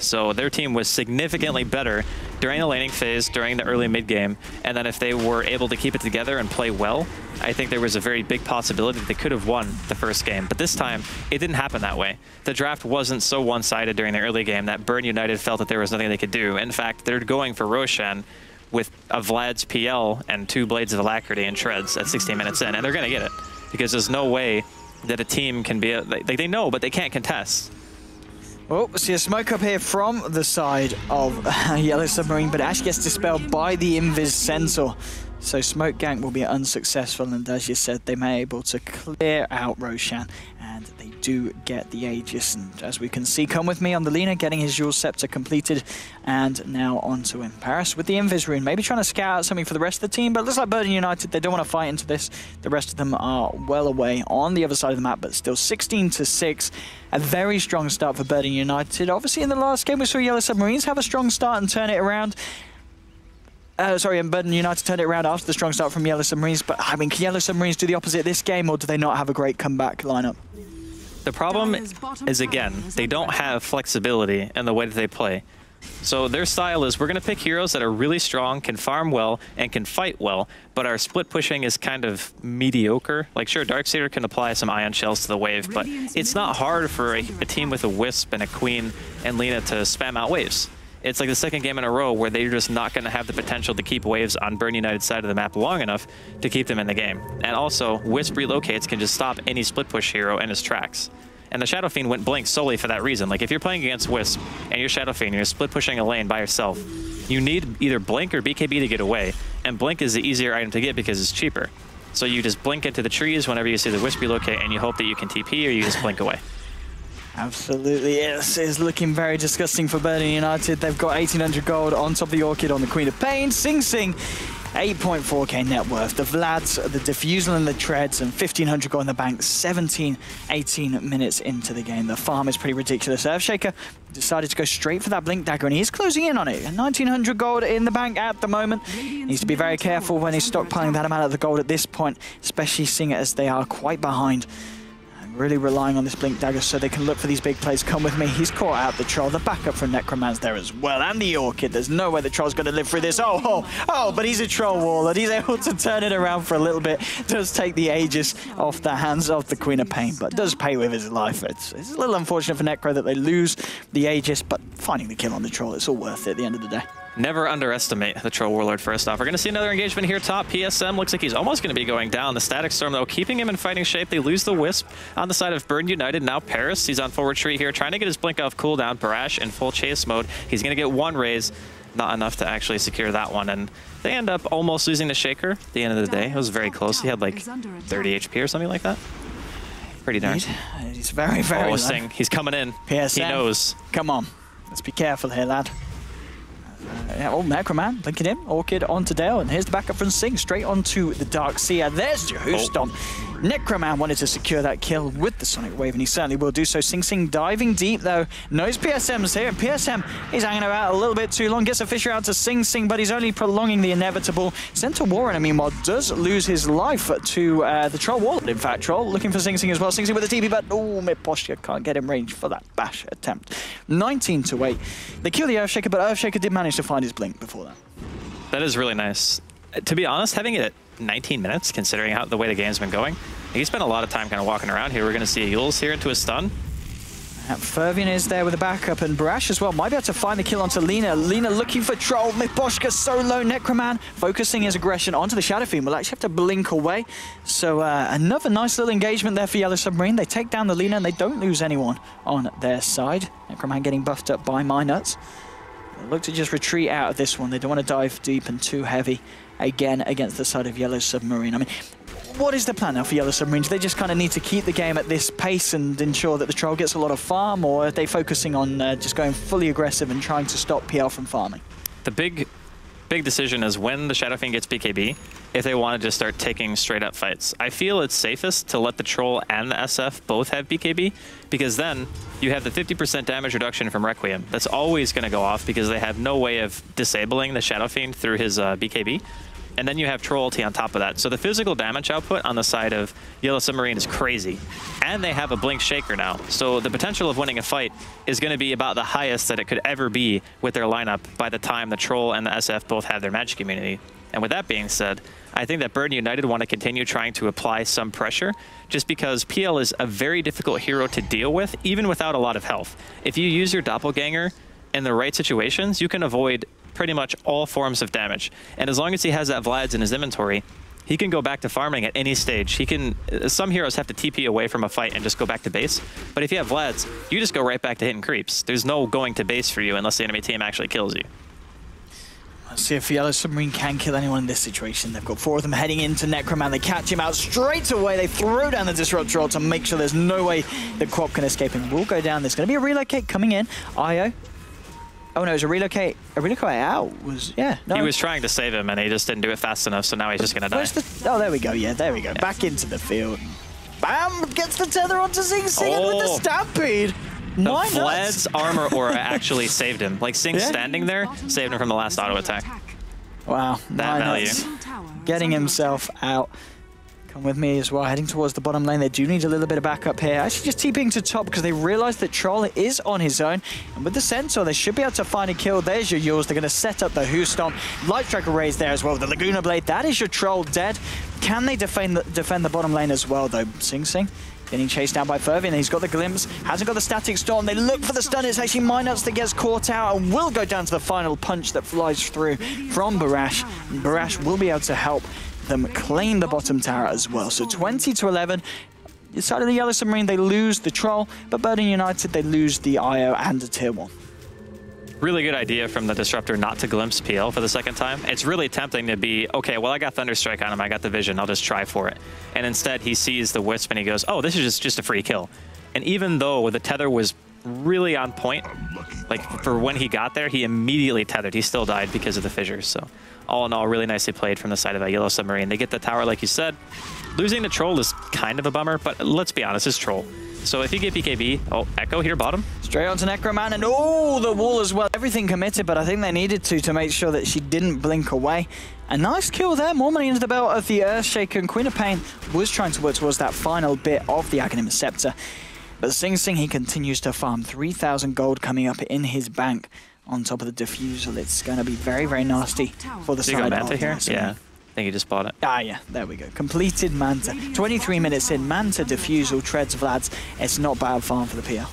B: So their team was significantly better during the laning phase, during the early mid game, and then if they were able to keep it together and play well, I think there was a very big possibility that they could have won the first game. But this time, it didn't happen that way. The draft wasn't so one-sided during the early game that Burden United felt that there was nothing they could do. In fact, they're going for Roshan with a Vlad's PL and 2 Blades of Alacrity and Shreds at 16 minutes in, and they're going to get it. Because there's no way that a team can be... they know, but they can't contest.
A: Oh, see a smoke up here from the side of Yellow Submarine, but Ash gets dispelled by the Invis Centaur. So Smoke Gank will be unsuccessful, and as you said, they may be able to clear out Roshan, and they do get the Aegis. And as we can see, Come With Me on the Lina, getting his Jewel Scepter completed, and now onto him. Paris with the Invis Rune, maybe trying to scout out something for the rest of the team, but it looks like Burden United, they don't want to fight into this. The rest of them are well away on the other side of the map, but still 16-6. A very strong start for Burden United. Obviously, in the last game, we saw Yellow Submarines have a strong start and turn it around. And Burden United turned it around after the strong start from Yellow Submarines. But, I mean, can Yellow Submarines do the opposite this game, or do they not have a great comeback lineup?
B: The problem is, again, they don't have flexibility in the way that they play. So their style is, we're going to pick heroes that are really strong, can farm well, and can fight well, but our split pushing is kind of mediocre. Like, sure, Darkseer can apply some Ion Shells to the wave, but it's not hard for a team with a Wisp and a Queen and Lina to spam out waves. It's like the second game in a row where they're just not going to have the potential to keep waves on Burden United's side of the map long enough to keep them in the game. And also, Wisp relocates can just stop any split push hero in his tracks. And the Shadow Fiend went Blink solely for that reason. Like, if you're playing against Wisp and you're Shadow Fiend and you're split pushing a lane by yourself, you need either Blink or BKB to get away. And Blink is the easier item to get because it's cheaper. So you just blink into the trees whenever you see the Wisp relocate, and you hope that you can TP or you just blink away.
A: Absolutely, yes. It's looking very disgusting for Burden United. They've got 1,800 gold on top of the Orchid on the Queen of Pain. Sing Sing 8.4k net worth. The Vlads, the Diffusal and the Treads, and 1,500 gold in the bank, 18 minutes into the game. The farm is pretty ridiculous. Earthshaker decided to go straight for that Blink Dagger, and he's closing in on it. 1,900 gold in the bank at the moment. Needs to be very careful when he's stockpiling that amount of the gold at this point, especially seeing it as they are quite behind. Really relying on this Blink Dagger so they can look for these big plays. Come with me. He's caught out the Troll. The backup from Necromant's there as well. And the Orchid. There's no way the Troll's going to live through this. Oh, but he's a Troll Warlord. He's able to turn it around for a little bit. Does take the Aegis off the hands of the Queen of Pain, but does pay with his life. It's a little unfortunate for Necro that they lose the Aegis, but finding the kill on the Troll, it's all worth it at the end of the day.
B: Never underestimate the Troll Warlord first off. We're going to see another engagement here top. PSM looks like he's almost going to be going down. The Static Storm, though, keeping him in fighting shape. They lose the Wisp on the side of Burn United. Now Paris, he's on full retreat here, trying to get his Blink off cooldown. Barash in full chase mode. He's going to get one raise. Not enough to actually secure that one. And they end up almost losing the Shaker at the end of the day. It was very close. He had like 30 HP or something like that. Pretty darn.
A: He's very, very low.
B: He's coming in.
A: PSM.
B: He knows.
A: Come on. Let's be careful here, lad. Necroman, blinking in, Orchid onto Dale, and here's the backup from Sing, straight onto the Dark Seer. There's your Stomp. Necroman wanted to secure that kill with the Sonic Wave, and he certainly will do so. Sing diving deep, though, knows PSM's here, and PSM is hanging about a little bit too long. Gets a Fisher out to Sing, but he's only prolonging the inevitable. Sent to Warren, meanwhile, does lose his life to the Troll Warlord. In fact, Troll looking for Sing as well. Sing with a TP, but Mid-Posture can't get in range for that bash attempt. 19-8. They kill the Earthshaker, but Earthshaker did manage to find his Blink before that.
B: That is really nice. To be honest, having it at 19 minutes, considering the way the game's been going, he spent a lot of time kind of walking around here. We're going to see Yules here into a stun.
A: Fervian is there with a backup, and Barash as well might be able to find the kill onto Lina. Lina looking for Troll. Mid-Boshka so low. Necroman focusing his aggression onto the Shadow Fiend. Will actually have to blink away. So another nice little engagement there for Yellow Submarine. They take down the Lina, and they don't lose anyone on their side. Necroman getting buffed up by Minuts. Look to just retreat out of this one. They don't want to dive deep and too heavy again against the side of Yellow Submarine. I mean, what is the plan now for Yellow Submarine? Do they just kind of need to keep the game at this pace and ensure that the Troll gets a lot of farm, or are they focusing on just going fully aggressive and trying to stop PL from farming?
B: The big decision is when the Shadow Fiend gets BKB, if they want to just start taking straight up fights. I feel it's safest to let the Troll and the SF both have BKB, because then you have the 50% damage reduction from Requiem. That's always going to go off because they have no way of disabling the Shadow Fiend through his BKB. And then you have Troll ulti on top of that. So the physical damage output on the side of Yellow Submarine is crazy. And they have a Blink Shaker now. So the potential of winning a fight is going to be about the highest that it could ever be with their lineup by the time the Troll and the SF both have their magic immunity. And with that being said, I think that Burn United want to continue trying to apply some pressure, just because PL is a very difficult hero to deal with, even without a lot of health. If you use your Doppelganger in the right situations, you can avoid pretty much all forms of damage. And as long as he has that Vlad's in his inventory, he can go back to farming at any stage. He can. Some heroes have to TP away from a fight and just go back to base. But if you have Vlad's, you just go right back to hitting creeps. There's no going to base for you unless the enemy team actually kills you.
A: Let's see if Yellow Submarine can kill anyone in this situation. They've got 4 of them heading into Necroman. They catch him out straight away. They throw down the Disrupt Troll to make sure there's no way the Quap can escape him. Will go down. There's going to be a relocate coming in. Io. Oh no, it was a relocate. A relocate out was, yeah. No.
B: He was trying to save him and he just didn't do it fast enough, so now he's just going to die.
A: Oh, there we go. Yeah, there we go. Yeah. Back into the field. Bam! Gets the tether onto Sing with the Stampede.
B: The Vlad's armor aura actually saved him. Like, Sing standing there saved him from the last auto attack.
A: Wow.
B: That value.
A: Getting himself out. Come with me as well, heading towards the bottom lane. They do need a little bit of backup here. Actually just TPing to top because they realize that Troll is on his own. And with the Centaur, they should be able to find a kill. There's your Yules. They're going to set up the Who Stomp. Light Striker raised there as well. The Laguna Blade, that is your Troll dead. Can they defend the bottom lane as well, though? Sing getting chased down by Fervian. He's got the Glimpse, hasn't got the Static Storm. They look for the stun. It's actually Minuts that gets caught out and will go down to the final punch that flies through from Barash. Barash will be able to help them claim the bottom tower as well. So 20-11. Inside of the Yellow Submarine, they lose the Troll, but Burden United, they lose the IO and the Tier 1.
B: Really good idea from the Disruptor not to glimpse PL for the second time. It's really tempting to be, okay, well, I got Thunderstrike on him, I got the vision, I'll just try for it. And instead, he sees the Wisp and he goes, oh, this is just a free kill. And even though the tether was really on point. Like, for when he got there, he immediately tethered. He still died because of the fissures. So, all in all, really nicely played from the side of that Yellow Submarine. They get the tower, like you said. Losing the Troll is kind of a bummer, but let's be honest, it's Troll. So if you get BKB, oh, Echo here, bottom.
A: Straight onto Necroman, and oh, the wall as well. Everything committed, but I think they needed to make sure that she didn't blink away. A nice kill there, more money into the belt of the Earthshaker, and Queen of Pain was trying to work towards that final bit of the Aghanim Scepter. But Sing Sing, he continues to farm 3,000 gold coming up in his bank on top of the Diffusal. It's going to be very, very nasty for the side
B: Manta
A: of
B: here? Yeah. I think he just bought it.
A: Ah, yeah, there we go. Completed Manta. 23 minutes in, Manta, Diffusal, treads Vlad's. It's not bad farm for the PL.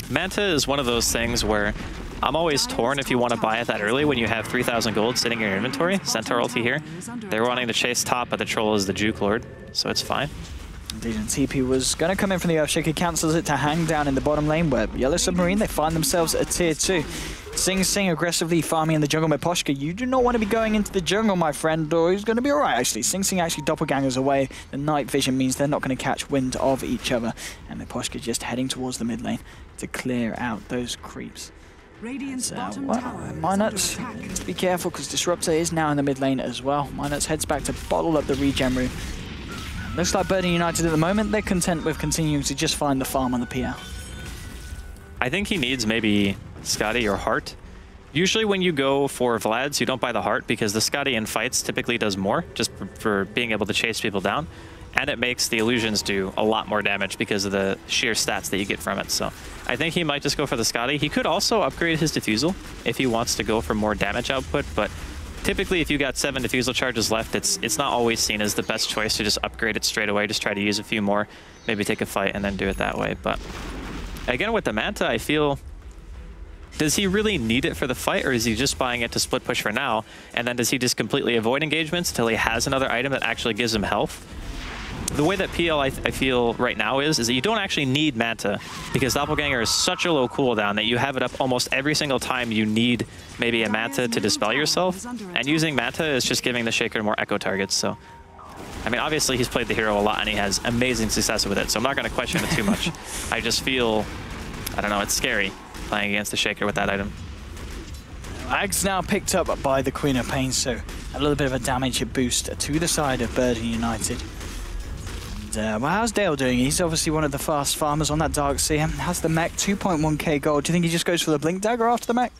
B: Manta is one of those things where I'm always torn if you want to buy it that early when you have 3,000 gold sitting in your inventory. Centaur ulti here. They're wanting to chase top, but the Troll is the Juke Lord, so it's fine.
A: Indeed, and TP was going to come in from the Earthshaker, cancels it to hang down in the bottom lane where Yellow Submarine, they find themselves at tier 2. Sing Sing aggressively farming in the jungle. Miposhka, you do not want to be going into the jungle, my friend, or he's going to be alright, actually. Sing Sing actually doppelgangers away. The night vision means they're not going to catch wind of each other. And Miposhka just heading towards the mid lane to clear out those creeps. Minuts, just be careful because Disruptor is now in the mid lane as well. Minuts heads back to bottle up the regen room. Looks like Burden United at the moment, they're content with continuing to just find the farm on the PL.
B: I think he needs maybe Scotty or Heart. Usually when you go for Vlad's, you don't buy the Heart because the Scotty in fights typically does more, just for being able to chase people down. And it makes the illusions do a lot more damage because of the sheer stats that you get from it. So I think he might just go for the Scotty. He could also upgrade his Diffusal if he wants to go for more damage output, but typically if you got 7 Diffusal charges left, it's not always seen as the best choice to just upgrade it straight away. Just try to use a few more, maybe take a fight and then do it that way. But again, with the Manta, I feel, does he really need it for the fight, or is he just buying it to split push for now? And then does he just completely avoid engagements until he has another item that actually gives him health? The way that PL I feel right now is that you don't actually need Manta because Doppelganger is such a low cooldown that you have it up almost every single time you need maybe a Manta to dispel yourself. And using Manta is just giving the Shaker more echo targets. So, I mean, obviously he's played the hero a lot and he has amazing success with it. So I'm not going to question it too much. I just feel, I don't know, it's scary playing against the Shaker with that item.
A: Ag's now picked up by the Queen of Pain, so a little bit of a damage boost to the side of Burden United. Well, how's Dale doing? He's obviously one of the fast farmers on that Darkseer. Has the mech, 2.1k gold. Do you think he just goes for the Blink Dagger after the mech?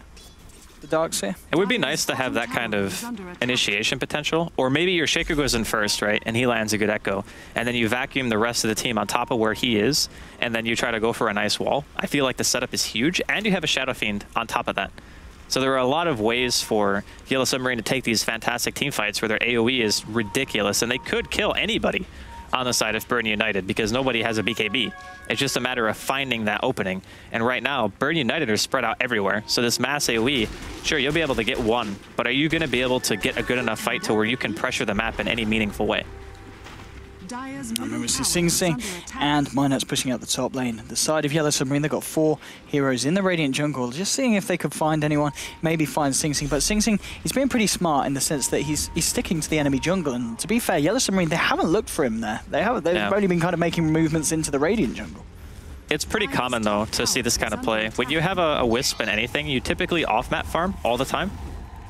A: The Darkseer?
B: It would be nice to have that kind of initiation potential. Or maybe your Shaker goes in first, right? And he lands a good echo. And then you vacuum the rest of the team on top of where he is. And then you try to go for a nice wall. I feel like the setup is huge. And you have a Shadow Fiend on top of that. So there are a lot of ways for Yellow Submarine to take these fantastic team fights where their AoE is ridiculous. And they could kill anybody on the side of Burden United because nobody has a BKB. It's just a matter of finding that opening. And right now, Burden United are spread out everywhere. So this mass AoE, sure, you'll be able to get one, but are you going to be able to get a good enough fight to where you can pressure the map in any meaningful way?
A: We see Sing Sing and Minuts pushing out the top lane. The side of Yellow Submarine, they've got 4 heroes in the Radiant jungle, just seeing if they could find anyone, maybe find Sing Sing. But Sing Sing, he's been pretty smart in the sense that he's sticking to the enemy jungle. And to be fair, Yellow Submarine, they haven't looked for him there. They've only been kind of making movements into the Radiant jungle.
B: It's pretty common, though, to see this kind of play. When you have a Wisp in anything, you typically off-map farm all the time.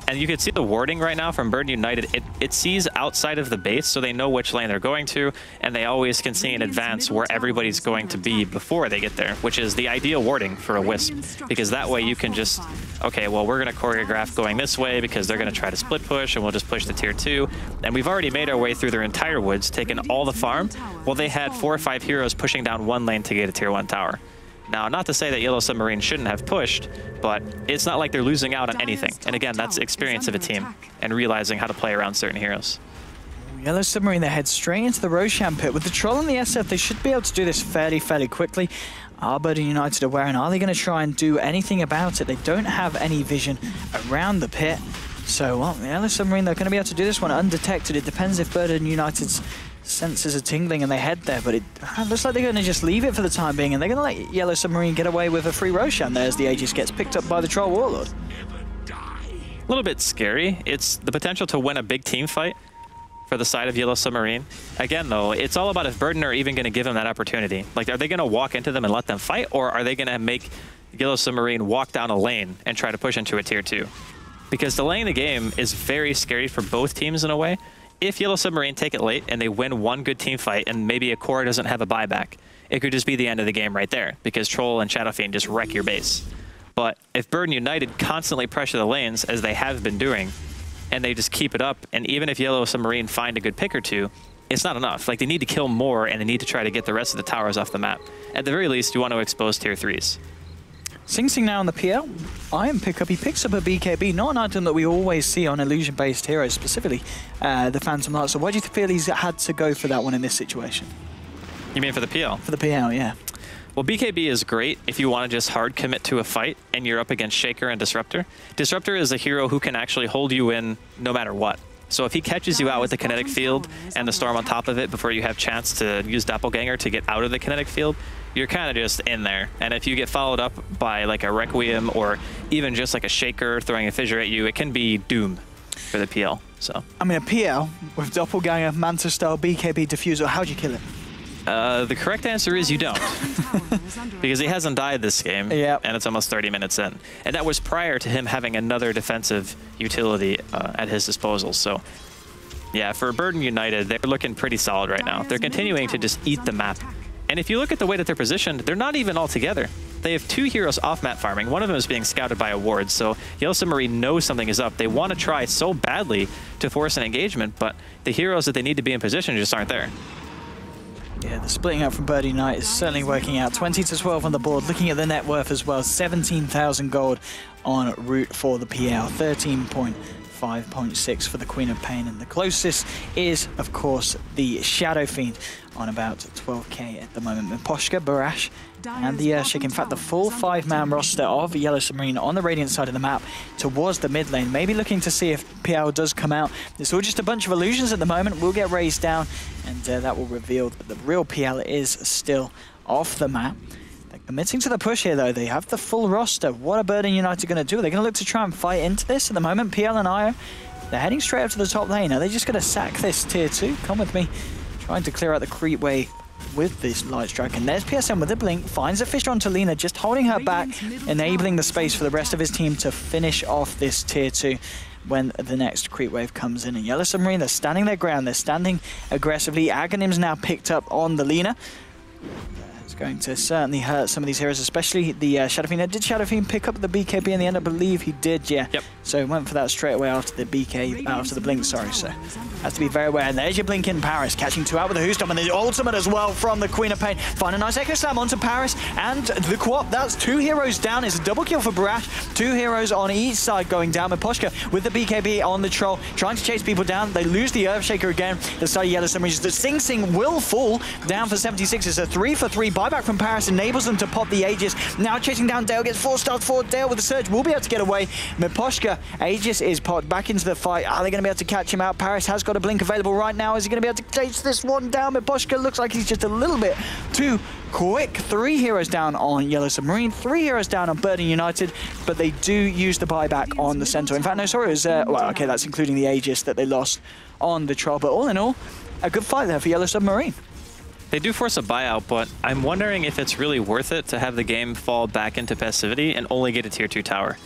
B: And you can see the warding right now from Burden United. It sees outside of the base, so they know which lane they're going to, and they always can see in advance where everybody's going to be before they get there, which is the ideal warding for a Wisp, because that way you can just, okay, well, we're going to choreograph going this way because they're going to try to split push, and we'll just push to tier 2. And we've already made our way through their entire woods, taken all the farm, while they had 4 or 5 heroes pushing down one lane to get a tier 1 tower. Now, not to say that Yellow Submarine shouldn't have pushed, but it's not like they're losing out on anything. And again, that's experience of a team and realizing how to play around certain heroes.
A: Yellow Submarine, they head straight into the Roshan pit. With the Troll and the SF, they should be able to do this fairly quickly. Are Burden United aware, and are they going to try and do anything about it? They don't have any vision around the pit. So, well, Yellow Submarine, they're going to be able to do this one undetected. It depends if Burden United's senses are tingling and they head there, but it looks like they're going to just leave it for the time being, and they're going to let Yellow Submarine get away with a free Roshan there as the Aegis gets picked up by the Troll Warlord.
B: A little bit scary. It's the potential to win a big team fight for the side of Yellow Submarine. Again, though, it's all about if Burden are even going to give them that opportunity. Like, are they going to walk into them and let them fight, or are they going to make Yellow Submarine walk down a lane and try to push into a tier 2? Because delaying the game is very scary for both teams in a way. If Yellow Submarine take it late and they win one good team fight and maybe a core doesn't have a buyback, it could just be the end of the game right there because Troll and Shadow Fiend just wreck your base. But if Burden United constantly pressure the lanes, as they have been doing, and they just keep it up, and even if Yellow Submarine find a good pick or two, it's not enough. Like, they need to kill more, and they need to try to get the rest of the towers off the map. At the very least, you want to expose tier 3s.
A: Sing Sing now on the PL. Iron Pickup, he picks up a BKB, not an item that we always see on illusion-based heroes, specifically the Phantom Heart. So why do you feel he's had to go for that one in this situation?
B: You mean for the PL?
A: For the PL, yeah.
B: Well, BKB is great if you want to just hard commit to a fight and you're up against Shaker and Disruptor. Disruptor is a hero who can actually hold you in no matter what. So if he catches you out with the kinetic field and the storm on top of it before you have chance to use Doppelganger to get out of the kinetic field, you're kind of just in there. And if you get followed up by like a Requiem or even just like a Shaker throwing a fissure at you, it can be doom for the PL. So
A: I mean, a PL with Doppelganger, Manta style, BKB, Diffusal, how'd you kill it?
B: The correct answer is you don't. Because he hasn't died this game, and it's almost 30 minutes in. And that was prior to him having another defensive utility at his disposal. So, yeah, for Burden United, they're looking pretty solid right now. They're continuing to just eat the map. And if you look at the way that they're positioned, they're not even all together. They have 2 heroes off-map farming. One of them is being scouted by a ward, so Yellow Submarine knows something is up. They want to try so badly to force an engagement, but the heroes that they need to be in position just aren't there.
A: Yeah, the splitting up from Birdie Knight is certainly working out. 20 to 12 on the board. Looking at the net worth as well, 17,000 gold on route for the PL, 13.5.6 for the Queen of Pain, and the closest is, of course, the Shadow Fiend on about 12k at the moment. Miposhka, Barash, and the Urshik. In fact, the full 5-man roster of Yellow Submarine on the Radiant side of the map towards the mid lane. Maybe looking to see if PL does come out. It's all just a bunch of illusions at the moment. We'll get raised down, and that will reveal that the real PL is still off the map. They're committing to the push here, though. They have the full roster. What are Burden United going to do? They're going to look to try and fight into this at the moment. PL and IO, they're heading straight up to the top lane. Are they just going to sack this tier 2? Come with me. Trying to clear out the creep wave with this light strike, and there's PSM with a blink, finds a Fisher onto Lina, just holding her back, enabling the space for the rest of his team to finish off this tier 2 when the next creep wave comes in. And Yellow Submarine, they're standing their ground, they're standing aggressively. Aghanim's now picked up on the Lina. It's going to certainly hurt some of these heroes, especially the Shadow Fiend. Did Shadow Fiend pick up the BKB in the end? I believe he did, yeah.
B: Yep.
A: So he went for that straight away after the BK, after the blink, sorry. So has to be very aware. And there's your blink in Paris, catching 2 out with the Hoostomp, and the ultimate as well from the Queen of Pain. Find a nice Echo Slam onto Paris, and the Quap, that's 2 heroes down. It's a double kill for Barash. 2 heroes on each side going down. Miposhka with the BKB on the Troll, trying to chase people down. They lose the Earthshaker again. The side of Yellow Submarine, the Sing Sing will fall down for 76. It's a 3-for-3 buyback from Paris, enables them to pop the Aegis. Now chasing down Dale, gets 4 stars for Dale with the Surge, will be able to get away. Miposhka, Aegis is popped back into the fight. Are they going to be able to catch him out? Paris has got a blink available right now. Is he going to be able to chase this one down? Miposhka looks like he's just a little bit too quick. 3 heroes down on Yellow Submarine, 3 heroes down on Burden United, but they do use the buyback on the Centaur. In fact, no, sorry, it was, well, okay, that's including the Aegis that they lost on the Troll, but all in all, a good fight there for Yellow Submarine.
B: They do force a buyout, but I'm wondering if it's really worth it to have the game fall back into passivity and only get a tier 2 tower.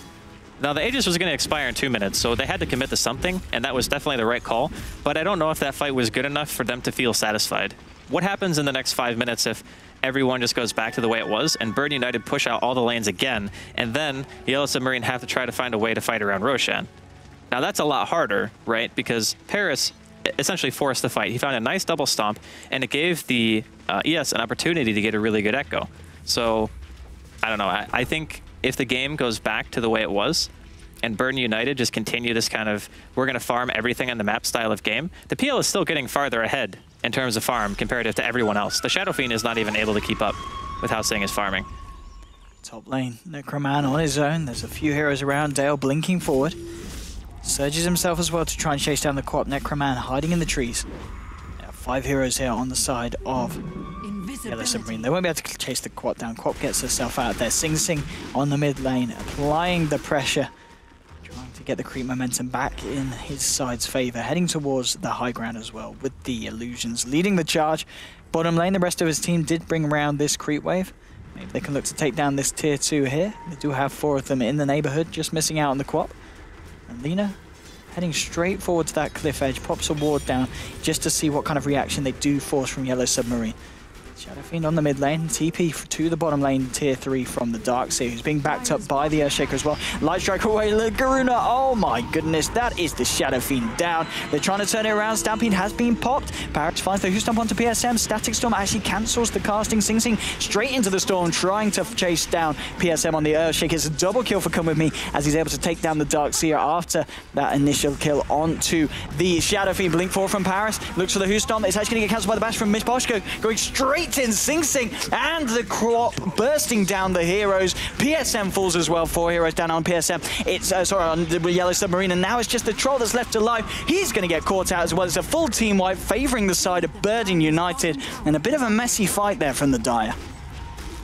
B: Now, the Aegis was going to expire in 2 minutes, so they had to commit to something, and that was definitely the right call, but I don't know if that fight was good enough for them to feel satisfied. What happens in the next 5 minutes if everyone just goes back to the way it was, and Burden United push out all the lanes again, and then Yellow Submarine have to try to find a way to fight around Roshan? Now, that's a lot harder, right? Because Paris essentially forced the fight. He found a nice double stomp, and it gave the ES an opportunity to get a really good echo. So, I don't know. I think if the game goes back to the way it was, and Burden United just continue this kind of, we're going to farm everything on the map style of game, the PL is still getting farther ahead in terms of farm comparative to everyone else. The Shadow Fiend is not even able to keep up with how Sing is farming.
A: Top lane, Necroman on his own. There's a few heroes around. Dale blinking forward. Surges himself as well to try and chase down the Quap. Necroman hiding in the trees. Now 5 heroes here on the side of Yellow Submarine. They won't be able to chase the Quap down. Quap gets herself out there. Sing Sing on the mid lane, applying the pressure. Trying to get the creep momentum back in his side's favor, heading towards the high ground as well, with the illusions leading the charge. Bottom lane, the rest of his team did bring around this creep wave. Maybe they can look to take down this tier 2 here. They do have 4 of them in the neighborhood, just missing out on the quap. And Lina heading straight forward to that cliff edge, pops a ward down just to see what kind of reaction they do force from Yellow Submarine. Shadow Fiend on the mid lane, TP to the bottom lane, tier 3 from the Darkseer, who's being backed up by the Earthshaker as well. Light Strike away, Garuna, oh my goodness, that is the Shadow Fiend down. They're trying to turn it around, Stampede has been popped. Parrots finds the Hoostomp onto PSM, Static Storm actually cancels the casting. Sing Sing straight into the storm, trying to chase down PSM on the Earthshaker. It's a double kill for Come With Me, as he's able to take down the Darkseer after that initial kill onto the Shadow Fiend. Blink 4 from Paris, looks for the Hoostomp, it's actually going to get cancelled by the bash from Miss Boschko, going straight in, Sing Sing, and the crop bursting down the heroes. PSM falls as well, 4 heroes down on PSM. It's, sorry, on the Yellow Submarine, and now it's just the Troll that's left alive. He's going to get caught out as well. It's a full team wipe, favouring the side of Burden United, and a bit of a messy fight there from the Dire.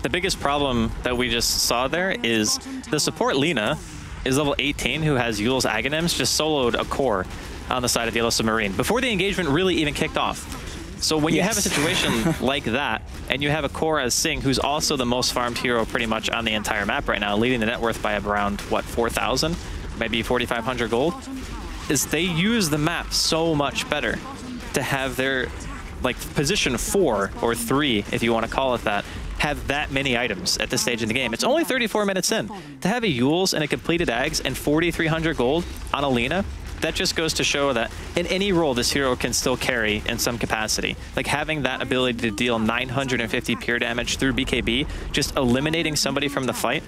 B: The biggest problem that we just saw there is the support Lina is level 18, who has Yule's Aghanims, just soloed a core on the side of Yellow Submarine before the engagement really even kicked off. So when you have a situation like that, and you have a core as Sing, who's also the most farmed hero pretty much on the entire map right now, leading the net worth by around, what, 4,000? Maybe 4,500 gold? Is they use the map so much better to have their, like, position 4 or 3, if you want to call it that, have that many items at this stage in the game. It's only 34 minutes in. To have a Yule's and a completed Ags and 4,300 gold on Alina, that just goes to show that in any role, this hero can still carry in some capacity. Like having that ability to deal 950 pure damage through BKB, just eliminating somebody from the fight,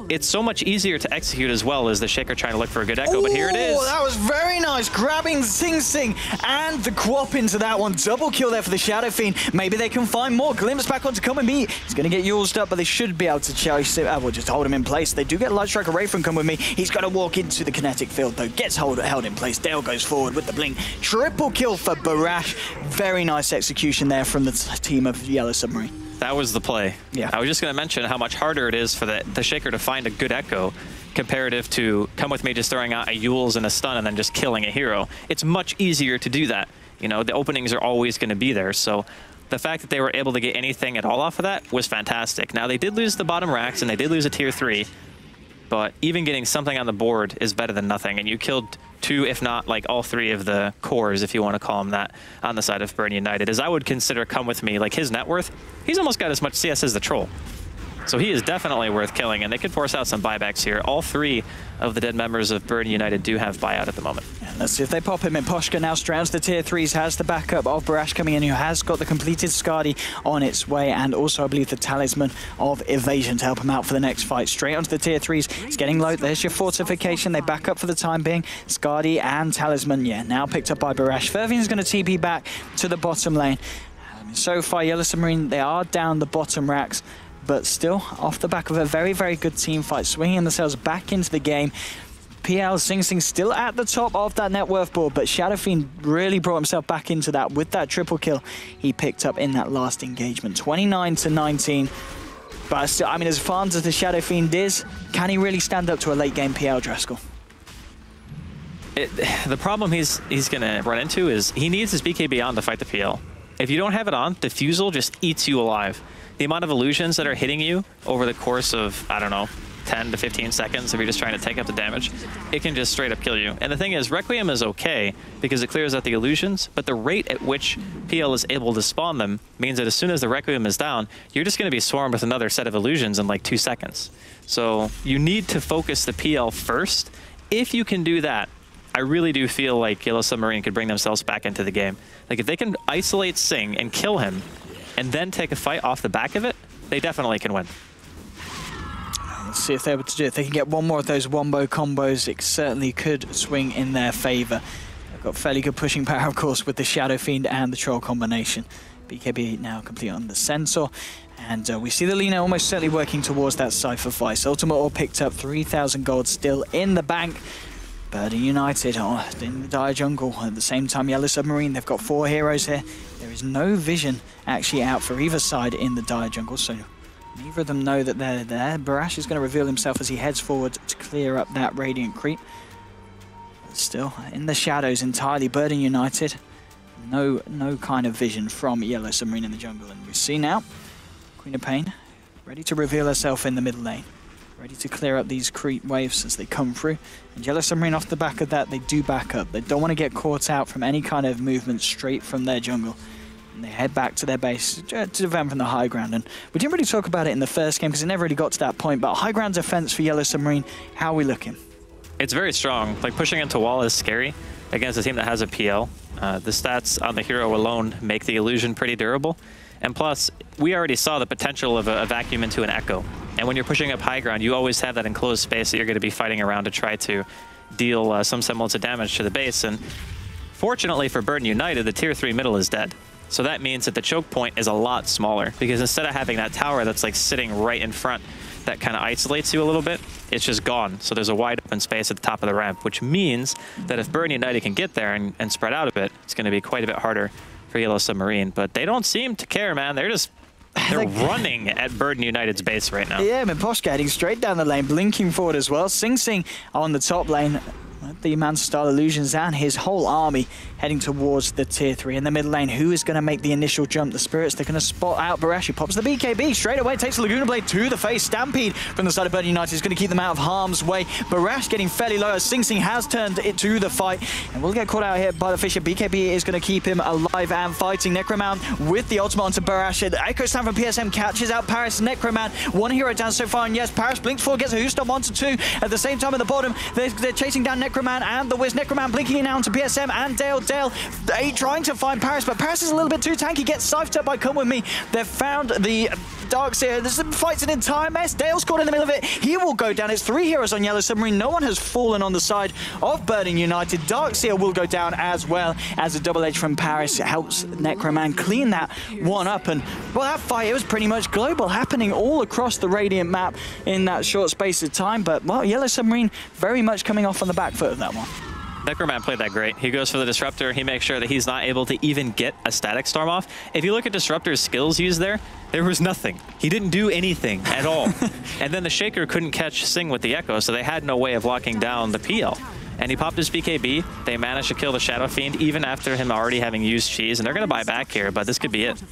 B: it's so much easier to execute as well as the Shaker trying to look for a good echo, but here it is.
A: That was very nice, grabbing Sing Sing and the quap into that one. Double kill there for the Shadow Fiend. Maybe they can find more. Glimpse back onto Come With Me. He's going to get Yuled up, but they should be able to chase it. Well, just hold him in place. They do get Light Strike away from Come With Me. He's got to walk into the kinetic field, though. Gets held in place. Dale goes forward with the blink. Triple kill for Barash. Very nice execution there from the team of Yellow Submarine.
B: That was the play.
A: Yeah.
B: I was just going to mention how much harder it is for the Shaker to find a good echo comparative to Come With Me just throwing out a Yule's and a stun and then just killing a hero. It's much easier to do that. You know, the openings are always going to be there. So the fact that they were able to get anything at all off of that was fantastic. Now, they did lose the bottom racks and they did lose a tier 3, but even getting something on the board is better than nothing. And you killed 2, if not like all 3 of the cores, if you want to call them that, on the side of Burn United. As I would consider Come With Me, like his net worth, he's almost got as much CS as the Troll. So he is definitely worth killing, and they could force out some buybacks here. All 3 of the dead members of Burn United do have buyout at the moment.
A: Yeah, let's see if they pop him in. Poshka now surrounds the tier 3s, has the backup of Barash coming in, who has got the completed Skadi on its way, and also, I believe, the Talisman of Evasion to help him out for the next fight. Straight onto the tier 3s. It's getting low. There's your fortification. They back up for the time being. Skadi and Talisman, yeah, now picked up by Barash. Fervian's going to TP back to the bottom lane. So far, Yellow Submarine, they are down the bottom racks, but still off the back of a very, very good team fight, swinging themselves back into the game. PL Sing Sing still at the top of that net worth board, but Shadow Fiend really brought himself back into that with that triple kill he picked up in that last engagement. 29-19. But still, I mean, as farmed as the Shadow Fiend is, can he really stand up to a late game PL, Dreskel?
B: The problem he's going to run into is he needs his BKB on to fight the PL. If you don't have it on, Diffusal just eats you alive. The amount of illusions that are hitting you over the course of, I don't know, 10 to 15 seconds, if you're just trying to take up the damage, it can just straight up kill you. And the thing is, Requiem is okay because it clears out the illusions, but the rate at which PL is able to spawn them means that as soon as the Requiem is down, you're just going to be swarmed with another set of illusions in like 2 seconds. So you need to focus the PL first. If you can do that, I really do feel like Yellow Submarine could bring themselves back into the game. Like if they can isolate Sing and kill him, and then take a fight off the back of it, they definitely can win.
A: Let's see if they're able to do it. If they can get one more of those wombo combos, it certainly could swing in their favor. They've got fairly good pushing power, of course, with the Shadow Fiend and the Troll combination. BKB now complete on the Censor. And we see the Lina almost certainly working towards that Cypher Vice. Ultimate Orb picked up 3,000 gold still in the bank. Burden United in the Dire Jungle. At the same time, Yellow Submarine, they've got 4 heroes here. There is no vision actually out for either side in the Dire Jungle, so neither of them know that they're there. Barash is going to reveal himself as he heads forward to clear up that Radiant creep. Still in the shadows entirely, Burden United. No kind of vision from Yellow Submarine in the jungle. And we see now Queen of Pain ready to reveal herself in the mid lane. Ready to clear up these creep waves as they come through. And Yellow Submarine, off the back of that, they do back up. They don't want to get caught out from any kind of movement straight from their jungle. And they head back to their base to defend from the high ground. And we didn't really talk about it in the first game because it never really got to that point. But high ground defense for Yellow Submarine, how are we looking?
B: It's very strong. Like, pushing into wall is scary against a team that has a PL. The stats on the hero alone make the illusion pretty durable. And plus, we already saw the potential of a vacuum into an echo. And when you're pushing up high ground, you always have that enclosed space that you're going to be fighting around to try to deal some semblance of damage to the base. And fortunately for Burden United, the tier 3 middle is dead. So that means that the choke point is a lot smaller, because instead of having that tower that's like sitting right in front that kind of isolates you a little bit, it's just gone. So there's a wide open space at the top of the ramp, which means that if Burden United can get there and spread out a bit, it's going to be quite a bit harder for Yellow Submarine. But they don't seem to care, man. They're running at Burden United's base right now.
A: Yeah, Miposhka heading straight down the lane, blinking forward as well. Sing Sing on the top lane. The Manstyle Illusions and his whole army heading towards the tier 3. In the mid lane, who is going to make the initial jump? The Spirits, they're going to spot out Barash, who pops the BKB straight away, takes the Laguna Blade to the face. Stampede from the side of Burden United is going to keep them out of harm's way. Barash getting fairly low as Sing Sing has turned it to the fight, and will get caught out here by the Fisher. BKB is going to keep him alive and fighting. Necroman with the ultimate onto Barash. Echo Slam from PSM catches out Paris. Necroman, one hero down so far, and yes, Paris blinks forward, gets a Who Stop onto 2. At the same time at the bottom, they're chasing down Necroman and the Wiz. Necroman blinking in now onto PSM and Dale. Dale trying to find Paris, but Paris is a little bit too tanky. Gets scythed up by Come With Me. They've found the Darkseer. This fights an entire mess. Dale's caught in the middle of it. He will go down. It's 3 heroes on Yellow Submarine. No one has fallen on the side of Burden United. Darkseer will go down as well, as a double edge from Paris helps Necroman clean that one up. And well, that fight, it was pretty much global, happening all across the Radiant map in that short space of time. But well, Yellow Submarine very much coming off on the back foot of that one.
B: Necroman played that great. He goes for the Disruptor. He makes sure that he's not able to even get a Static Storm off. If you look at Disruptor's skills used there was nothing. He didn't do anything at all. And then the Shaker couldn't catch Sing with the Echo, so they had no way of locking down the PL. And he popped his BKB. They managed to kill the Shadow Fiend even after him already having used Cheese, and they're going to buy back here, but this could be it.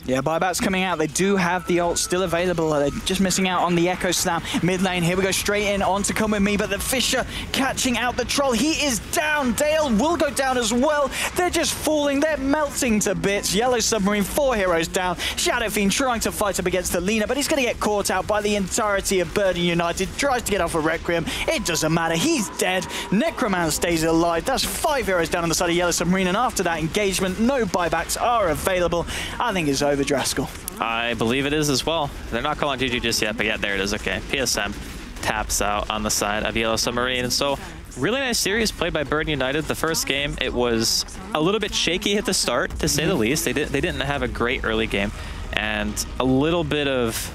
A: Yeah, buyback's coming out. They do have the ult still available. They're just missing out on the Echo Slam. Mid lane, here we go straight in on to Come With Me, but the Fisher catching out the Troll. He is down. Dale will go down as well. They're just falling. They're melting to bits. Yellow Submarine, 4 heroes down. Shadow Fiend trying to fight up against the Lina, but he's going to get caught out by the entirety of Burden United. Tries to get off a Requiem. It doesn't matter. He's dead. Necroman stays alive. That's 5 heroes down on the side of Yellow Submarine, and after that engagement, no buybacks are available. I think it's over, Draskell.
B: I believe it is as well. They're not calling GG just yet, but yeah, there it is. Okay, PSM taps out on the side of Yellow Submarine. And so, really nice series played by Burden United. The first game, it was a little bit shaky at the start, to say the least. They didn't have a great early game, and a little bit of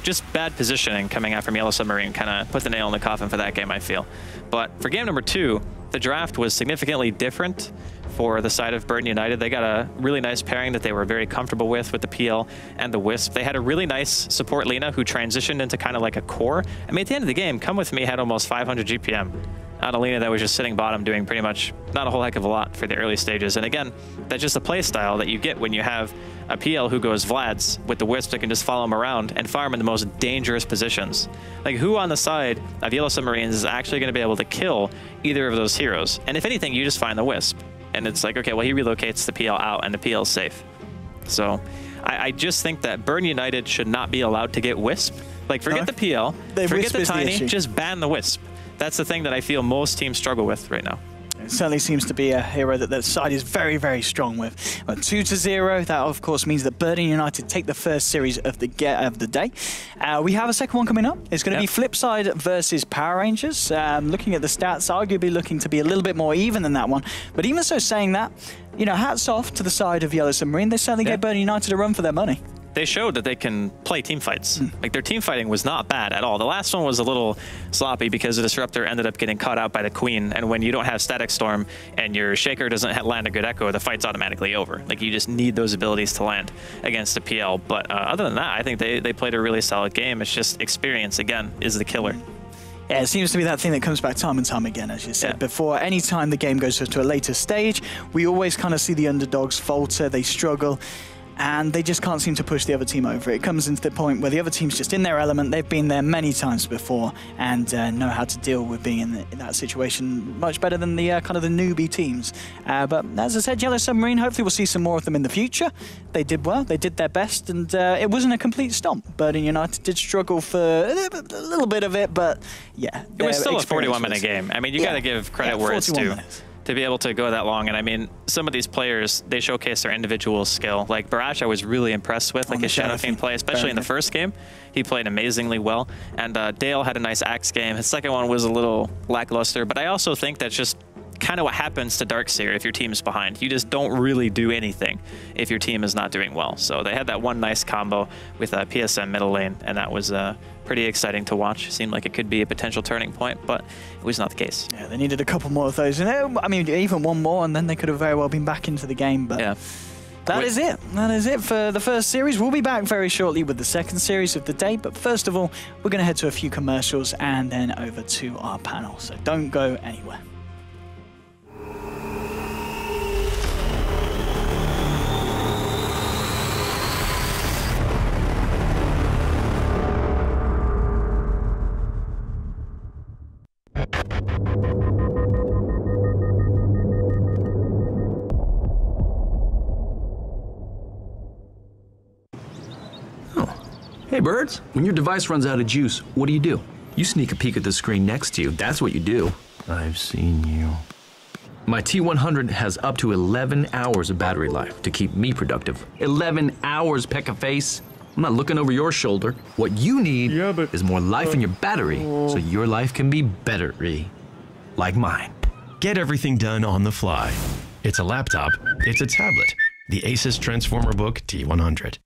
B: just bad positioning coming out from Yellow Submarine kind of put the nail in the coffin for that game, I feel. But for game number 2, the draft was significantly different for the side of Burden United. They got a really nice pairing that they were very comfortable with the PL and the Wisp. They had a really nice support Lina who transitioned into kind of like a core. I mean, at the end of the game, Come With Me had almost 500 GPM. On a Lina that was just sitting bottom doing pretty much not a whole heck of a lot for the early stages. And again, that's just a play style that you get when you have a PL who goes Vlad's with the Wisp that can just follow him around and farm in the most dangerous positions. Like, who on the side of Yellow Submarines is actually going to be able to kill either of those heroes? And if anything, you just find the Wisp. And it's like, okay, well, he relocates the PL out and the PL's safe. So I just think that Burden United should not be allowed to get Wisp. Like, forget the PL, forget the Tiny, just ban the Wisp. That's the thing that I feel most teams struggle with right now.
A: It certainly seems to be a hero that the side is very, very strong with. But 2-0, that of course means that Burden United take the first series of the day. We have a second one coming up. It's going to be Flipside versus Power Rangers. Looking at the stats, arguably looking to be a little bit more even than that one. But even so, saying that, you know, hats off to the side of Yellow Submarine. They certainly gave Burden United a run for their money.
B: They showed that they can play team fights. Like, their team fighting was not bad at all. The last one was a little sloppy because the Disruptor ended up getting caught out by the Queen, and when you don't have Static Storm and your Shaker doesn't land a good Echo, the fight's automatically over. Like, you just need those abilities to land against a PL. But other than that, I think they played a really solid game. It's just experience, again, is the killer.
A: Yeah, it seems to be that thing that comes back time and time again, as you said before. Any time the game goes to a later stage, we always kind of see the underdogs falter, they struggle, and they just can't seem to push the other team over. It comes into the point where the other team's just in their element. They've been there many times before and know how to deal with being in that situation much better than the kind of the newbie teams. But as I said, Yellow Submarine, hopefully we'll see some more of them in the future. They did well, they did their best, and it wasn't a complete stomp. Burden United did struggle for a little bit of it, but yeah.
B: It was still a 41-minute game. I mean, you got to give credit where it's due. To be able to go that long. And I mean, some of these players, they showcase their individual skill. Like Barrage, I was really impressed with, like his Shadow Fiend play, especially in the first game. He played amazingly well. And Dale had a nice Axe game. His second one was a little lackluster, but I also think that's just kind of what happens to Darkseer if your team is behind. You just don't really do anything if your team is not doing well. So they had that one nice combo with PSM middle lane, and that was pretty exciting to watch. Seemed like it could be a potential turning point, but it was not the case.
A: Yeah, they needed a couple more of those. And I mean, even one more, and then they could have very well been back into the game. But yeah. That is it. That is it for the first series. We'll be back very shortly with the second series of the day. But first of all, we're going to head to a few commercials and then over to our panel. So don't go anywhere.
H: Hey birds, when your device runs out of juice, what do? You sneak a peek at the screen next to you, that's what you do.
I: I've seen you.
H: My T100 has up to 11 hours of battery life to keep me productive. 11 hours, Pekka face. I'm not looking over your shoulder. What you need is more life in your battery so your life can be better-y. Like mine.
I: Get everything done on the fly. It's a laptop, it's a tablet. The ASUS Transformer Book T100.